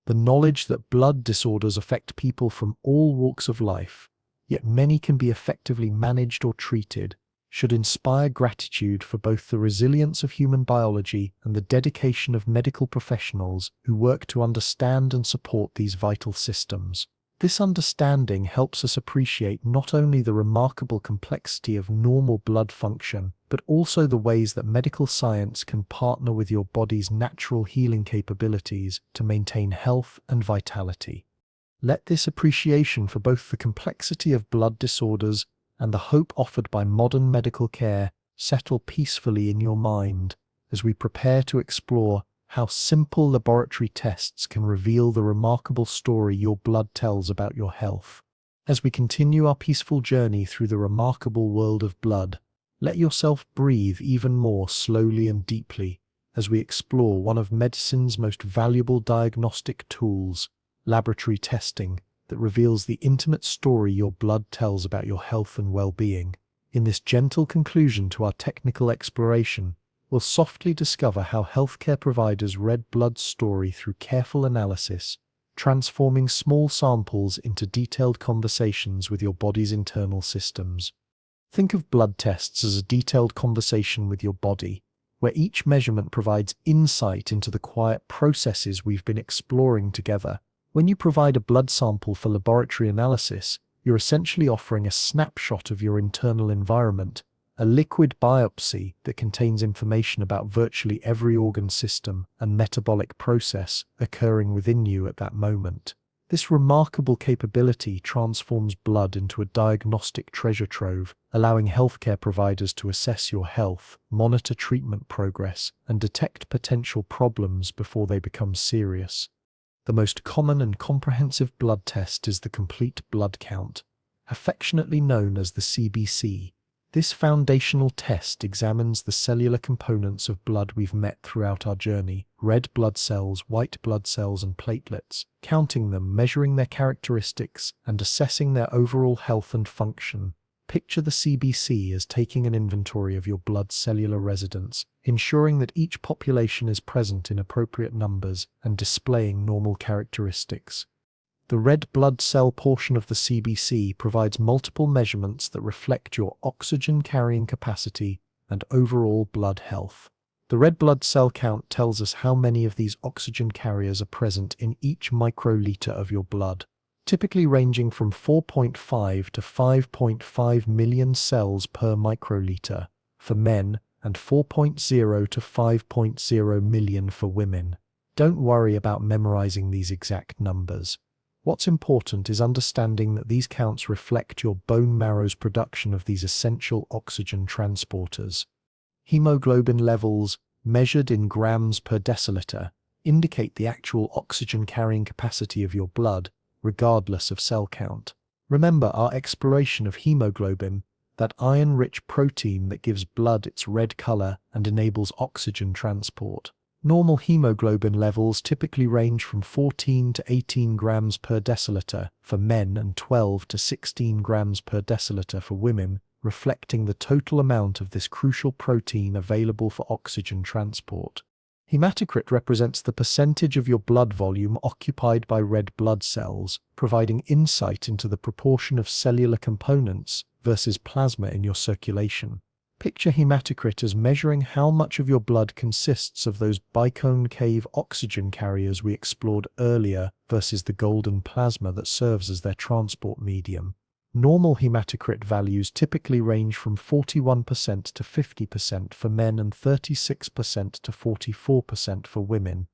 The knowledge that blood disorders affect people from all walks of life, yet many can be effectively managed or treated, should inspire gratitude for both the resilience of human biology and the dedication of medical professionals who work to understand and support these vital systems. This understanding helps us appreciate not only the remarkable complexity of normal blood function, but also the ways that medical science can partner with your body's natural healing capabilities to maintain health and vitality. Let this appreciation for both the complexity of blood disorders and the hope offered by modern medical care settle peacefully in your mind as we prepare to explore how simple laboratory tests can reveal the remarkable story your blood tells about your health. As we continue our peaceful journey through the remarkable world of blood, let yourself breathe even more slowly and deeply as we explore one of medicine's most valuable diagnostic tools, laboratory testing, that reveals the intimate story your blood tells about your health and well-being. In this gentle conclusion to our technical exploration, we'll softly discover how healthcare providers read blood's story through careful analysis, transforming small samples into detailed conversations with your body's internal systems. Think of blood tests as a detailed conversation with your body, where each measurement provides insight into the quiet processes we've been exploring together. When you provide a blood sample for laboratory analysis, you're essentially offering a snapshot of your internal environment, a liquid biopsy that contains information about virtually every organ system and metabolic process occurring within you at that moment. This remarkable capability transforms blood into a diagnostic treasure trove, allowing healthcare providers to assess your health, monitor treatment progress, and detect potential problems before they become serious. The most common and comprehensive blood test is the complete blood count, affectionately known as the CBC. This foundational test examines the cellular components of blood we've met throughout our journey: red blood cells, white blood cells, and platelets, counting them, measuring their characteristics, and assessing their overall health and function. Picture the CBC as taking an inventory of your blood's cellular residents, ensuring that each population is present in appropriate numbers and displaying normal characteristics. The red blood cell portion of the CBC provides multiple measurements that reflect your oxygen carrying capacity and overall blood health. The red blood cell count tells us how many of these oxygen carriers are present in each microliter of your blood, typically ranging from 4.5 to 5.5 million cells per microliter for men and 4.0 to 5.0 million for women. Don't worry about memorizing these exact numbers. What's important is understanding that these counts reflect your bone marrow's production of these essential oxygen transporters. Hemoglobin levels, measured in grams per deciliter, indicate the actual oxygen carrying capacity of your blood, regardless of cell count. Remember our exploration of hemoglobin, that iron-rich protein that gives blood its red color and enables oxygen transport. Normal hemoglobin levels typically range from 14 to 18 grams per deciliter for men and 12 to 16 grams per deciliter for women, reflecting the total amount of this crucial protein available for oxygen transport. Hematocrit represents the percentage of your blood volume occupied by red blood cells, providing insight into the proportion of cellular components versus plasma in your circulation. Picture hematocrit as measuring how much of your blood consists of those biconcave oxygen carriers we explored earlier versus the golden plasma that serves as their transport medium. Normal hematocrit values typically range from 41% to 50% for men and 36% to 44% for women.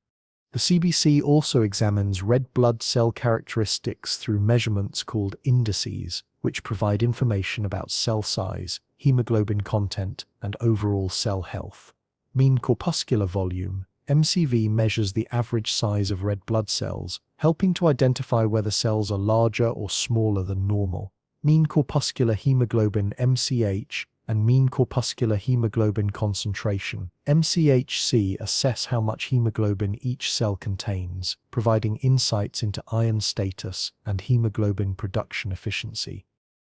The CBC also examines red blood cell characteristics through measurements called indices, which provide information about cell size, hemoglobin content, and overall cell health. Mean corpuscular volume, MCV, measures the average size of red blood cells, helping to identify whether cells are larger or smaller than normal. Mean corpuscular hemoglobin, MCH, and mean corpuscular hemoglobin concentration, MCHC, assess how much hemoglobin each cell contains, providing insights into iron status and hemoglobin production efficiency.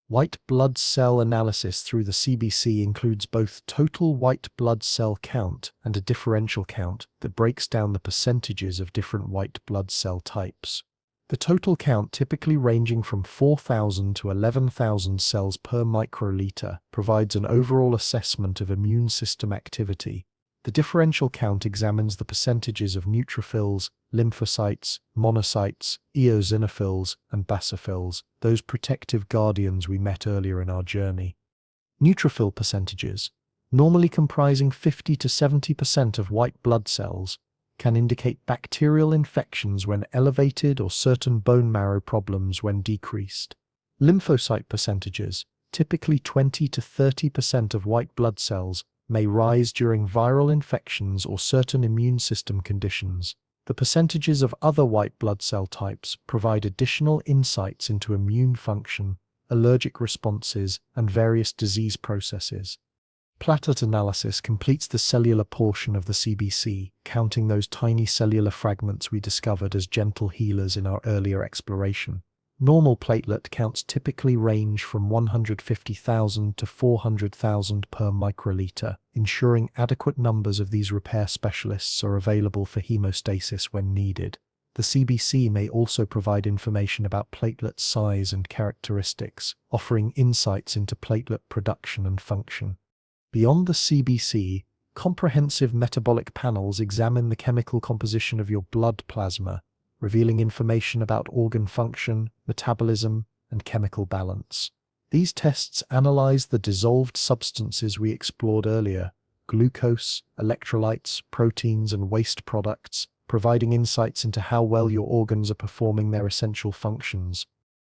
White blood cell analysis through the CBC includes both total white blood cell count and a differential count that breaks down the percentages of different white blood cell types. The total count, typically ranging from 4,000 to 11,000 cells per microliter, provides an overall assessment of immune system activity. The differential count examines the percentages of neutrophils, lymphocytes, monocytes, eosinophils, and basophils, those protective guardians we met earlier in our journey. Neutrophil percentages, normally comprising 50 to 70% of white blood cells, can indicate bacterial infections when elevated or certain bone marrow problems when decreased. Lymphocyte percentages, typically 20 to 30% of white blood cells, may rise during viral infections or certain immune system conditions. The percentages of other white blood cell types provide additional insights into immune function, allergic responses, and various disease processes. Platelet analysis completes the cellular portion of the CBC, counting those tiny cellular fragments we discovered as gentle healers in our earlier exploration. Normal platelet counts typically range from 150,000 to 400,000 per microliter, ensuring adequate numbers of these repair specialists are available for hemostasis when needed. The CBC may also provide information about platelet size and characteristics, offering insights into platelet production and function. Beyond the CBC, comprehensive metabolic panels examine the chemical composition of your blood plasma, revealing information about organ function, metabolism, and chemical balance. These tests analyze the dissolved substances we explored earlier: glucose, electrolytes, proteins, and waste products, providing insights into how well your organs are performing their essential functions.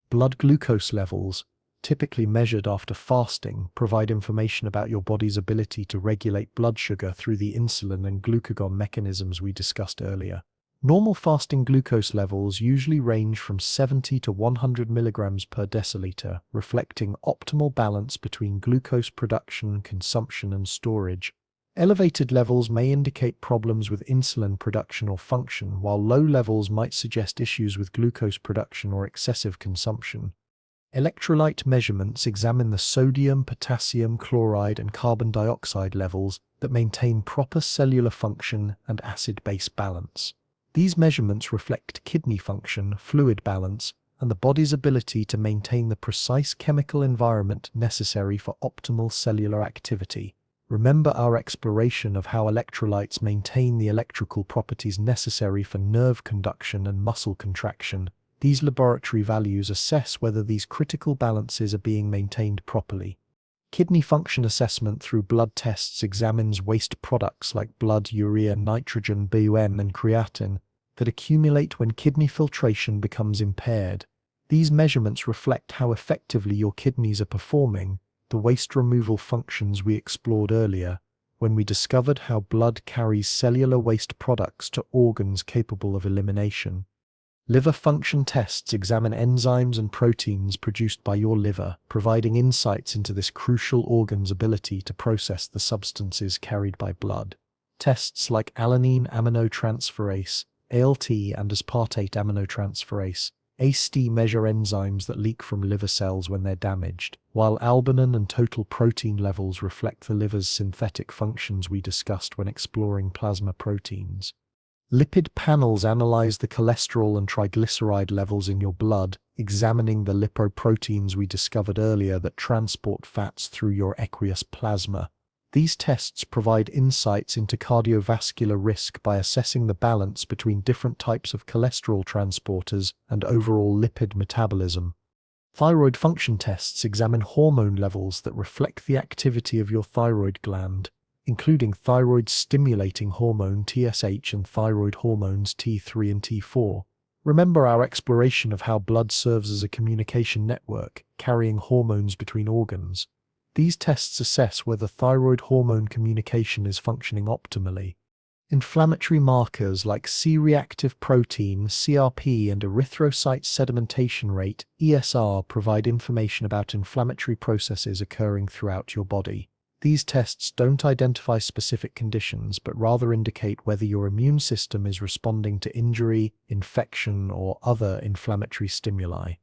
Blood glucose levels, typically measured after fasting, provide information about your body's ability to regulate blood sugar through the insulin and glucagon mechanisms we discussed earlier. Normal fasting glucose levels usually range from 70 to 100 milligrams per deciliter, reflecting optimal balance between glucose production, consumption, and storage. Elevated levels may indicate problems with insulin production or function, while low levels might suggest issues with glucose production or excessive consumption. Electrolyte measurements examine the sodium, potassium, chloride, and carbon dioxide levels that maintain proper cellular function and acid-base balance. These measurements reflect kidney function, fluid balance, and the body's ability to maintain the precise chemical environment necessary for optimal cellular activity. Remember our exploration of how electrolytes maintain the electrical properties necessary for nerve conduction and muscle contraction. These laboratory values assess whether these critical balances are being maintained properly. Kidney function assessment through blood tests examines waste products like blood, urea, nitrogen, BUN, and creatinine that accumulate when kidney filtration becomes impaired. These measurements reflect how effectively your kidneys are performing the waste removal functions we explored earlier, when we discovered how blood carries cellular waste products to organs capable of elimination. Liver function tests examine enzymes and proteins produced by your liver, providing insights into this crucial organ's ability to process the substances carried by blood. Tests like alanine aminotransferase, ALT, and aspartate aminotransferase, AST, measure enzymes that leak from liver cells when they're damaged, while albumin and total protein levels reflect the liver's synthetic functions we discussed when exploring plasma proteins. Lipid panels analyze the cholesterol and triglyceride levels in your blood, examining the lipoproteins we discovered earlier that transport fats through your aqueous plasma. These tests provide insights into cardiovascular risk by assessing the balance between different types of cholesterol transporters and overall lipid metabolism. Thyroid function tests examine hormone levels that reflect the activity of your thyroid gland, including thyroid-stimulating hormone TSH and thyroid hormones T3 and T4. Remember our exploration of how blood serves as a communication network, carrying hormones between organs. These tests assess whether thyroid hormone communication is functioning optimally. Inflammatory markers like C-reactive protein, CRP, and erythrocyte sedimentation rate, ESR, provide information about inflammatory processes occurring throughout your body. These tests don't identify specific conditions, but rather indicate whether your immune system is responding to injury, infection, or other inflammatory stimuli.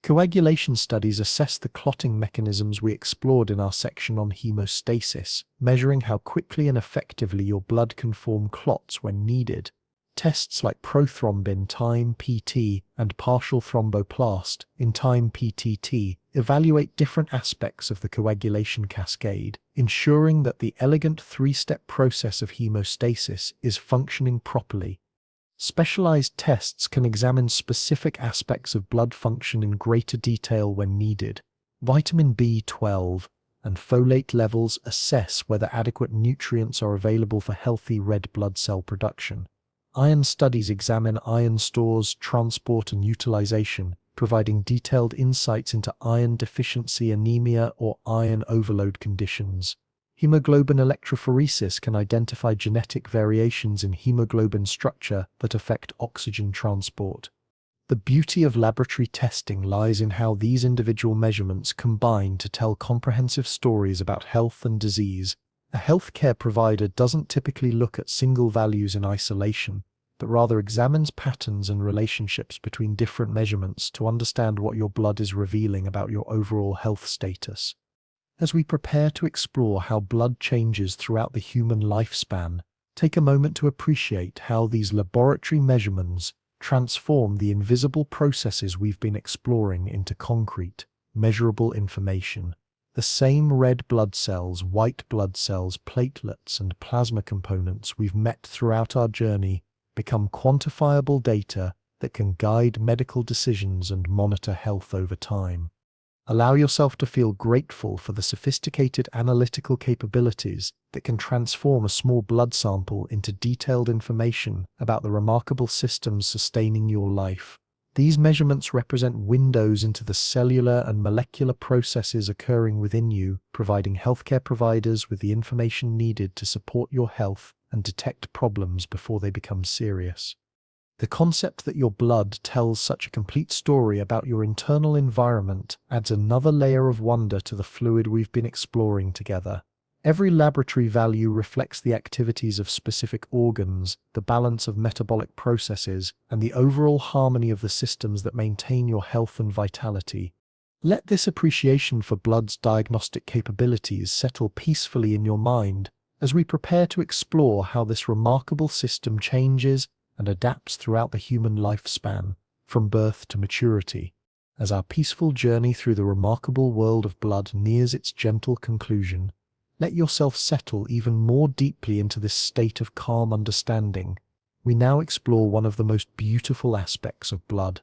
Coagulation studies assess the clotting mechanisms we explored in our section on hemostasis, measuring how quickly and effectively your blood can form clots when needed. Tests like prothrombin time PT and partial thromboplast in time PTT evaluate different aspects of the coagulation cascade, ensuring that the elegant three-step process of hemostasis is functioning properly. Specialized tests can examine specific aspects of blood function in greater detail when needed. Vitamin B12 and folate levels assess whether adequate nutrients are available for healthy red blood cell production. Iron studies examine iron stores, transport, and utilization, providing detailed insights into iron deficiency, anemia, or iron overload conditions. Hemoglobin electrophoresis can identify genetic variations in hemoglobin structure that affect oxygen transport. The beauty of laboratory testing lies in how these individual measurements combine to tell comprehensive stories about health and disease. A healthcare provider doesn't typically look at single values in isolation, but rather examines patterns and relationships between different measurements to understand what your blood is revealing about your overall health status. As we prepare to explore how blood changes throughout the human lifespan, take a moment to appreciate how these laboratory measurements transform the invisible processes we've been exploring into concrete, measurable information. The same red blood cells, white blood cells, platelets, and plasma components we've met throughout our journey become quantifiable data that can guide medical decisions and monitor health over time. Allow yourself to feel grateful for the sophisticated analytical capabilities that can transform a small blood sample into detailed information about the remarkable systems sustaining your life. These measurements represent windows into the cellular and molecular processes occurring within you, providing healthcare providers with the information needed to support your health and detect problems before they become serious. The concept that your blood tells such a complete story about your internal environment adds another layer of wonder to the fluid we've been exploring together. Every laboratory value reflects the activities of specific organs, the balance of metabolic processes, and the overall harmony of the systems that maintain your health and vitality. Let this appreciation for blood's diagnostic capabilities settle peacefully in your mind as we prepare to explore how this remarkable system changes and adapts throughout the human lifespan, from birth to maturity. As our peaceful journey through the remarkable world of blood nears its gentle conclusion, let yourself settle even more deeply into this state of calm understanding. We now explore one of the most beautiful aspects of blood,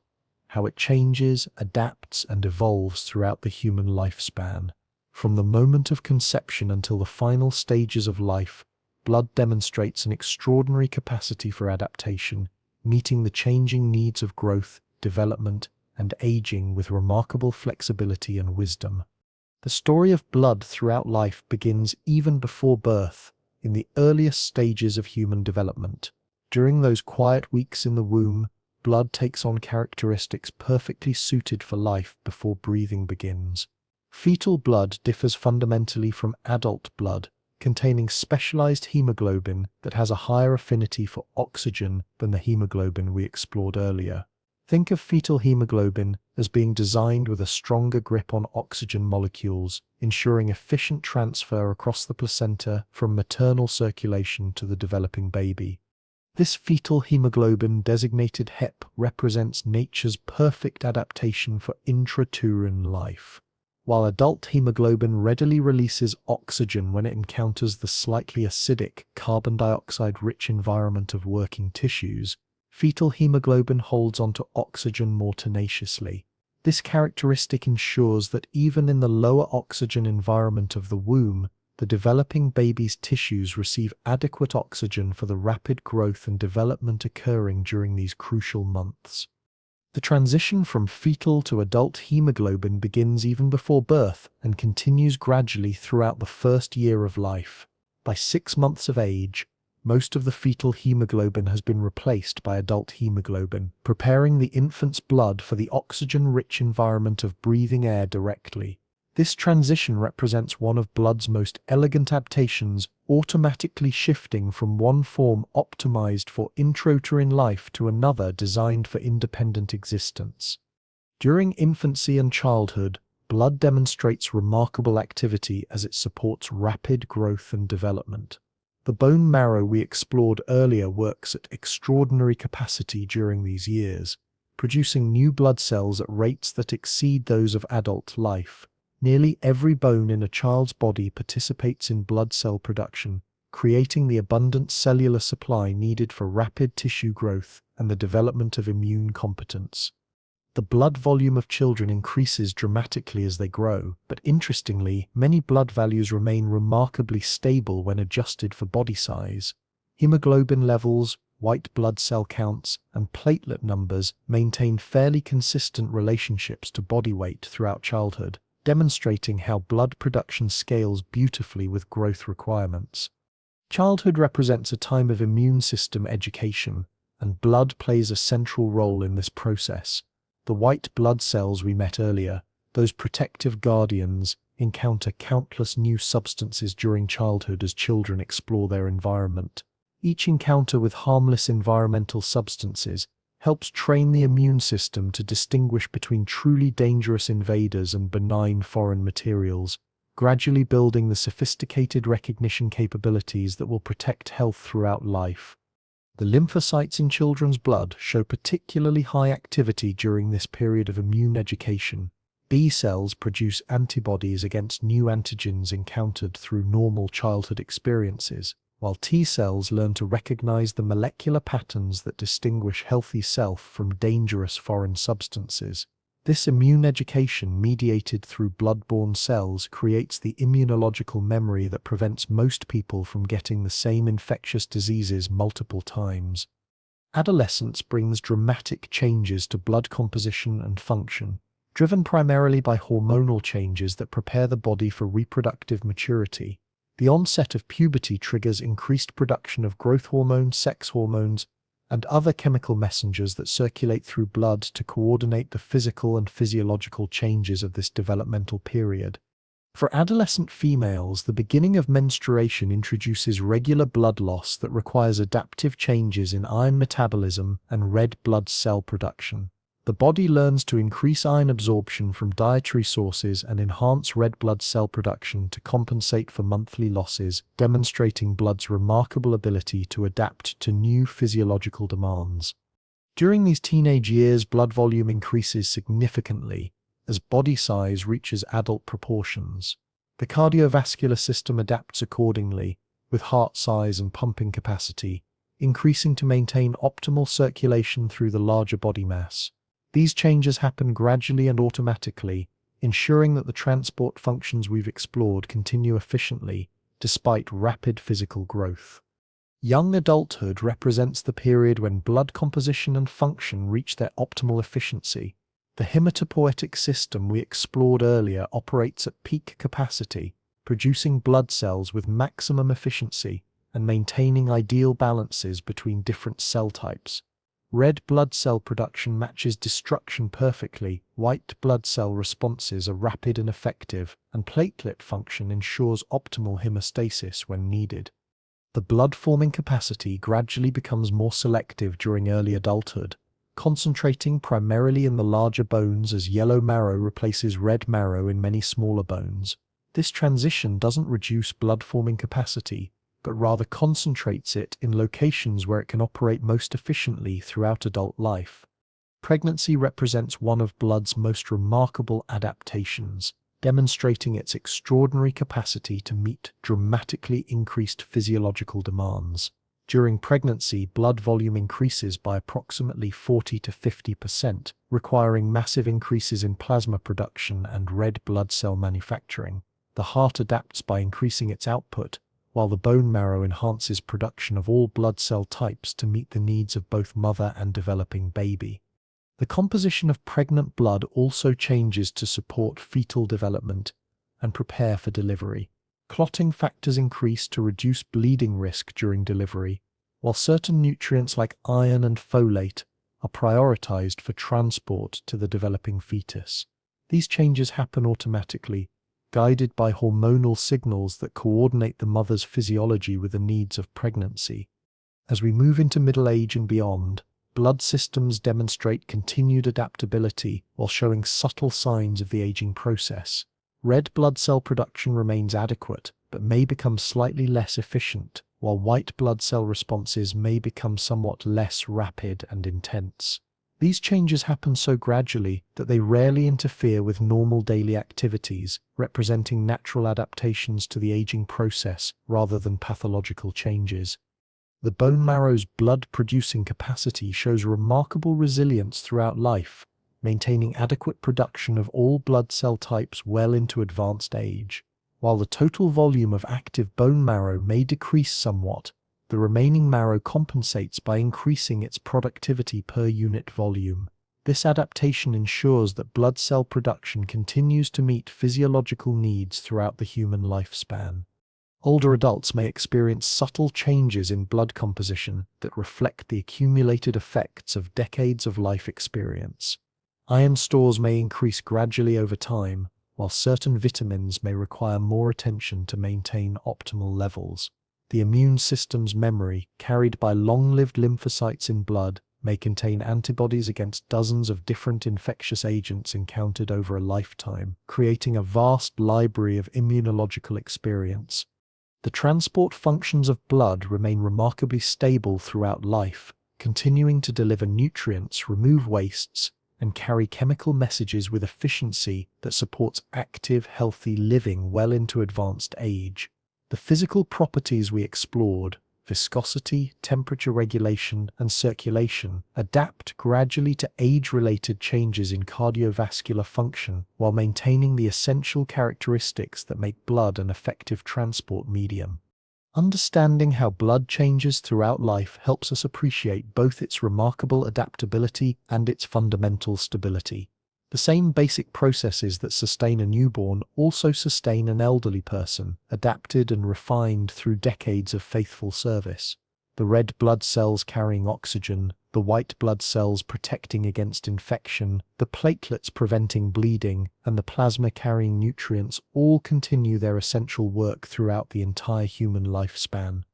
how it changes, adapts, and evolves throughout the human lifespan. From the moment of conception until the final stages of life, blood demonstrates an extraordinary capacity for adaptation, meeting the changing needs of growth, development, and aging with remarkable flexibility and wisdom. The story of blood throughout life begins even before birth, in the earliest stages of human development. During those quiet weeks in the womb, blood takes on characteristics perfectly suited for life before breathing begins. Fetal blood differs fundamentally from adult blood, containing specialized hemoglobin that has a higher affinity for oxygen than the hemoglobin we explored earlier. Think of fetal hemoglobin as being designed with a stronger grip on oxygen molecules, ensuring efficient transfer across the placenta from maternal circulation to the developing baby. This fetal hemoglobin, designated HEP, represents nature's perfect adaptation for intrauterine life. While adult hemoglobin readily releases oxygen when it encounters the slightly acidic, carbon dioxide-rich environment of working tissues, fetal hemoglobin holds onto oxygen more tenaciously. This characteristic ensures that even in the lower oxygen environment of the womb, the developing baby's tissues receive adequate oxygen for the rapid growth and development occurring during these crucial months. The transition from fetal to adult hemoglobin begins even before birth and continues gradually throughout the first year of life. By 6 months of age, most of the fetal hemoglobin has been replaced by adult hemoglobin, preparing the infant's blood for the oxygen-rich environment of breathing air directly. This transition represents one of blood's most elegant adaptations, automatically shifting from one form optimized for intrauterine life to another designed for independent existence. During infancy and childhood, blood demonstrates remarkable activity as it supports rapid growth and development. The bone marrow we explored earlier works at extraordinary capacity during these years, producing new blood cells at rates that exceed those of adult life. Nearly every bone in a child's body participates in blood cell production, creating the abundant cellular supply needed for rapid tissue growth and the development of immune competence. The blood volume of children increases dramatically as they grow, but interestingly, many blood values remain remarkably stable when adjusted for body size. Hemoglobin levels, white blood cell counts, and platelet numbers maintain fairly consistent relationships to body weight throughout childhood, demonstrating how blood production scales beautifully with growth requirements. Childhood represents a time of immune system education, and blood plays a central role in this process. The white blood cells we met earlier, those protective guardians, encounter countless new substances during childhood as children explore their environment. Each encounter with harmless environmental substances helps train the immune system to distinguish between truly dangerous invaders and benign foreign materials, gradually building the sophisticated recognition capabilities that will protect health throughout life. The lymphocytes in children's blood show particularly high activity during this period of immune education. B cells produce antibodies against new antigens encountered through normal childhood experiences, while T cells learn to recognize the molecular patterns that distinguish healthy self from dangerous foreign substances. This immune education mediated through blood-borne cells creates the immunological memory that prevents most people from getting the same infectious diseases multiple times. Adolescence brings dramatic changes to blood composition and function, driven primarily by hormonal changes that prepare the body for reproductive maturity. The onset of puberty triggers increased production of growth hormones, sex hormones, and other chemical messengers that circulate through blood to coordinate the physical and physiological changes of this developmental period. For adolescent females, the beginning of menstruation introduces regular blood loss that requires adaptive changes in iron metabolism and red blood cell production. The body learns to increase iron absorption from dietary sources and enhance red blood cell production to compensate for monthly losses, demonstrating blood's remarkable ability to adapt to new physiological demands. During these teenage years, blood volume increases significantly as body size reaches adult proportions. The cardiovascular system adapts accordingly, with heart size and pumping capacity increasing to maintain optimal circulation through the larger body mass. These changes happen gradually and automatically, ensuring that the transport functions we've explored continue efficiently, despite rapid physical growth. Young adulthood represents the period when blood composition and function reach their optimal efficiency. The hematopoietic system we explored earlier operates at peak capacity, producing blood cells with maximum efficiency and maintaining ideal balances between different cell types. Red blood cell production matches destruction perfectly, white blood cell responses are rapid and effective, and platelet function ensures optimal hemostasis when needed. The blood-forming capacity gradually becomes more selective during early adulthood, concentrating primarily in the larger bones as yellow marrow replaces red marrow in many smaller bones. This transition doesn't reduce blood-forming capacity, but rather concentrates it in locations where it can operate most efficiently throughout adult life. Pregnancy represents one of blood's most remarkable adaptations, demonstrating its extraordinary capacity to meet dramatically increased physiological demands. During pregnancy, blood volume increases by approximately 40 to 50%, requiring massive increases in plasma production and red blood cell manufacturing. The heart adapts by increasing its output, while the bone marrow enhances production of all blood cell types to meet the needs of both mother and developing baby. The composition of pregnant blood also changes to support fetal development and prepare for delivery. Clotting factors increase to reduce bleeding risk during delivery, while certain nutrients like iron and folate are prioritized for transport to the developing fetus. These changes happen automatically, guided by hormonal signals that coordinate the mother's physiology with the needs of pregnancy. As we move into middle age and beyond, blood systems demonstrate continued adaptability while showing subtle signs of the aging process. Red blood cell production remains adequate, but may become slightly less efficient, while white blood cell responses may become somewhat less rapid and intense. These changes happen so gradually that they rarely interfere with normal daily activities, representing natural adaptations to the aging process rather than pathological changes. The bone marrow's blood-producing capacity shows remarkable resilience throughout life, maintaining adequate production of all blood cell types well into advanced age. While the total volume of active bone marrow may decrease somewhat, the remaining marrow compensates by increasing its productivity per unit volume. This adaptation ensures that blood cell production continues to meet physiological needs throughout the human lifespan. Older adults may experience subtle changes in blood composition that reflect the accumulated effects of decades of life experience. Iron stores may increase gradually over time, while certain vitamins may require more attention to maintain optimal levels. The immune system's memory, carried by long-lived lymphocytes in blood, may contain antibodies against dozens of different infectious agents encountered over a lifetime, creating a vast library of immunological experience. The transport functions of blood remain remarkably stable throughout life, continuing to deliver nutrients, remove wastes, and carry chemical messages with efficiency that supports active, healthy living well into advanced age. The physical properties we explored, viscosity, temperature regulation, and circulation, adapt gradually to age-related changes in cardiovascular function while maintaining the essential characteristics that make blood an effective transport medium. Understanding how blood changes throughout life helps us appreciate both its remarkable adaptability and its fundamental stability. The same basic processes that sustain a newborn also sustain an elderly person, adapted and refined through decades of faithful service. The red blood cells carrying oxygen, the white blood cells protecting against infection, the platelets preventing bleeding, and the plasma carrying nutrients all continue their essential work throughout the entire human lifespan.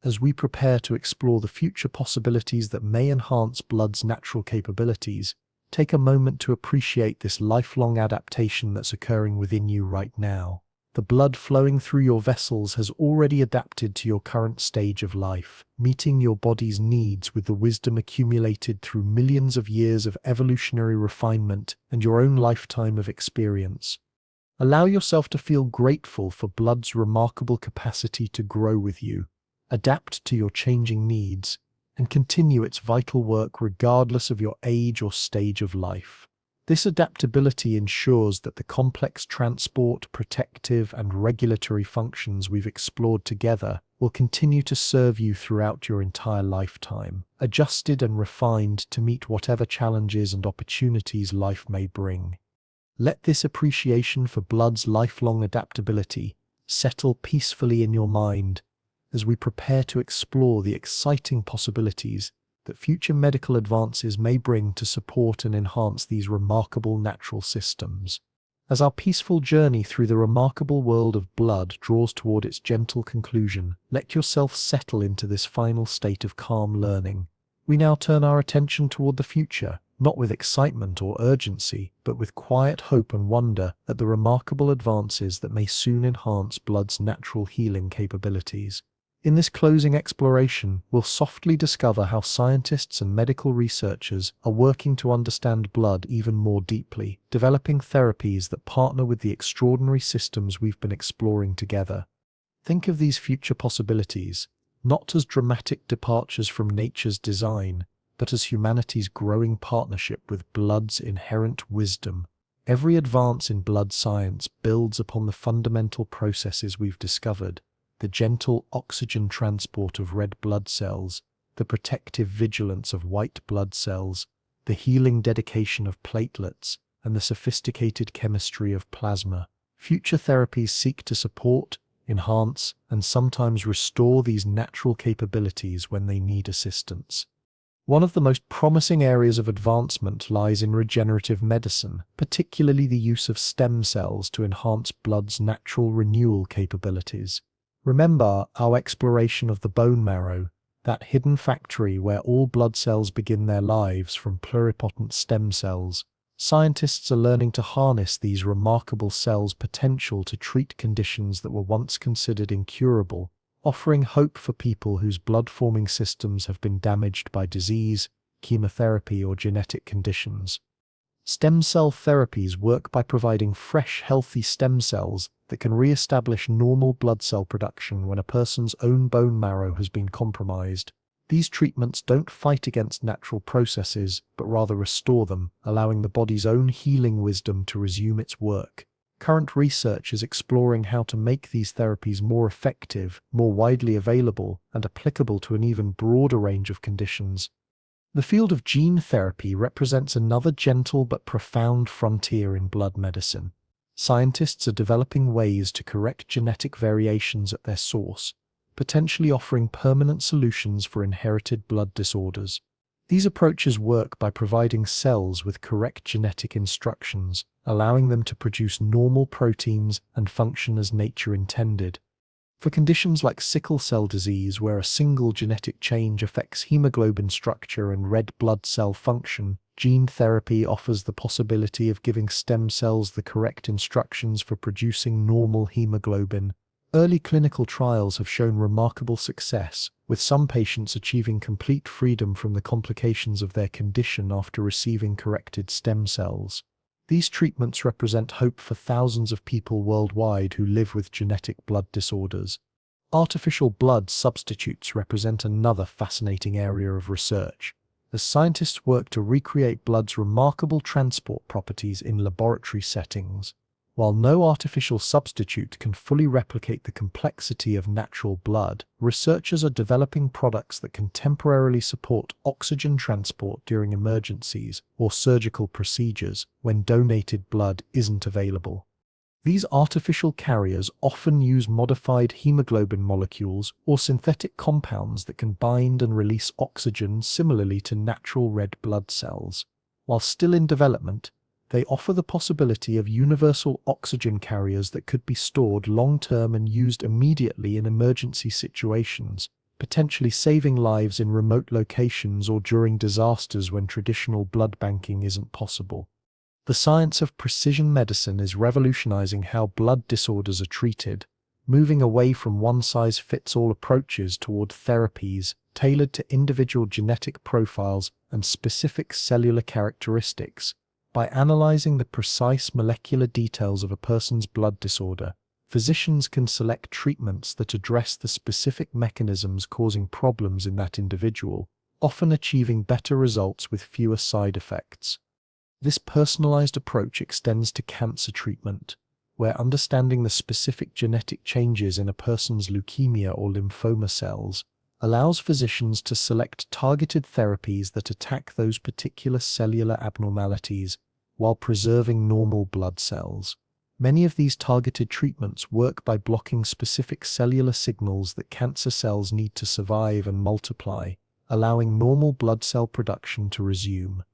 As we prepare to explore the future possibilities that may enhance blood's natural capabilities, take a moment to appreciate this lifelong adaptation that's occurring within you right now. The blood flowing through your vessels has already adapted to your current stage of life, meeting your body's needs with the wisdom accumulated through millions of years of evolutionary refinement and your own lifetime of experience. Allow yourself to feel grateful for blood's remarkable capacity to grow with you, adapt to your changing needs, and continue its vital work regardless of your age or stage of life. This adaptability ensures that the complex transport, protective, and regulatory functions we've explored together will continue to serve you throughout your entire lifetime, adjusted and refined to meet whatever challenges and opportunities life may bring. Let this appreciation for blood's lifelong adaptability settle peacefully in your mind as we prepare to explore the exciting possibilities that future medical advances may bring to support and enhance these remarkable natural systems. As our peaceful journey through the remarkable world of blood draws toward its gentle conclusion, let yourself settle into this final state of calm learning. We now turn our attention toward the future, not with excitement or urgency, but with quiet hope and wonder at the remarkable advances that may soon enhance blood's natural healing capabilities. In this closing exploration, we'll softly discover how scientists and medical researchers are working to understand blood even more deeply, developing therapies that partner with the extraordinary systems we've been exploring together. Think of these future possibilities, not as dramatic departures from nature's design, but as humanity's growing partnership with blood's inherent wisdom. Every advance in blood science builds upon the fundamental processes we've discovered: the gentle oxygen transport of red blood cells, the protective vigilance of white blood cells, the healing dedication of platelets, and the sophisticated chemistry of plasma. Future therapies seek to support, enhance, and sometimes restore these natural capabilities when they need assistance. One of the most promising areas of advancement lies in regenerative medicine, particularly the use of stem cells to enhance blood's natural renewal capabilities. Remember our exploration of the bone marrow, that hidden factory where all blood cells begin their lives from pluripotent stem cells. Scientists are learning to harness these remarkable cells' potential to treat conditions that were once considered incurable, offering hope for people whose blood-forming systems have been damaged by disease, chemotherapy, or genetic conditions. Stem cell therapies work by providing fresh, healthy stem cells that can re-establish normal blood cell production when a person's own bone marrow has been compromised. These treatments don't fight against natural processes, but rather restore them, allowing the body's own healing wisdom to resume its work. Current research is exploring how to make these therapies more effective, more widely available, and applicable to an even broader range of conditions. The field of gene therapy represents another gentle but profound frontier in blood medicine. Scientists are developing ways to correct genetic variations at their source, potentially offering permanent solutions for inherited blood disorders. These approaches work by providing cells with correct genetic instructions, allowing them to produce normal proteins and function as nature intended. For conditions like sickle cell disease, where a single genetic change affects hemoglobin structure and red blood cell function, gene therapy offers the possibility of giving stem cells the correct instructions for producing normal hemoglobin. Early clinical trials have shown remarkable success, with some patients achieving complete freedom from the complications of their condition after receiving corrected stem cells. These treatments represent hope for thousands of people worldwide who live with genetic blood disorders. Artificial blood substitutes represent another fascinating area of research, as scientists work to recreate blood's remarkable transport properties in laboratory settings. While no artificial substitute can fully replicate the complexity of natural blood, researchers are developing products that can temporarily support oxygen transport during emergencies or surgical procedures when donated blood isn't available. These artificial carriers often use modified hemoglobin molecules or synthetic compounds that can bind and release oxygen similarly to natural red blood cells. While still in development, they offer the possibility of universal oxygen carriers that could be stored long-term and used immediately in emergency situations, potentially saving lives in remote locations or during disasters when traditional blood banking isn't possible. The science of precision medicine is revolutionizing how blood disorders are treated, moving away from one-size-fits-all approaches toward therapies tailored to individual genetic profiles and specific cellular characteristics. By analyzing the precise molecular details of a person's blood disorder, physicians can select treatments that address the specific mechanisms causing problems in that individual, often achieving better results with fewer side effects. This personalized approach extends to cancer treatment, where understanding the specific genetic changes in a person's leukemia or lymphoma cells allows physicians to select targeted therapies that attack those particular cellular abnormalities while preserving normal blood cells. Many of these targeted treatments work by blocking specific cellular signals that cancer cells need to survive and multiply, allowing normal blood cell production to resume.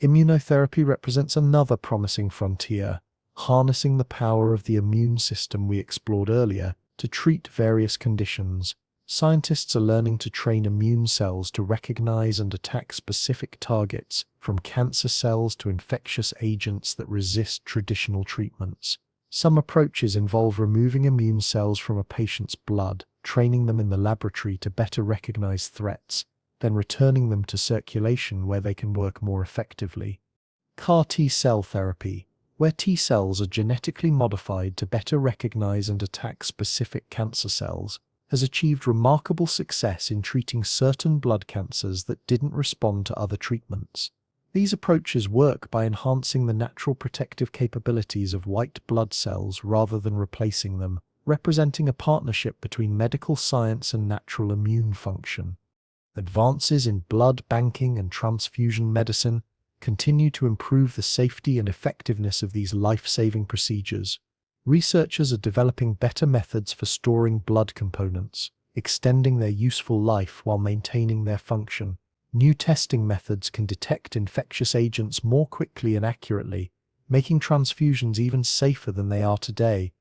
Immunotherapy represents another promising frontier, harnessing the power of the immune system we explored earlier to treat various conditions. Scientists are learning to train immune cells to recognize and attack specific targets, from cancer cells to infectious agents that resist traditional treatments. Some approaches involve removing immune cells from a patient's blood, training them in the laboratory to better recognize threats, then returning them to circulation where they can work more effectively. CAR T-cell therapy, where T cells are genetically modified to better recognize and attack specific cancer cells, has achieved remarkable success in treating certain blood cancers that didn't respond to other treatments. These approaches work by enhancing the natural protective capabilities of white blood cells rather than replacing them, representing a partnership between medical science and natural immune function. Advances in blood banking and transfusion medicine continue to improve the safety and effectiveness of these life-saving procedures. Researchers are developing better methods for storing blood components, extending their useful life while maintaining their function. New testing methods can detect infectious agents more quickly and accurately, making transfusions even safer than they are today.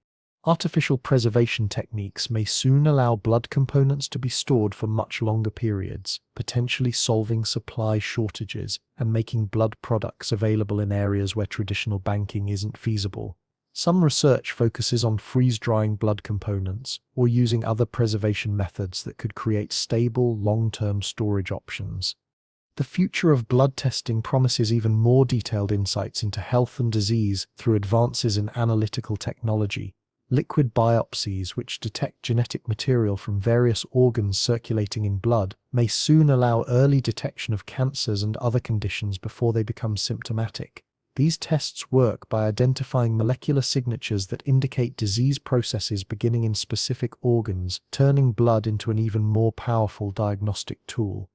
Artificial preservation techniques may soon allow blood components to be stored for much longer periods, potentially solving supply shortages and making blood products available in areas where traditional banking isn't feasible. Some research focuses on freeze-drying blood components or using other preservation methods that could create stable, long-term storage options. The future of blood testing promises even more detailed insights into health and disease through advances in analytical technology. Liquid biopsies, which detect genetic material from various organs circulating in blood, may soon allow early detection of cancers and other conditions before they become symptomatic. These tests work by identifying molecular signatures that indicate disease processes beginning in specific organs, turning blood into an even more powerful diagnostic tool.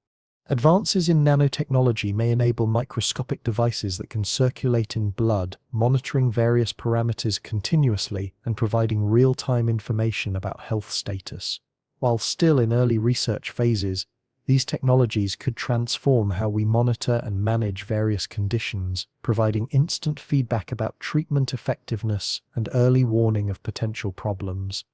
Advances in nanotechnology may enable microscopic devices that can circulate in blood, monitoring various parameters continuously and providing real-time information about health status. While still in early research phases, these technologies could transform how we monitor and manage various conditions, providing instant feedback about treatment effectiveness and early warning of potential problems.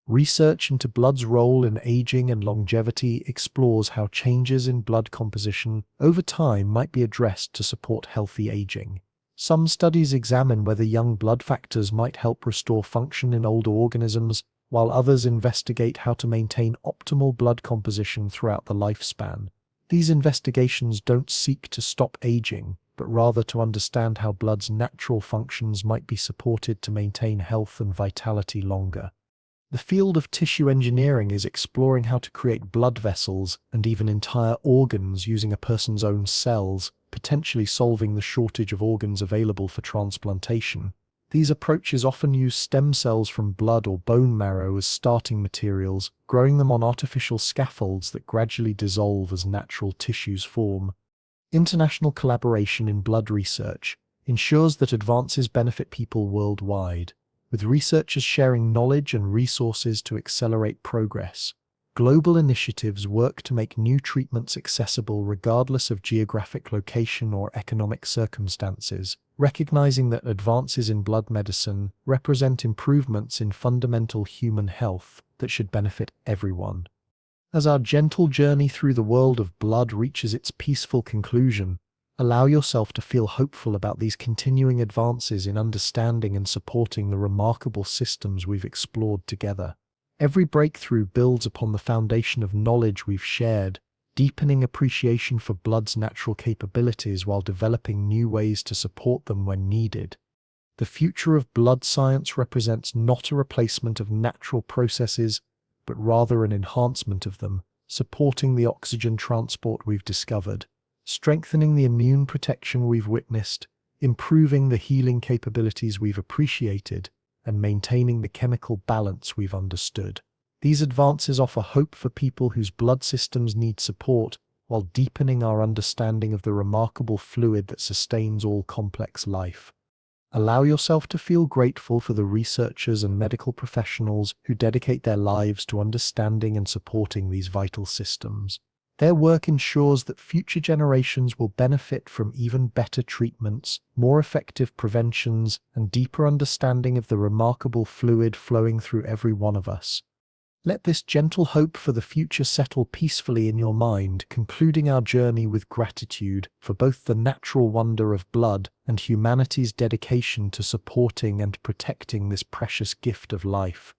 Research into blood's role in aging and longevity explores how changes in blood composition over time might be addressed to support healthy aging. Some studies examine whether young blood factors might help restore function in older organisms, while others investigate how to maintain optimal blood composition throughout the lifespan. These investigations don't seek to stop aging, but rather to understand how blood's natural functions might be supported to maintain health and vitality longer. The field of tissue engineering is exploring how to create blood vessels and even entire organs using a person's own cells, potentially solving the shortage of organs available for transplantation. These approaches often use stem cells from blood or bone marrow as starting materials, growing them on artificial scaffolds that gradually dissolve as natural tissues form. International collaboration in blood research ensures that advances benefit people worldwide, with researchers sharing knowledge and resources to accelerate progress. Global initiatives work to make new treatments accessible regardless of geographic location or economic circumstances, recognizing that advances in blood medicine represent improvements in fundamental human health that should benefit everyone. As our gentle journey through the world of blood reaches its peaceful conclusion, allow yourself to feel hopeful about these continuing advances in understanding and supporting the remarkable systems we've explored together. Every breakthrough builds upon the foundation of knowledge we've shared, deepening appreciation for blood's natural capabilities while developing new ways to support them when needed. The future of blood science represents not a replacement of natural processes, but rather an enhancement of them, supporting the oxygen transport we've discovered, strengthening the immune protection we've witnessed, improving the healing capabilities we've appreciated, and maintaining the chemical balance we've understood. These advances offer hope for people whose blood systems need support, while deepening our understanding of the remarkable fluid that sustains all complex life. Allow yourself to feel grateful for the researchers and medical professionals who dedicate their lives to understanding and supporting these vital systems. Their work ensures that future generations will benefit from even better treatments, more effective preventions, and deeper understanding of the remarkable fluid flowing through every one of us. Let this gentle hope for the future settle peacefully in your mind, concluding our journey with gratitude for both the natural wonder of blood and humanity's dedication to supporting and protecting this precious gift of life.